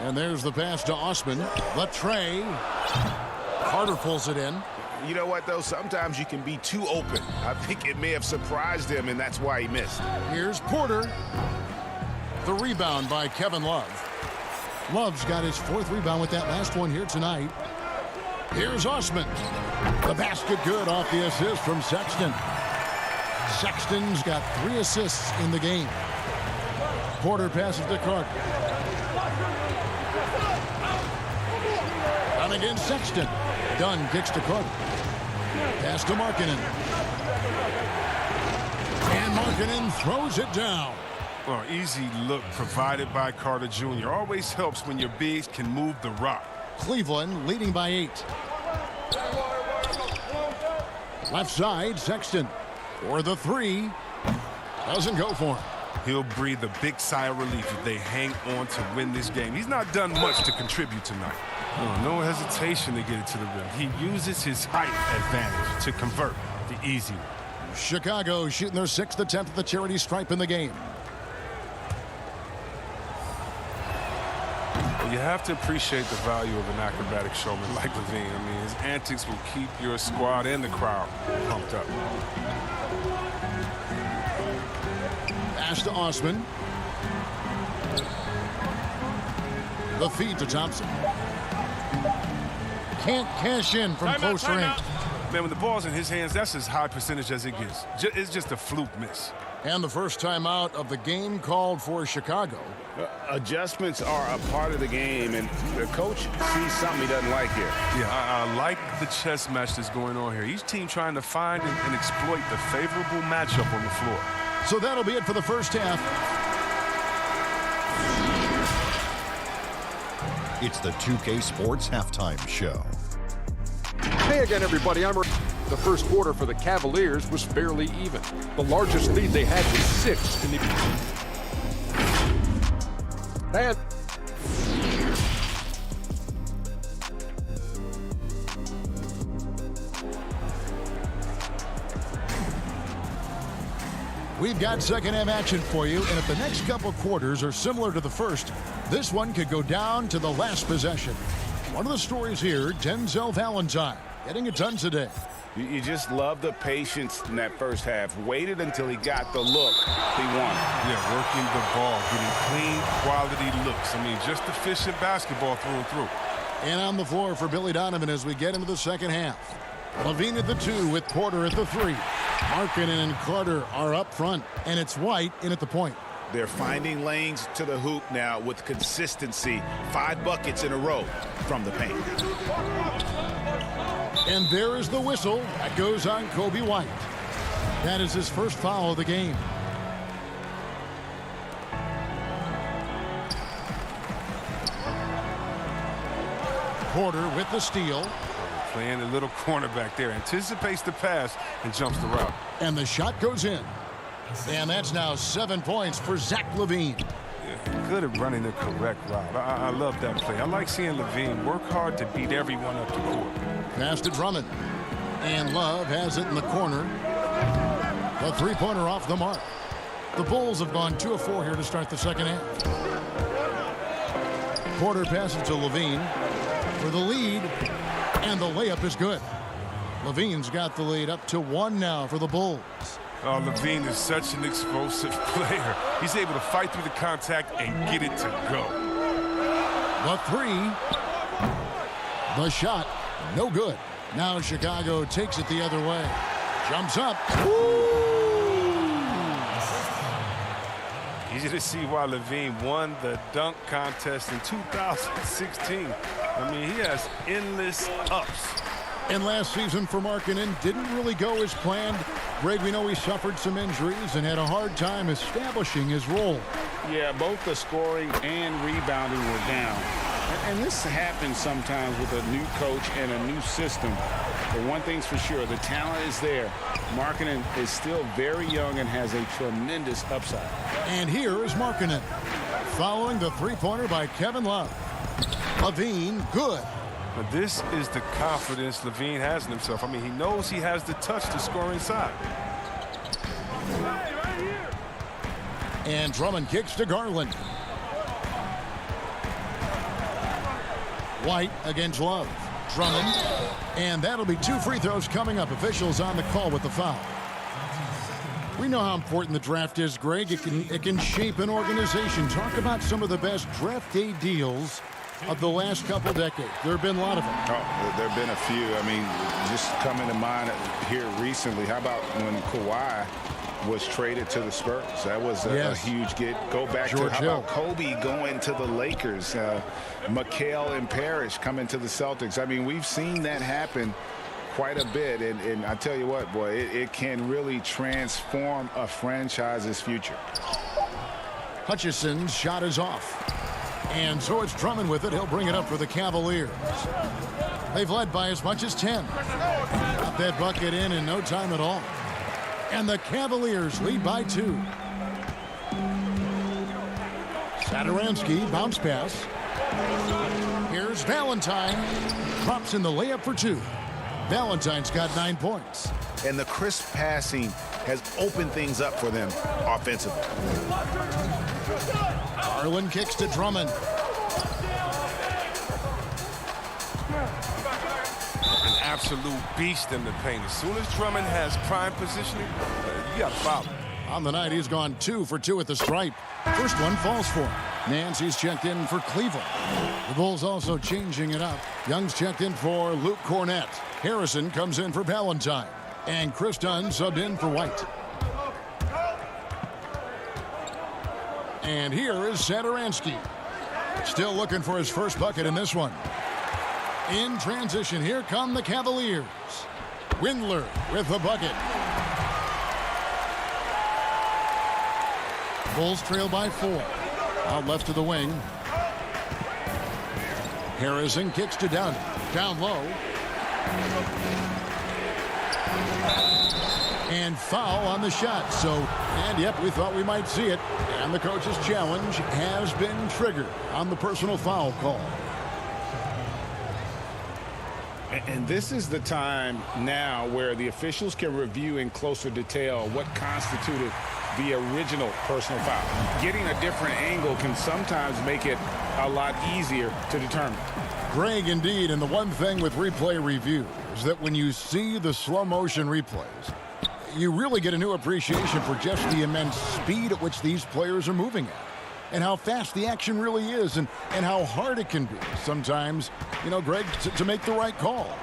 And there's the pass to Osman. The tray. Carter pulls it in. You know what, though? Sometimes you can be too open. I think it may have surprised him, and that's why he missed. Here's Porter. The rebound by Kevin Love. Love's got his 4th rebound with that last one here tonight. Here's Osman. The basket good off the assist from Sexton. Sexton's got 3 assists in the game. Porter passes to Carter. On against Sexton. Dunn kicks to Carter. Pass to Markkanen. And Markkanen throws it down. Well, easy look provided by Carter Jr. Always helps when your bigs can move the rock. Cleveland leading by 8. Left side, Sexton. For the 3. Doesn't go for him. He'll breathe a big sigh of relief if they hang on to win this game. He's not done much to contribute tonight. No hesitation to get it to the rim. He uses his height advantage to convert the easy one. Chicago shooting their 6th attempt at the charity stripe in the game. You have to appreciate the value of an acrobatic showman like Levine. I mean, his antics will keep your squad and the crowd pumped up. Pass to Osman. The feed to Thompson. Can't cash in from close range. Man, when the ball's in his hands, that's as high percentage as it gets. It's just a fluke miss. And the first timeout of the game called for Chicago. Adjustments are a part of the game, and the coach sees something he doesn't like here. Yeah, I like the chess match that's going on here. Each team trying to find and exploit the favorable matchup on the floor. So that'll be it for the first half. It's the 2K Sports Halftime Show. Hey again, everybody. The first quarter for the Cavaliers was fairly even. The largest lead they had was 6 in the... And... We've got second half action for you, and if the next couple quarters are similar to the first, this one could go down to the last possession. One of the stories here, Denzel Valentine getting it done today. You just love the patience in that first half. Waited until he got the look he wanted. Yeah, working the ball, getting clean, quality looks. I mean, just efficient basketball through and through. And on the floor for Billy Donovan as we get into the second half. Levine at the 2 with Porter at the 3. Markkanen and Carter are up front, and it's White in at the point. They're finding lanes to the hoop now with consistency. 5 buckets in a row from the paint. And there is the whistle. That goes on Kobe White. That is his first foul of the game. Porter with the steal. Playing a little cornerback there. Anticipates the pass and jumps the route. And the shot goes in. And that's now 7 points for Zach LaVine. Yeah, good at running the correct route. I love that play. I like seeing LaVine work hard to beat everyone up the court. Pass to Drummond. And Love has it in the corner. The three-pointer off the mark. The Bulls have gone 2 of 4 here to start the second half. Porter passes to LaVine for the lead. And the layup is good. LaVine's got the lead up to 1 now for the Bulls. Oh, LaVine is such an explosive player. He's able to fight through the contact and get it to go. The three. The shot. No good. Now Chicago takes it the other way. Jumps up. Easy to see why LaVine won the dunk contest in 2016. I mean, he has endless ups. And last season for Markkanen didn't really go as planned. Greg, we know he suffered some injuries and had a hard time establishing his role. Yeah, both the scoring and rebounding were down. And this happens sometimes with a new coach and a new system. But one thing's for sure, the talent is there. Markkanen is still very young and has a tremendous upside. And here is Markkanen following the three-pointer by Kevin Love. LaVine, good. But this is the confidence LaVine has in himself. I mean, he knows he has the touch to score inside. And Drummond kicks to Garland. White against Love. Drummond. And that'll be 2 free throws coming up. Officials on the call with the foul. We know how important the draft is, Greg. It can shape an organization. Talk about some of the best draft day deals of the last couple decades. There have been a lot of them. Oh, there have been a few. I mean, just coming to mind here recently, how about when Kawhi was traded to the Spurs? That was a huge get. Go back George to how Hill. about Kobe going to the Lakers? McHale and Parrish coming to the Celtics. I mean, we've seen that happen quite a bit. And I tell you what, boy, it can really transform a franchise's future. Hutchison's shot is off. And so it's Drummond with it. He'll bring it up for the Cavaliers. They've led by as much as 10. Got that bucket in no time at all. And the Cavaliers lead by 2. Satoransky, bounce pass. Here's Valentine. Drops in the layup for 2. Valentine's got 9 points. And the crisp passing has opened things up for them offensively. Garland kicks to Drummond. An absolute beast in the paint. As soon as Drummond has prime positioning, you got to foul him. On the night, he's gone 2 for 2 at the stripe. First one falls for him. Nancy's checked in for Cleveland. The Bulls also changing it up. Young's checked in for Luke Cornett. Harrison comes in for Valentine. And Chris Dunn subbed in for White. And here is Satoransky. Still looking for his first bucket in this one. In transition, here come the Cavaliers. Windler with the bucket. Bulls trail by 4. Out left to the wing. Harrison kicks to Dunn. Down low. And foul on the shot. And yep, we thought we might see it. And the coach's challenge has been triggered on the personal foul call. And this is the time now where the officials can review in closer detail what constituted the original personal foul. Getting a different angle can sometimes make it a lot easier to determine. Greg, indeed, and the one thing with replay review is that when you see the slow motion replays, you really get a new appreciation for just the immense speed at which these players are moving at. And how fast the action really is, and how hard it can be sometimes, Greg, to make the right call.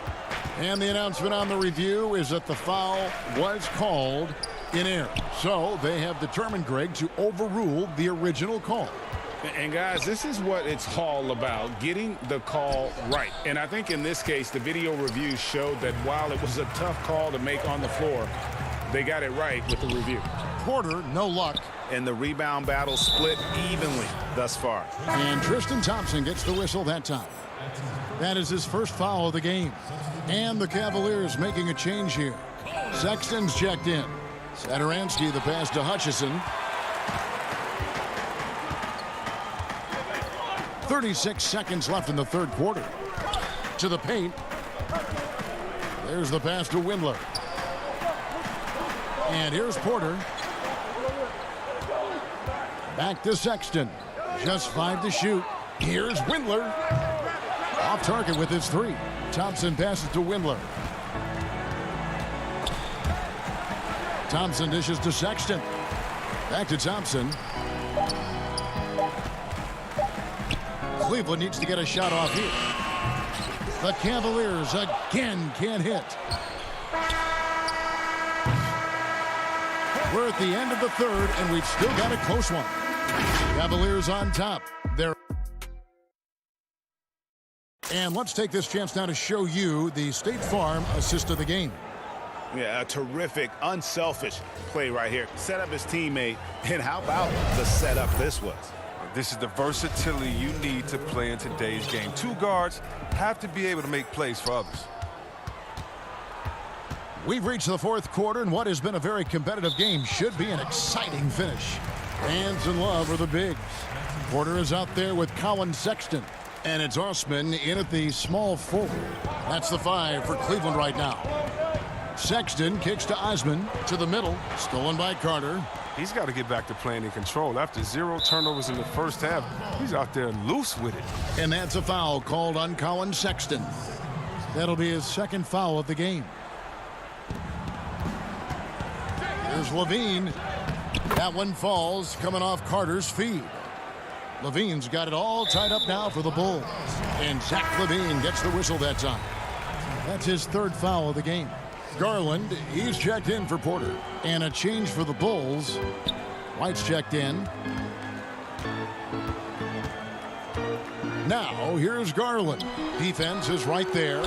And the announcement on the review is that the foul was called in air. So they have determined, Greg, to overrule the original call. And guys, this is what it's all about, getting the call right. And I think in this case, the video review showed that while it was a tough call to make on the floor, they got it right with the review. Porter, no luck. And the rebound battle split evenly thus far. And Tristan Thompson gets the whistle that time. That is his first foul of the game. And the Cavaliers making a change here. Sexton's checked in. Satoransky the pass to Hutchison. 36 seconds left in the third quarter. To the paint. There's the pass to Windler. And here's Porter. Back to Sexton. Just 5 to shoot. Here's Windler. Off target with his 3. Thompson passes to Windler. Thompson dishes to Sexton. Back to Thompson. Cleveland needs to get a shot off here. The Cavaliers again can't hit. We're at the end of the third, and we've still got a close one. Cavaliers on top. And let's take this chance now to show you the State Farm assist of the game. Yeah, a terrific, unselfish play right here. Set up his teammate, and how about the setup this was? This is the versatility you need to play in today's game. 2 guards have to be able to make plays for others. We've reached the fourth quarter, and what has been a very competitive game should be an exciting finish. Fans in love are the bigs. Porter is out there with Colin Sexton. And it's Osman in at the small forward. That's the 5 for Cleveland right now. Sexton kicks to Osman to the middle. Stolen by Carter. He's got to get back to playing in control. After 0 turnovers in the first half, he's out there loose with it. And that's a foul called on Colin Sexton. That'll be his second foul of the game. Here's Levine. That one falls coming off Carter's feed. Levine's got it all tied up now for the Bulls. And Zach Levine gets the whistle that time. That's his third foul of the game. Garland, he's checked in for Porter. And a change for the Bulls. White's checked in. Now, here's Garland. Defense is right there.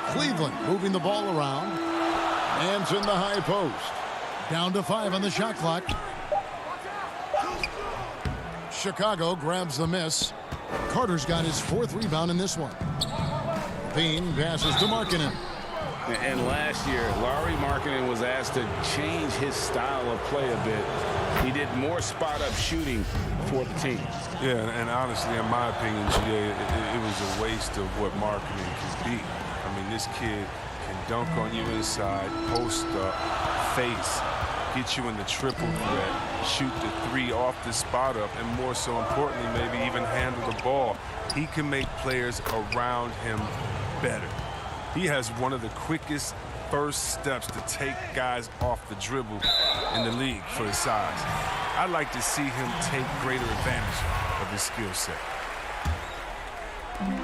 Cleveland moving the ball around. Man's in the high post. Down to 5 on the shot clock. Chicago grabs the miss. Carter's got his 4th rebound in this one. Bean passes to Markkanen. And last year, Lauri Markkanen was asked to change his style of play a bit. He did more spot-up shooting for the team. Yeah, and honestly, in my opinion, GA, it was a waste of what Markkanen can be. I mean, this kid can dunk on you inside, post up, face, get you in the triple threat, shoot the 3 off the spot up, and more so importantly, maybe even handle the ball. He can make players around him better. He has one of the quickest first steps to take guys off the dribble in the league for his size. I'd like to see him take greater advantage of his skill set.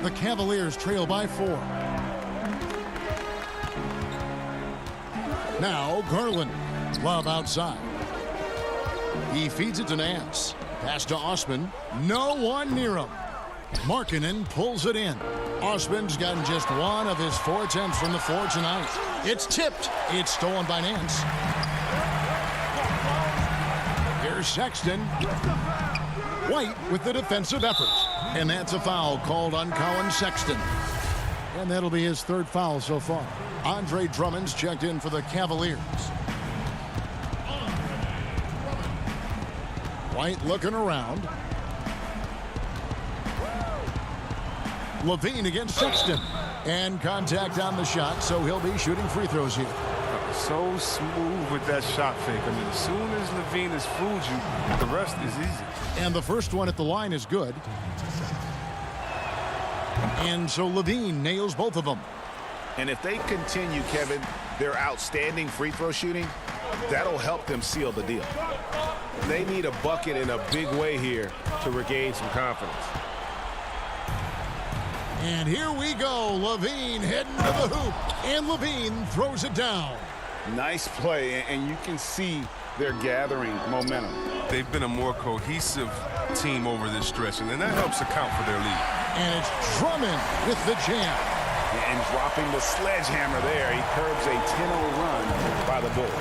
The Cavaliers trail by 4. Now Garland. Love outside. He feeds it to Nance. Pass to Osman. No one near him. Markkanen pulls it in. Osman's gotten just 1 of his 4 attempts from the floor tonight. It's tipped. It's stolen by Nance. Here's Sexton. White with the defensive effort. And that's a foul called on Colin Sexton. And that'll be his 3rd foul so far. Andre Drummond's checked in for the Cavaliers. White looking around. Levine against Sexton. And contact on the shot, so he'll be shooting free throws here. So smooth with that shot fake. I mean, as soon as Levine has fooled you, the rest is easy. And the first one at the line is good. And so Levine nails both of them. And if they continue, Kevin, their outstanding free throw shooting, that'll help them seal the deal. They need a bucket in a big way here to regain some confidence. And here we go. Levine heading to the hoop. And Levine throws it down. Nice play, and you can see they're gathering momentum. They've been a more cohesive team over this stretch, and then that helps account for their lead. And it's Drummond with the jam. And dropping the sledgehammer there. He curbs a 10-0 run by the Bulls.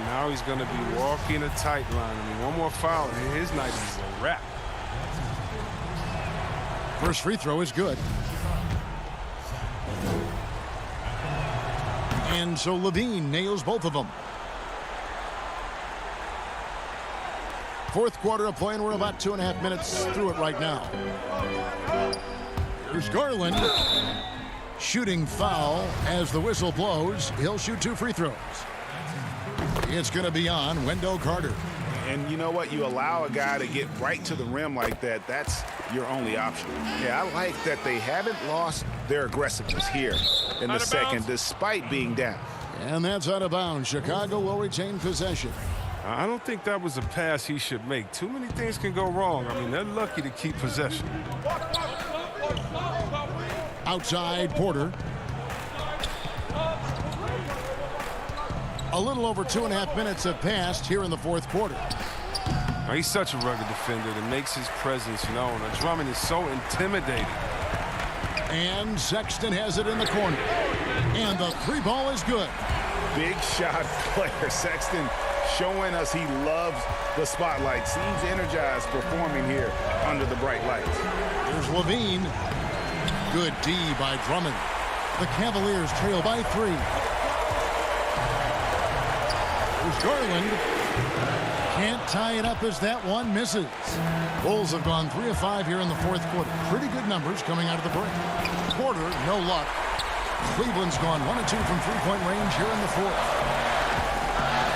Now he's going to be walking a tight line. I mean, one more foul, and his night is a wrap. First free throw is good. And so Levine nails both of them. Fourth quarter of play, and we're about 2.5 minutes through it right now. Here's Garland. Shooting foul as the whistle blows. He'll shoot 2 free throws. It's going to be on Wendell Carter. And you know what? You allow a guy to get right to the rim like that. That's your only option. Yeah, I like that they haven't lost their aggressiveness here in the second, despite being down. And that's out of bounds. Chicago will retain possession. I don't think that was a pass he should make. Too many things can go wrong. I mean, they're lucky to keep possession. Outside, Porter. A little over 2.5 minutes have passed here in the fourth quarter. Now, he's such a rugged defender that makes his presence known. And Drummond is so intimidating. And Sexton has it in the corner. And the 3 ball is good. Big shot player. Sexton showing us he loves the spotlight. Seems energized performing here under the bright lights. Here's Levine. Good D by Drummond. The Cavaliers trail by 3. Here's Garland. Can't tie it up as that one misses. Bulls have gone 3 of 5 here in the fourth quarter. Pretty good numbers coming out of the break. Porter, no luck. Cleveland's gone 1 of 2 from three-point range here in the fourth.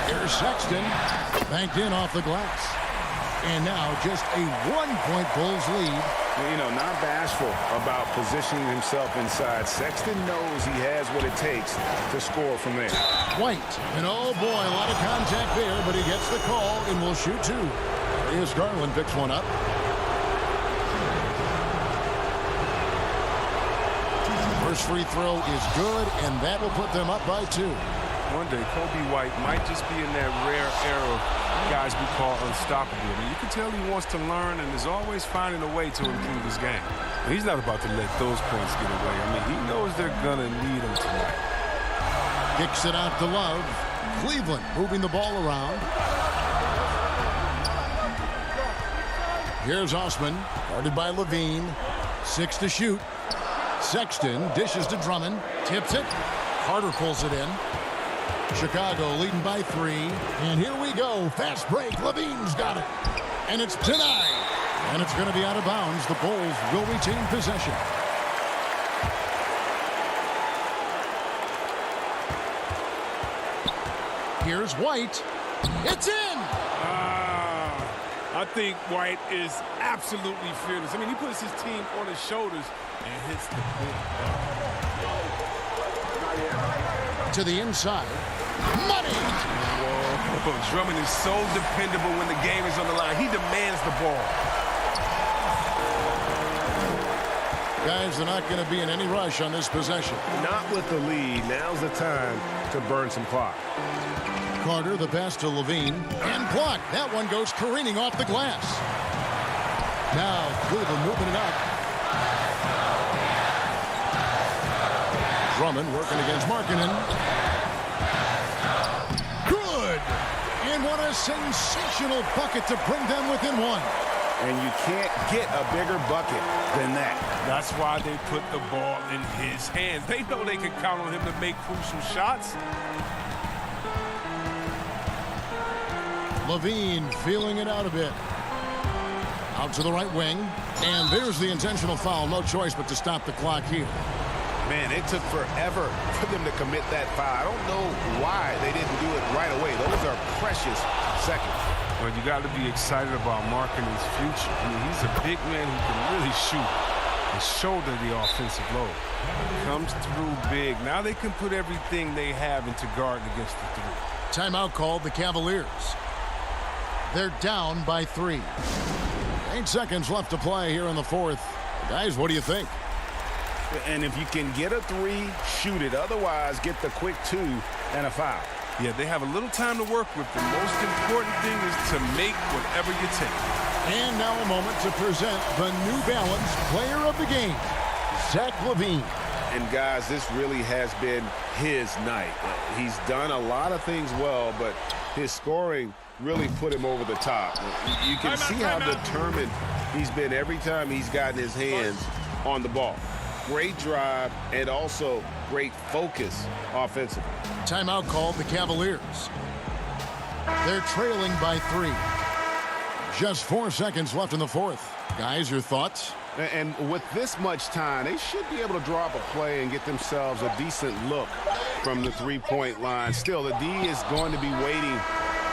Here's Sexton. Banked in off the glass. And now just a 1-point Bulls lead. You know, not bashful about positioning himself inside. Sexton knows he has what it takes to score from there. White. And oh boy, a lot of contact there, but he gets the call and will shoot 2. Here's Garland, picks one up. First free throw is good, and that will put them up by 2. One day, Kobe White might just be in that rare era of guys we call unstoppable. I mean, you can tell he wants to learn and is always finding a way to improve his game. He's not about to let those points get away. I mean, he knows they're going to need him tonight. Kicks it out to Love. Cleveland moving the ball around. Here's Osman, guarded by Levine. 6 to shoot. Sexton dishes to Drummond. Tips it. Carter pulls it in. Chicago leading by 3. And here we go. Fast break. Levine's got it. And it's denied. And it's going to be out of bounds. The Bulls will retain possession. Here's White. It's in. I think White is absolutely fearless. I mean, he puts his team on his shoulders and hits the big to the inside. Money! Whoa. Drummond is so dependable when the game is on the line. He demands the ball. Guys, they're not going to be in any rush on this possession. Not with the lead. Now's the time to burn some clock. Carter, the pass to Levine. And blocked. That one goes careening off the glass. Now, Cleveland moving it up. Drummond working against Markkanen. Good! And what a sensational bucket to bring them within 1. And you can't get a bigger bucket than that. That's why they put the ball in his hands. They know they can count on him to make crucial shots. Levine feeling it out a bit. Out to the right wing. And there's the intentional foul. No choice but to stop the clock here. Man, it took forever for them to commit that foul. I don't know why they didn't do it right away. Those are precious seconds. Well, you got to be excited about Markkanen's future. I mean, he's a big man who can really shoot and shoulder the offensive load. Comes through big. Now they can put everything they have into guard against the 3. Timeout called the Cavaliers. They're down by 3. 8 seconds left to play here in the fourth. Guys, what do you think? And if you can get a 3, shoot it. Otherwise, get the quick 2 and a foul. Yeah, they have a little time to work with. The most important thing is to make whatever you take. And now a moment to present the New Balance Player of the Game, Zach LaVine. And guys, this really has been his night. He's done a lot of things well, but his scoring really put him over the top. You can see how determined he's been every time he's gotten his hands on the ball. Great drive and also great focus offensively. Timeout called the Cavaliers. They're trailing by 3. Just 4 seconds left in the fourth. Guys, your thoughts? And with this much time, they should be able to drop a play and get themselves a decent look from the three-point line. Still, the D is going to be waiting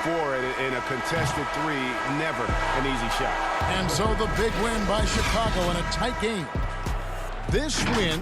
for it in a contested 3. Never an easy shot. And so the big win by Chicago in a tight game. This win.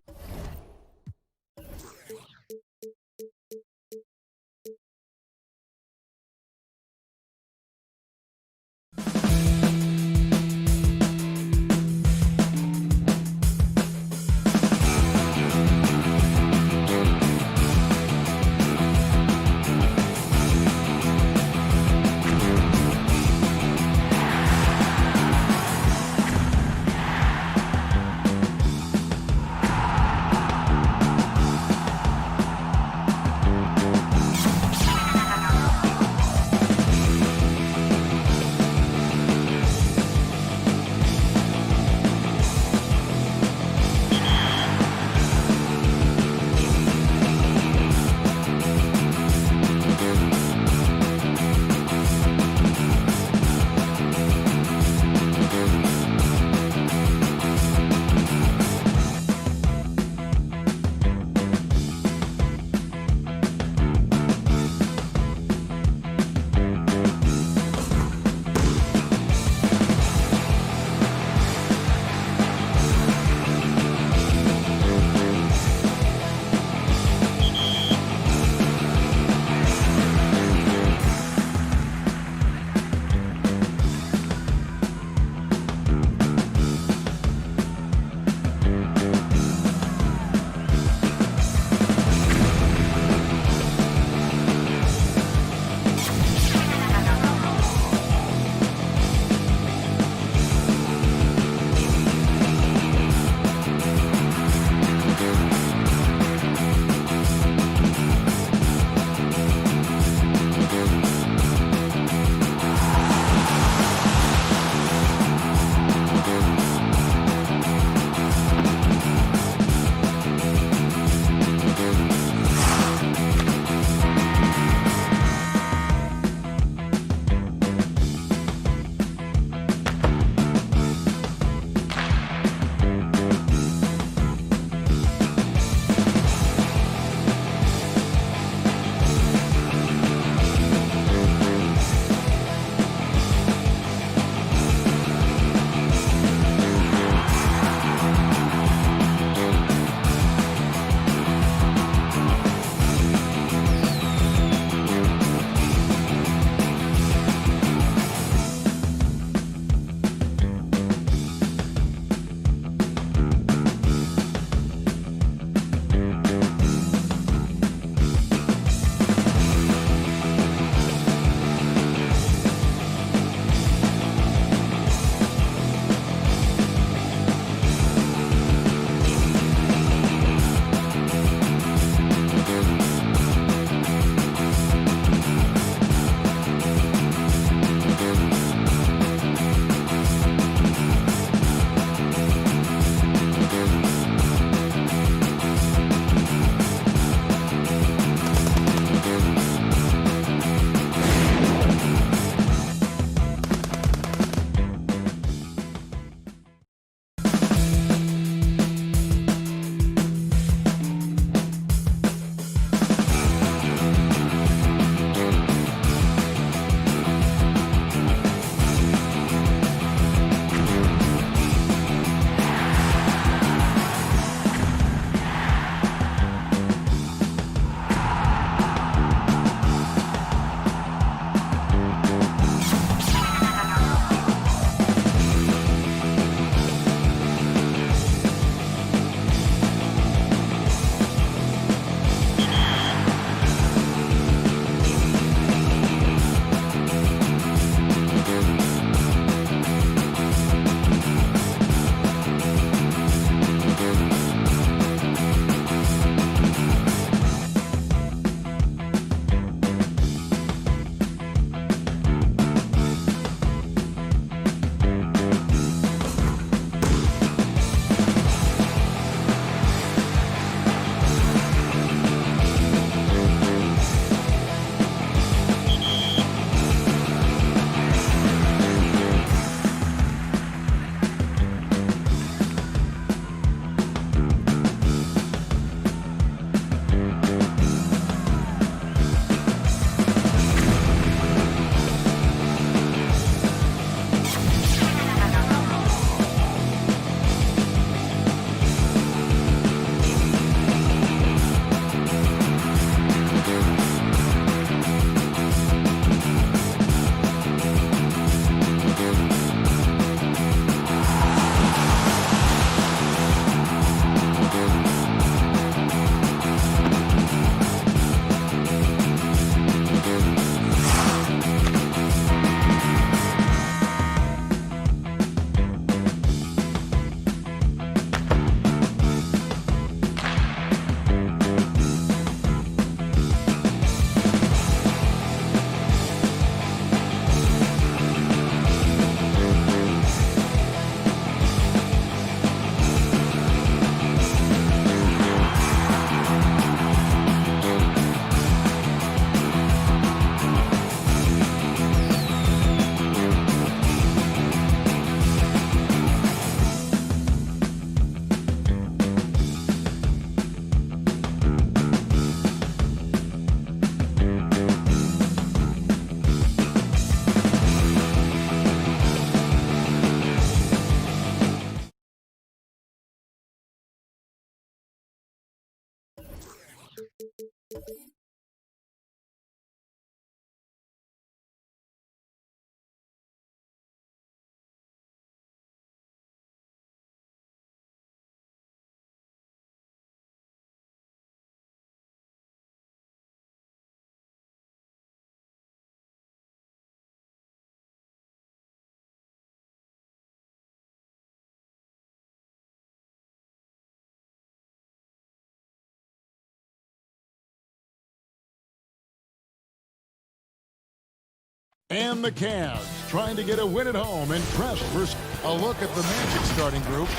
And the Cavs trying to get a win at home and pressed for a look at the Magic starting group.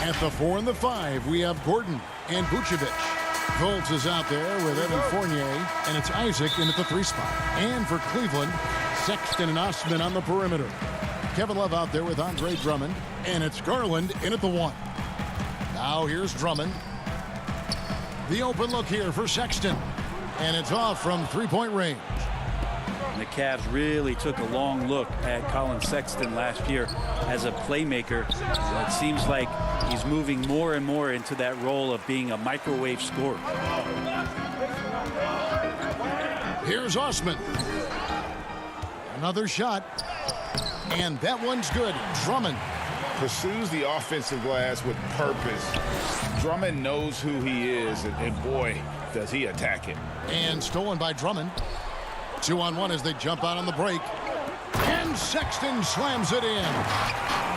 At the 4 and the 5, we have Gordon and Vucevic. Fultz is out there with Evan Fournier, and it's Isaac in at the 3 spot. And for Cleveland, Sexton and Osman on the perimeter. Kevin Love out there with Andre Drummond, and it's Garland in at the 1. Now here's Drummond. The open look here for Sexton, and it's off from three-point range. And the Cavs really took a long look at Colin Sexton last year as a playmaker. It seems like he's moving more and more into that role of being a microwave scorer. Here's Osman. Another shot. And that one's good. Drummond pursues the offensive glass with purpose. Drummond knows who he is, and boy, does he attack it. And stolen by Drummond. 2-on-1 as they jump out on the break. And Sexton slams it in.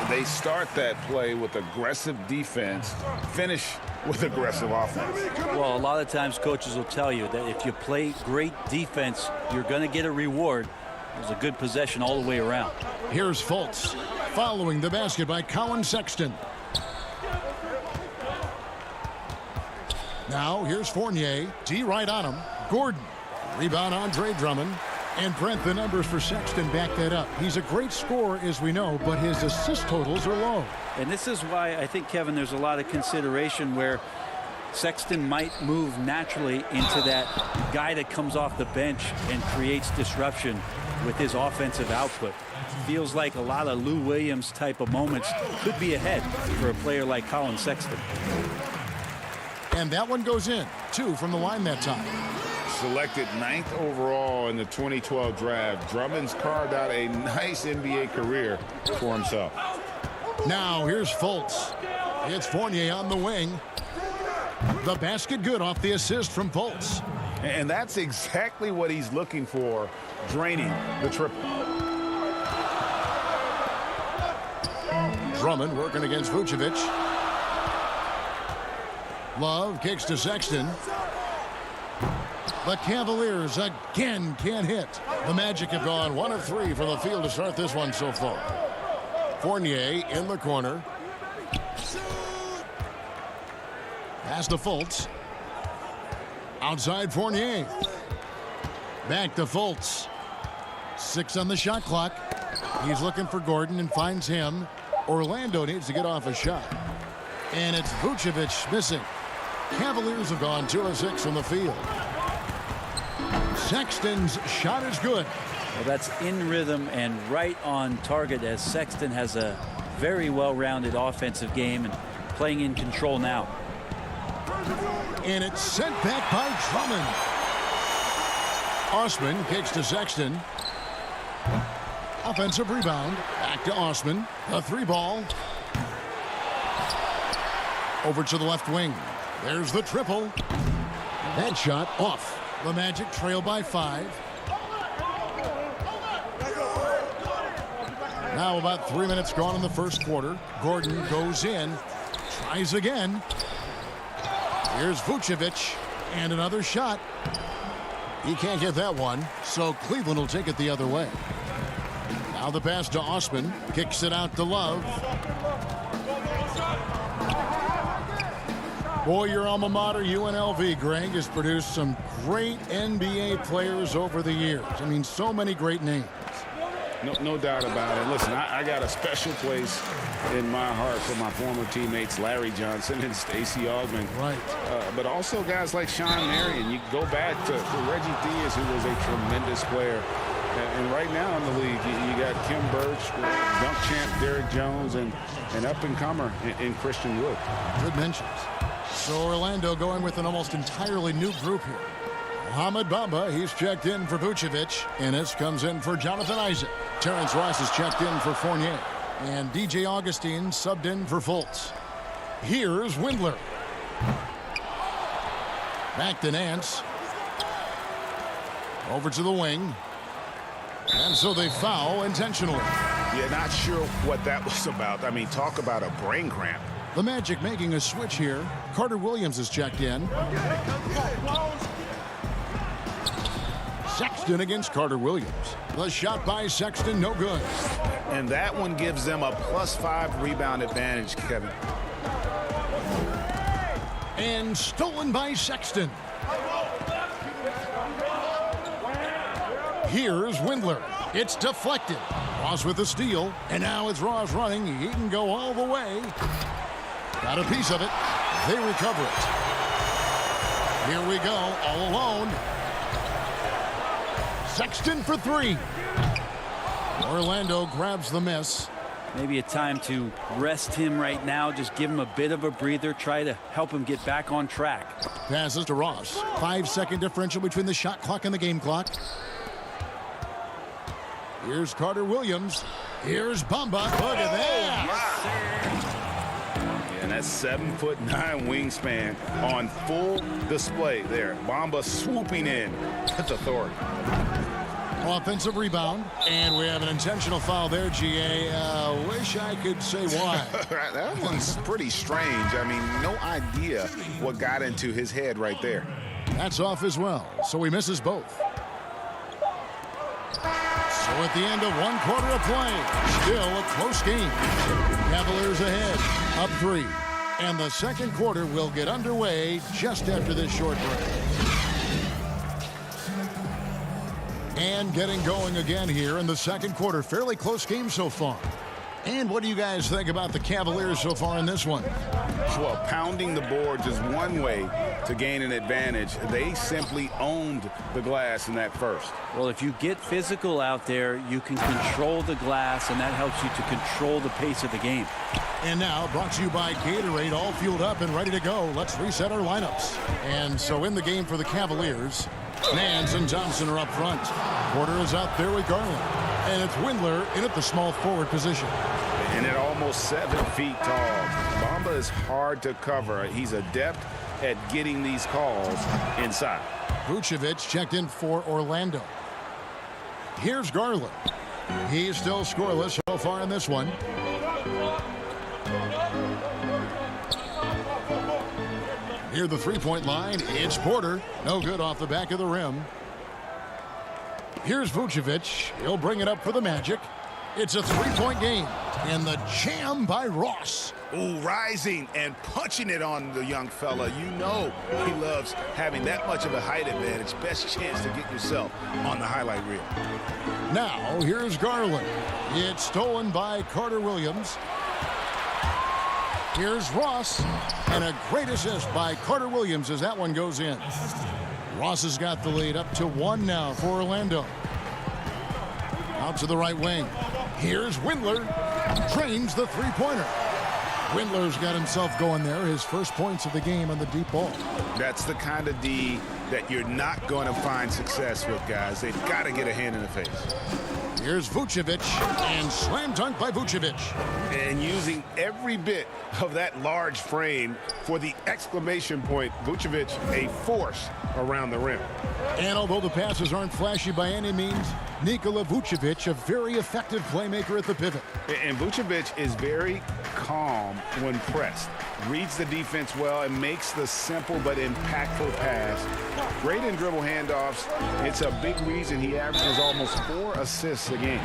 They start that play with aggressive defense, finish with aggressive offense. Well, a lot of times coaches will tell you that if you play great defense, you're going to get a reward. It was a good possession all the way around. Here's Fultz following the basket by Colin Sexton. Now here's Fournier. D right on him. Gordon. Rebound Andre Drummond. And Brent, the numbers for Sexton back that up. He's a great scorer, as we know, but his assist totals are low. And this is why I think, Kevin, there's a lot of consideration where Sexton might move naturally into that guy that comes off the bench and creates disruption with his offensive output. Feels like a lot of Lou Williams type of moments could be ahead for a player like Colin Sexton. And that one goes in. 2 from the line that time. Selected 9th overall in the 2012 draft, Drummond's carved out a nice NBA career for himself. Now here's Fultz. It's Fournier on the wing. The basket good off the assist from Fultz. And that's exactly what he's looking for, draining the triple. Drummond working against Vucevic. Love kicks to Sexton. The Cavaliers again can't hit. The Magic have gone 1 of 3 from the field to start this one so far. Fournier in the corner. Pass to Fultz. Outside Fournier. Back to Fultz. 6 on the shot clock. He's looking for Gordon and finds him. Orlando needs to get off a shot. And it's Vucevic missing. Cavaliers have gone 2 of 6 from the field. Sexton's shot is good. Well, that's in rhythm and right on target as Sexton has a very well-rounded offensive game and playing in control now. And it's sent back by Drummond. Osman kicks to Sexton. Offensive rebound. Back to Osman. A 3-ball. Over to the left wing. There's the triple. That shot off. The Magic trail by 5. Now about 3 minutes gone in the first quarter. Gordon goes in. Tries again. Here's Vucevic. And another shot. He can't get that one. So Cleveland will take it the other way. Now the pass to Osman. Kicks it out to Love. Boy, your alma mater, UNLV, Greg, has produced some great NBA players over the years. I mean, so many great names. No doubt about it. Listen, I got a special place in my heart for my former teammates Larry Johnson and Stacey Augmon. Right. But also guys like Sean Marion. You go back to Reggie Diaz, who was a tremendous player. And right now in the league, you got Kim Birch, dunk champ Derrick Jones, and an up-and-comer in Christian Wood. Good mentions. So Orlando going with an almost entirely new group here. Mohamed Bamba, he's checked in for Vucevic. Ennis comes in for Jonathan Isaac. Terrence Ross is checked in for Fournier. And DJ Augustine subbed in for Fultz. Here's Windler. Back to Nance. Over to the wing. And so they foul intentionally. Yeah, not sure what that was about. I mean, talk about a brain cramp. The Magic making a switch here. Carter Williams is checked in. Sexton against Carter Williams. The shot by Sexton, no good. And that one gives them a +5 rebound advantage, Kevin. And stolen by Sexton. Here's Windler. It's deflected. Ross with the steal. And now it's Ross running. He can go all the way. Got a piece of it. They recover it. Here we go, all alone. Sexton for three. Orlando grabs the miss. Maybe a time to rest him right now. Just give him a bit of a breather. Try to help him get back on track. Passes to Ross. 5-second differential between the shot clock and the game clock. Here's Carter Williams. Here's Bamba. Look at that. And that's 7'9" wingspan on full display there. Bamba swooping in. That's authority. Offensive rebound. And we have an intentional foul there, GA. Wish I could say why. That one's pretty strange. I mean, no idea what got into his head right there. That's off as well. So he misses both. So at the end of 1 quarter of play, still a close game. Cavaliers ahead, up 3. And the second quarter will get underway just after this short break. And getting going again here in the second quarter. Fairly close game so far. And what do you guys think about the Cavaliers so far in this one? Well, pounding the boards is one way to gain an advantage. They simply owned the glass in that first. Well, if you get physical out there, you can control the glass, and that helps you to control the pace of the game. And now, brought to you by Gatorade, all fueled up and ready to go. Let's reset our lineups. And so in the game for the Cavaliers, Nance and Thompson are up front. Porter is out there with Garland. And it's Windler in at the small forward position. And at almost 7 feet tall, Bamba is hard to cover. He's adept at getting these calls inside. Vucevic checked in for Orlando. Here's Garland. He's still scoreless so far in this one. Near the three-point line, it's Porter. No good off the back of the rim. Here's Vucevic. He'll bring it up for the Magic. It's a three-point game. And the jam by Ross. Ooh, rising and punching it on the young fella. You know he loves having that much of a height advantage. Best chance to get yourself on the highlight reel. Now, here's Garland. It's stolen by Carter Williams. Here's Ross. And a great assist by Carter Williams as that one goes in. Ross has got the lead up to 1 now for Orlando. Out to the right wing. Here's Windler. Drains the three-pointer. Windler's got himself going there. His first points of the game on the deep ball. That's the kind of D that you're not going to find success with, guys. They've got to get a hand in the face. Here's Vucevic, and slam dunk by Vucevic. And using every bit of that large frame for the exclamation point, Vucevic, a force around the rim. And although the passes aren't flashy by any means, Nikola Vucevic, a very effective playmaker at the pivot. And Vucevic is very calm when pressed. Reads the defense well and makes the simple but impactful pass. Great in dribble handoffs. It's a big reason he averages almost 4 assists a game.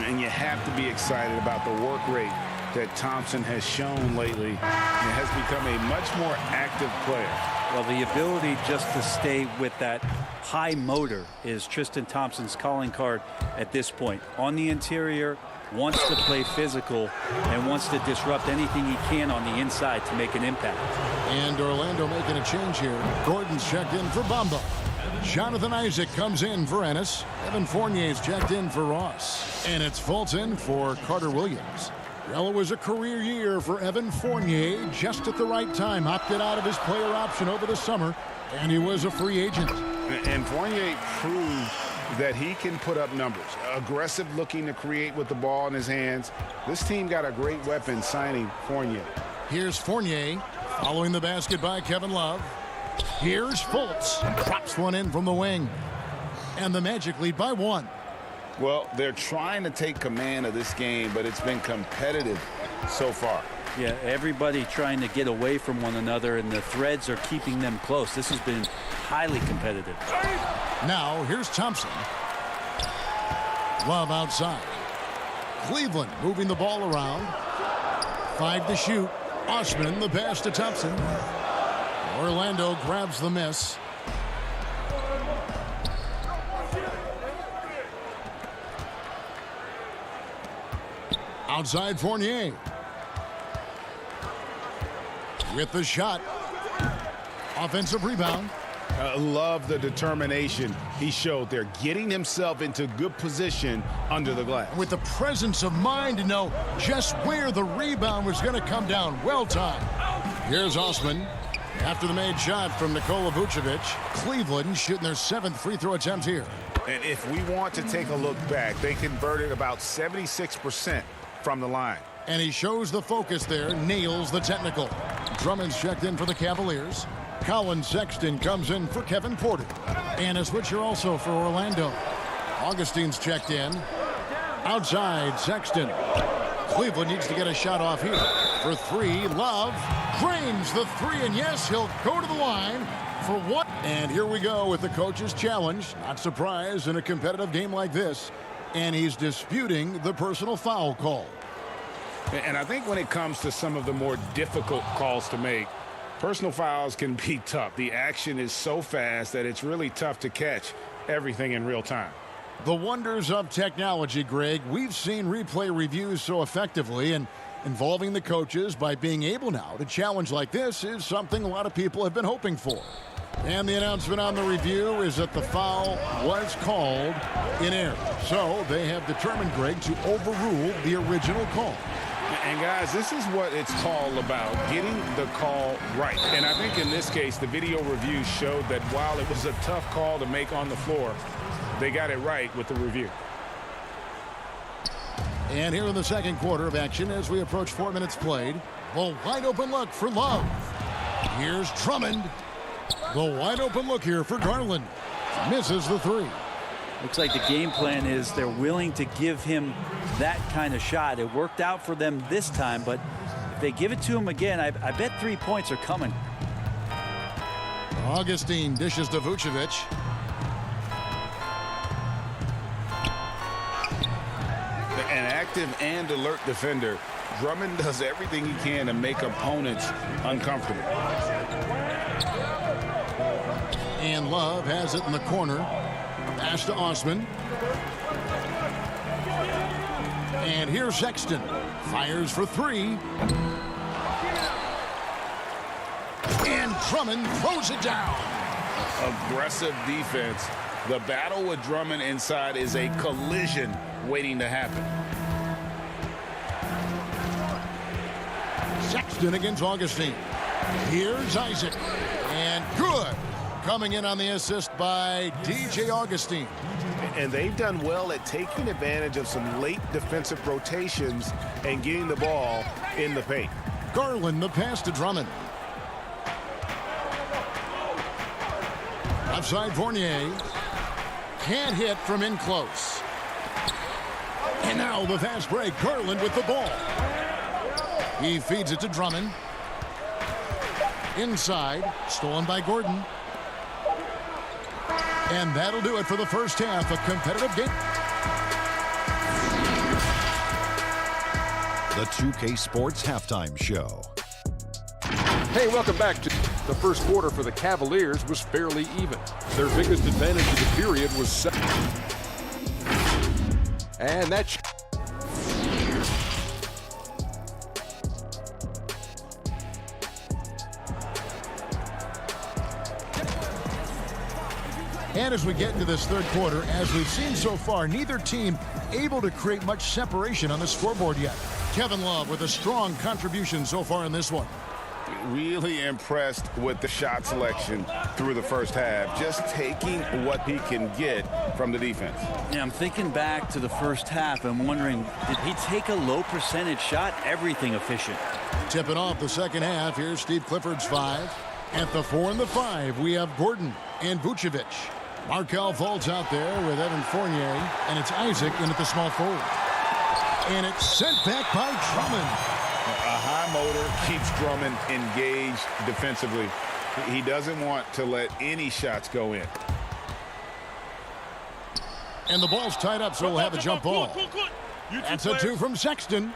And you have to be excited about the work rate that Thompson has shown lately and has become a much more active player. Well, the ability just to stay with that high motor is Tristan Thompson's calling card at this point. On the interior, wants to play physical and wants to disrupt anything he can on the inside to make an impact. And Orlando making a change here. Gordon's checked in for Bamba. Jonathan Isaac comes in for Ennis. Evan Fournier's checked in for Ross. And it's Fulton for Carter Williams. Well, it was a career year for Evan Fournier, just at the right time. Opted out of his player option over the summer, and he was a free agent. And Fournier proved that he can put up numbers. Aggressive looking to create with the ball in his hands. This team got a great weapon signing Fournier. Here's Fournier, following the basket by Kevin Love. Here's Fultz, drops one in from the wing. And the Magic lead by 1. Well, they're trying to take command of this game, but it's been competitive so far. Yeah, everybody trying to get away from one another, and the threads are keeping them close. This has been highly competitive. Now, here's Thompson. Love outside. Cleveland moving the ball around. 5 to shoot. Osman, the pass to Thompson. Orlando grabs the miss. Outside Fournier. With the shot. Offensive rebound. Love the determination he showed there, getting himself into good position under the glass. With the presence of mind to know just where the rebound was going to come down. Well timed. Here's Osman. After the made shot from Nikola Vucevic, Cleveland shooting their 7th free throw attempt here. And if we want to take a look back, they converted about 76% from the line. And he shows the focus there, nails the technical. Drummond's checked in for the Cavaliers. Colin Sexton comes in for Kevin Porter. And a switcher also for Orlando. Augustine's checked in. Outside, Sexton. Cleveland needs to get a shot off here. For 3, Love drains the 3, and yes, he'll go to the line for what? And here we go with the coach's challenge. Not surprised in a competitive game like this. And he's disputing the personal foul call. And I think when it comes to some of the more difficult calls to make, personal fouls can be tough. The action is so fast that it's really tough to catch everything in real time. The wonders of technology, Greg. We've seen replay reviews so effectively, and involving the coaches by being able now to challenge like this is something a lot of people have been hoping for. And the announcement on the review is that the foul was called in error. So they have determined, Greg, to overrule the original call. And guys, this is what it's all about, getting the call right. And I think in this case, the video review showed that while it was a tough call to make on the floor, they got it right with the review. And here in the second quarter of action, as we approach 4 minutes played, the wide open look for Love. Here's Drummond. The wide open look here for Garland. Misses the 3. Looks like the game plan is they're willing to give him that kind of shot. It worked out for them this time, but if they give it to him again, I bet 3 points are coming. Augustine dishes to Vucevic. An active and alert defender, Drummond does everything he can to make opponents uncomfortable. And Love has it in the corner. Pass to Osman. And here's Sexton. Fires for 3. And Drummond throws it down. Aggressive defense. The battle with Drummond inside is a collision waiting to happen. Sexton against Augustine. Here's Isaac. And good. Coming in on the assist by DJ Augustine. And they've done well at taking advantage of some late defensive rotations and getting the ball in the paint. Garland, the pass to Drummond. Outside Fournier. Can't hit from in close. And now the fast break. Garland with the ball. He feeds it to Drummond. Inside. Stolen by Gordon. And that'll do it for the first half. A competitive game. The 2K Sports Halftime Show. Hey, welcome back. The first quarter for the Cavaliers was fairly even. Their biggest advantage of the period was 7. And that's... And as we get into this third quarter, as we've seen so far, neither team able to create much separation on the scoreboard yet. Kevin Love with a strong contribution so far in this one. Really impressed with the shot selection through the first half, just taking what he can get from the defense. Yeah, I'm thinking back to the first half and wondering, did he take a low percentage shot? Everything efficient. Tipping off the second half, here's Steve Clifford's 5. At the 4 and the 5, we have Gordon and Vucevic. Markelle Fultz out there with Evan Fournier, and it's Isaac in at the small forward. And it's sent back by Drummond. A high motor keeps Drummond engaged defensively. He doesn't want to let any shots go in. And the ball's tied up, so we'll have a jump ball. That's a 2 from Sexton.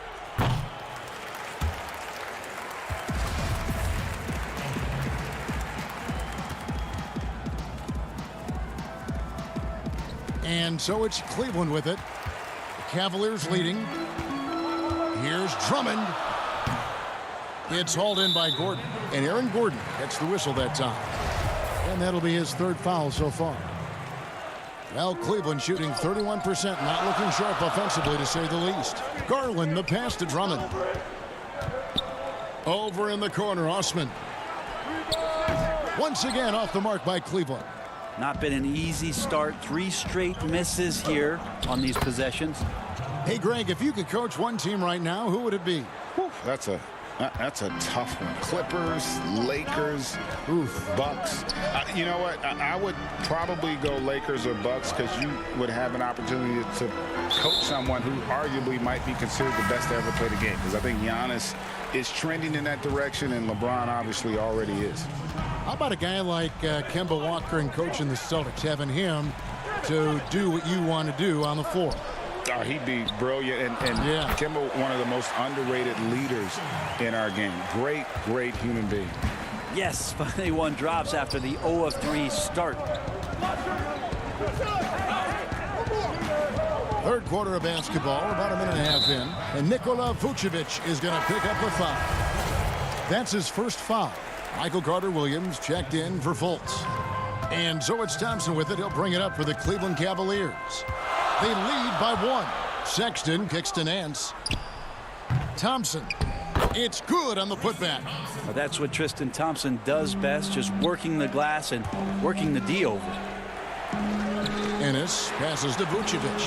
And so it's Cleveland with it. The Cavaliers leading. Here's Drummond. It's hauled in by Gordon. And Aaron Gordon gets the whistle that time. And that'll be his 3rd foul so far. Well, Cleveland shooting 31%, not looking sharp offensively, to say the least. Garland, the pass to Drummond. Over in the corner, Osman. Once again off the mark by Cleveland. Not been an easy start. 3 straight misses here on these possessions. Hey, Greg, if you could coach one team right now, who would it be? Whew, that's a tough one. Clippers, Lakers, Bucks. You know what? I would probably go Lakers or Bucks because you would have an opportunity to coach someone who arguably might be considered the best to ever play the game, because I think Giannis is trending in that direction, and LeBron obviously already is. How about a guy like Kemba Walker and coaching the Celtics, having him to do what you want to do on the floor? Oh, he'd be brilliant, and yeah. Kemba, one of the most underrated leaders in our game. Great, great human being. Yes, finally one drops after the 0 of 3 start. 3rd quarter of basketball, about a minute and a half in, and Nikola Vucevic is going to pick up the foul. That's his 1st foul. Michael Carter-Williams checked in for Fultz. And so it's Thompson with it. He'll bring it up for the Cleveland Cavaliers. They lead by 1. Sexton kicks to Nance. Thompson. It's good on the putback. Well, that's what Tristan Thompson does best, just working the glass and working the D over. Ennis passes to Vucevic.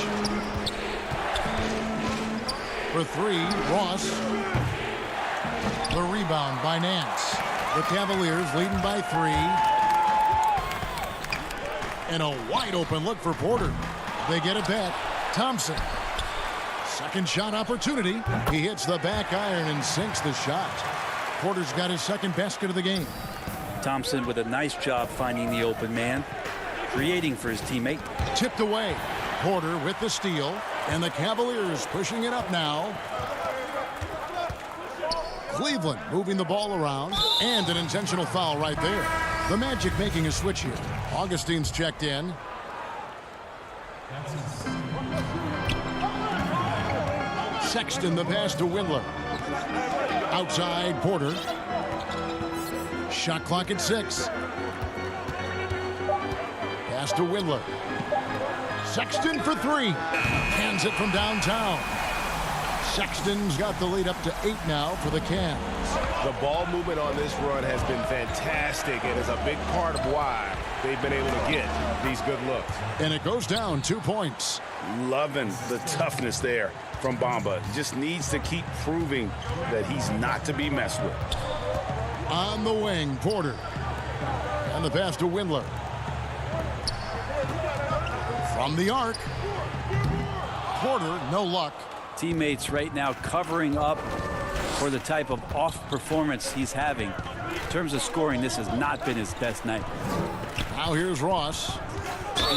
For 3, Ross. The rebound by Nance. The Cavaliers leading by 3. And a wide open look for Porter. They get it back. Thompson. Second shot opportunity. He hits the back iron and sinks the shot. Porter's got his 2nd basket of the game. Thompson with a nice job finding the open man, creating for his teammate. Tipped away. Porter with the steal. And the Cavaliers pushing it up now. Cleveland moving the ball around. And an intentional foul right there. The Magic making a switch here. Augustine's checked in. Sexton, the pass to Windler. Outside, Porter. Shot clock at 6. Pass to Windler. Sexton for 3. Hands it from downtown. Sexton's got the lead up to 8 now for the Cavs. The ball movement on this run has been fantastic, and is a big part of why they've been able to get these good looks. And it goes down 2 points. Loving the toughness there from Bamba. Just needs to keep proving that he's not to be messed with. On the wing, Porter. And the pass to Windler. From the arc. Porter, no luck. Teammates right now covering up for the type of off performance he's having. In terms of scoring, this has not been his best night. Now here's Ross.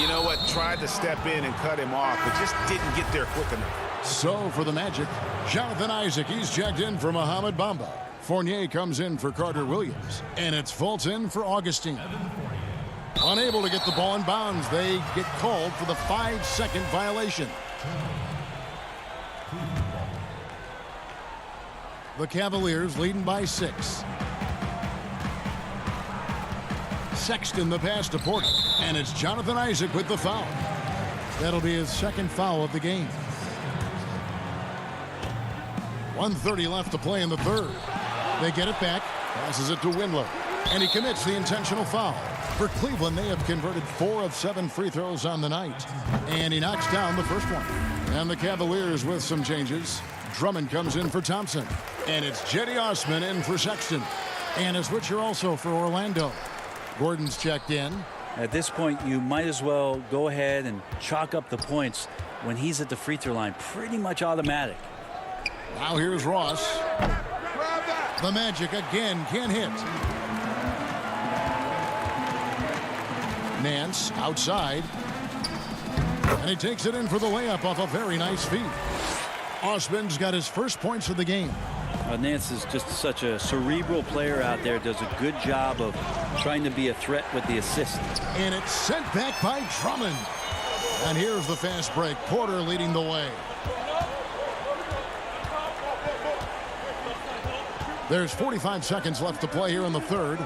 You know what? Tried to step in and cut him off, but just didn't get there quick enough. So for the Magic, Jonathan Isaac, he's checked in for Mohamed Bamba. Fournier comes in for Carter-Williams. And it's Fultz in for Augustine. Unable to get the ball in bounds, they get called for the 5-second violation. The Cavaliers leading by 6. Sexton the pass to Porter. And it's Jonathan Isaac with the foul. That'll be his 2nd foul of the game. 1:30 left to play in the 3rd. They get it back. Passes it to Windler. And he commits the intentional foul. For Cleveland, they have converted 4 of 7 free throws on the night. And he knocks down the first one. And the Cavaliers with some changes. Drummond comes in for Thompson. And it's Cedi Osman in for Sexton. And a switcher also for Orlando. Gordon's checked in. At this point, you might as well go ahead and chalk up the points when he's at the free throw line. Pretty much automatic. Now here's Ross. The Magic again can't hit. Nance outside. And he takes it in for the layup off a very nice feed. Osman's got his first points of the game. Nance is just such a cerebral player out there. Does a good job of trying to be a threat with the assist. And it's sent back by Drummond. And here's the fast break. Porter leading the way. There's 45 seconds left to play here in the third.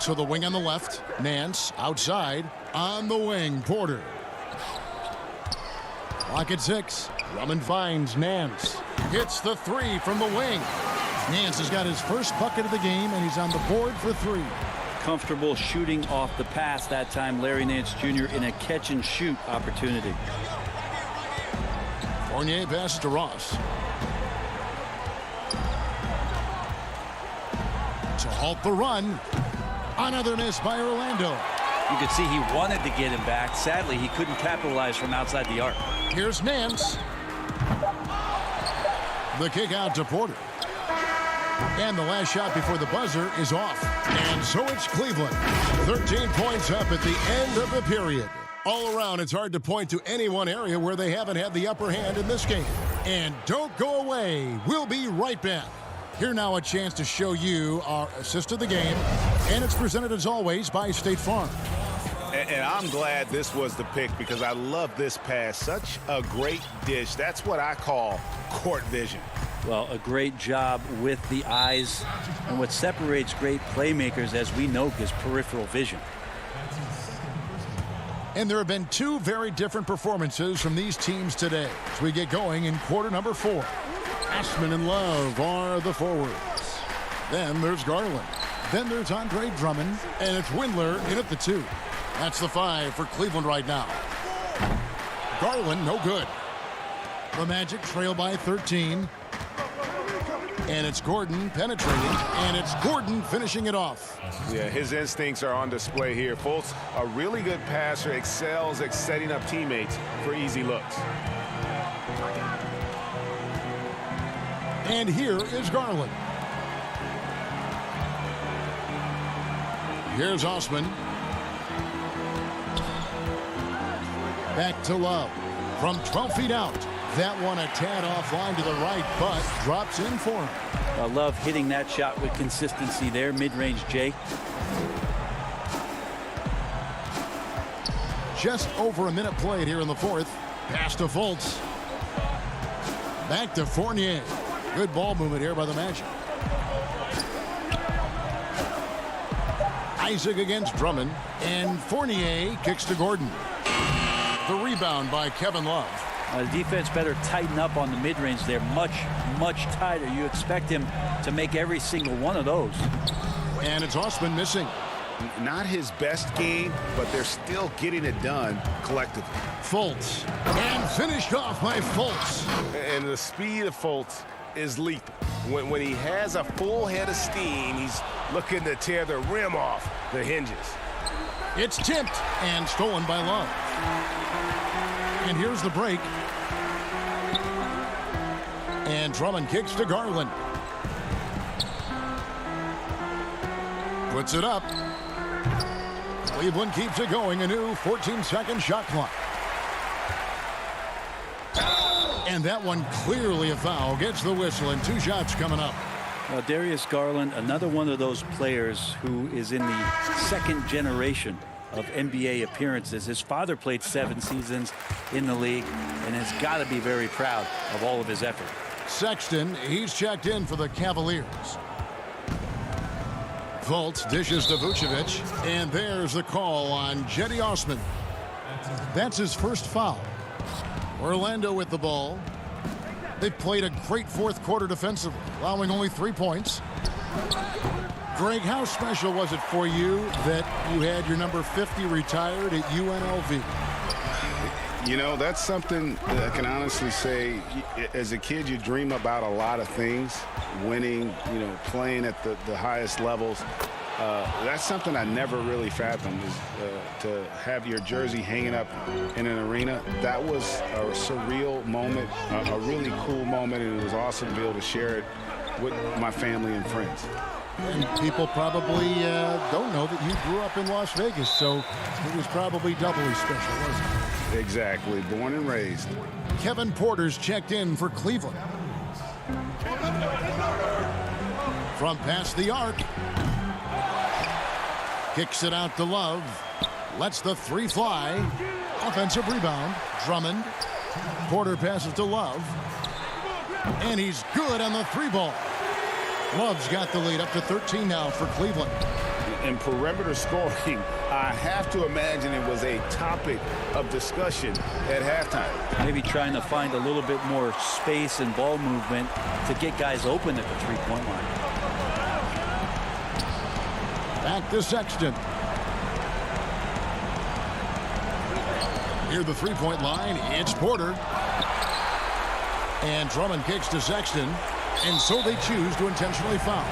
To the wing on the left. Nance outside. On the wing, Porter. Clock at 6. Drummond finds Nance. Hits the three from the wing. Nance has got his first bucket of the game, and he's on the board for 3. Comfortable shooting off the pass that time. Larry Nance Jr. in a catch-and-shoot opportunity. Fournier passes to Ross. To halt the run. Another miss by Orlando. You could see he wanted to get him back. Sadly, he couldn't capitalize from outside the arc. Here's Nance. The kick out to Porter. And the last shot before the buzzer is off. And so it's Cleveland. 13 points up at the end of the period. All around, it's hard to point to any one area where they haven't had the upper hand in this game. And don't go away. We'll be right back. Here now a chance to show you our assist of the game. And it's presented as always by State Farm. And I'm glad this was the pick because I love this pass. Such a great dish. That's what I call court vision. Well, a great job with the eyes. And what separates great playmakers, as we know, is peripheral vision. And there have been 2 very different performances from these teams today as we get going in quarter number 4. Ashman and Love are the forwards. Then there's Garland. Then there's Andre Drummond. And it's Windler in at the 2. That's the 5 for Cleveland right now. Garland, no good. The Magic trail by 13. And it's Gordon penetrating. And it's Gordon finishing it off. Yeah, his instincts are on display here. Fultz, a really good passer, excels at setting up teammates for easy looks. And here is Garland. Here's Osman. Back to Love. From 12 feet out. That one a tad offline to the right, but drops in for him. I love hitting that shot with consistency there. Mid-range Jay. Just over a minute played here in the fourth. Pass to Fultz. Back to Fournier. Good ball movement here by the Magic. Isaac against Drummond. And Fournier kicks to Gordon. The rebound by Kevin Love. The defense better tighten up on the mid-range there. Much tighter. You expect him to make every single one of those. And it's Osman missing. Not his best game, but they're still getting it done collectively. Fultz. And finished off by Fultz. And the speed of Fultz is lethal. When he has a full head of steam, he's looking to tear the rim off the hinges. It's tipped and stolen by Love. And here's the break. And Drummond kicks to Garland. Puts it up. Cleveland keeps it going. A new 14-second shot clock. And that one clearly a foul. Gets the whistle and 2 shots coming up. Darius Garland, another one of those players who is in the second generation of NBA appearances. His father played 7 seasons in the league and has got to be very proud of all of his effort. Sexton, he's checked in for the Cavaliers. Fultz dishes to Vucevic, and there's the call on Cedi Osman. That's his first foul. Orlando with the ball. They've played a great fourth quarter defensively, allowing only 3 points. Greg, how special was it for you that you had your number 50 retired at UNLV? You know, that's something that I can honestly say. As a kid, you dream about a lot of things, winning, you know, playing at the highest levels. That's something I never really fathomed, is to have your jersey hanging up in an arena. That was a surreal moment, a really cool moment, and it was awesome to be able to share it with my family and friends. And people probably don't know that you grew up in Las Vegas, so it was probably doubly special, wasn't it? Exactly. Born and raised. Kevin Porter's checked in for Cleveland. From past the arc. Kicks it out to Love. Lets the three fly. Offensive rebound. Drummond. Porter passes to Love. And he's good on the three ball. Love's got the lead up to 13 now for Cleveland. In perimeter scoring, I have to imagine it was a topic of discussion at halftime. Maybe trying to find a little bit more space and ball movement to get guys open at the three-point line. Back to Sexton. Near the three-point line, it's Porter. And Drummond kicks to Sexton. And so they choose to intentionally foul.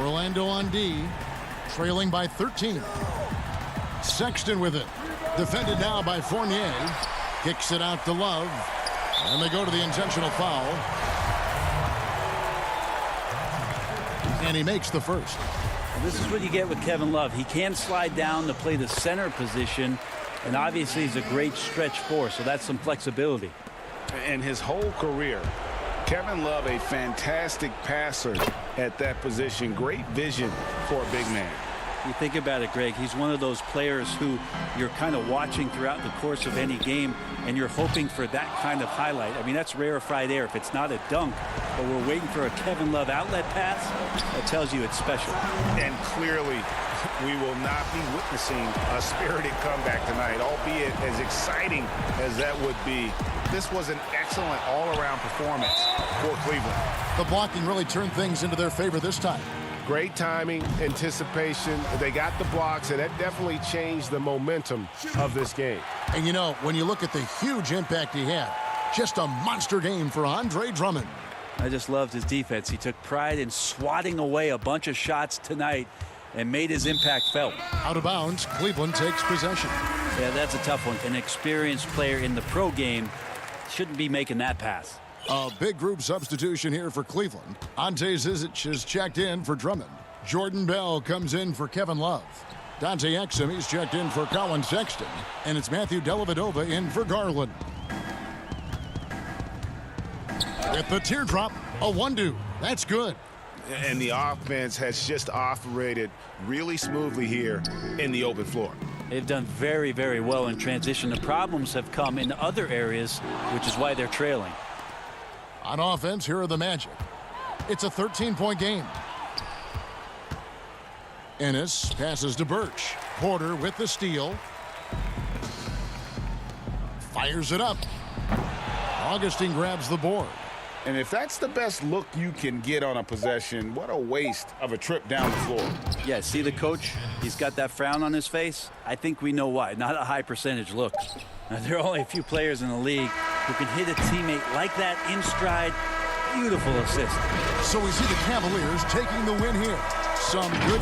Orlando on D, trailing by 13. Sexton with it. Defended now by Fournier. Kicks it out to Love. And they go to the intentional foul. And he makes the first. This is what you get with Kevin Love. He can slide down to play the center position, and obviously he's a great stretch four, so that's some flexibility. And his whole career, Kevin Love, a fantastic passer at that position. Great vision for a big man. You think about it, Greg, he's one of those players who you're kind of watching throughout the course of any game, and you're hoping for that kind of highlight. I mean, that's rarefied air. If it's not a dunk, but we're waiting for a Kevin Love outlet pass, that tells you it's special. And clearly, we will not be witnessing a spirited comeback tonight, albeit as exciting as that would be. This was an excellent all-around performance for Cleveland. The blocking really turned things into their favor this time. Great timing, anticipation. They got the blocks, and that definitely changed the momentum of this game. And, you know, when you look at the huge impact he had, just a monster game for Andre Drummond. I just loved his defense. He took pride in swatting away a bunch of shots tonight and made his impact felt. Out of bounds, Cleveland takes possession. Yeah, that's a tough one. An experienced player in the pro game shouldn't be making that pass. A big group substitution here for Cleveland. Ante Zizic is checked in for Drummond. Jordan Bell comes in for Kevin Love. Dante Exum, he's checked in for Colin Sexton. And it's Matthew Dellavedova in for Garland. With the teardrop, a one-do. That's good. And the offense has just operated really smoothly here in the open floor. They've done very, very well in transition. The problems have come in other areas, which is why they're trailing. On offense, here are the Magic. It's a 13-point game. Ennis passes to Birch. Porter with the steal. Fires it up. Augustine grabs the board. And if that's the best look you can get on a possession, what a waste of a trip down the floor. Yeah, see the coach? He's got that frown on his face. I think we know why. Not a high percentage look. Now, there are only a few players in the league who can hit a teammate like that in stride. Beautiful assist. So we see the Cavaliers taking the win here. Some good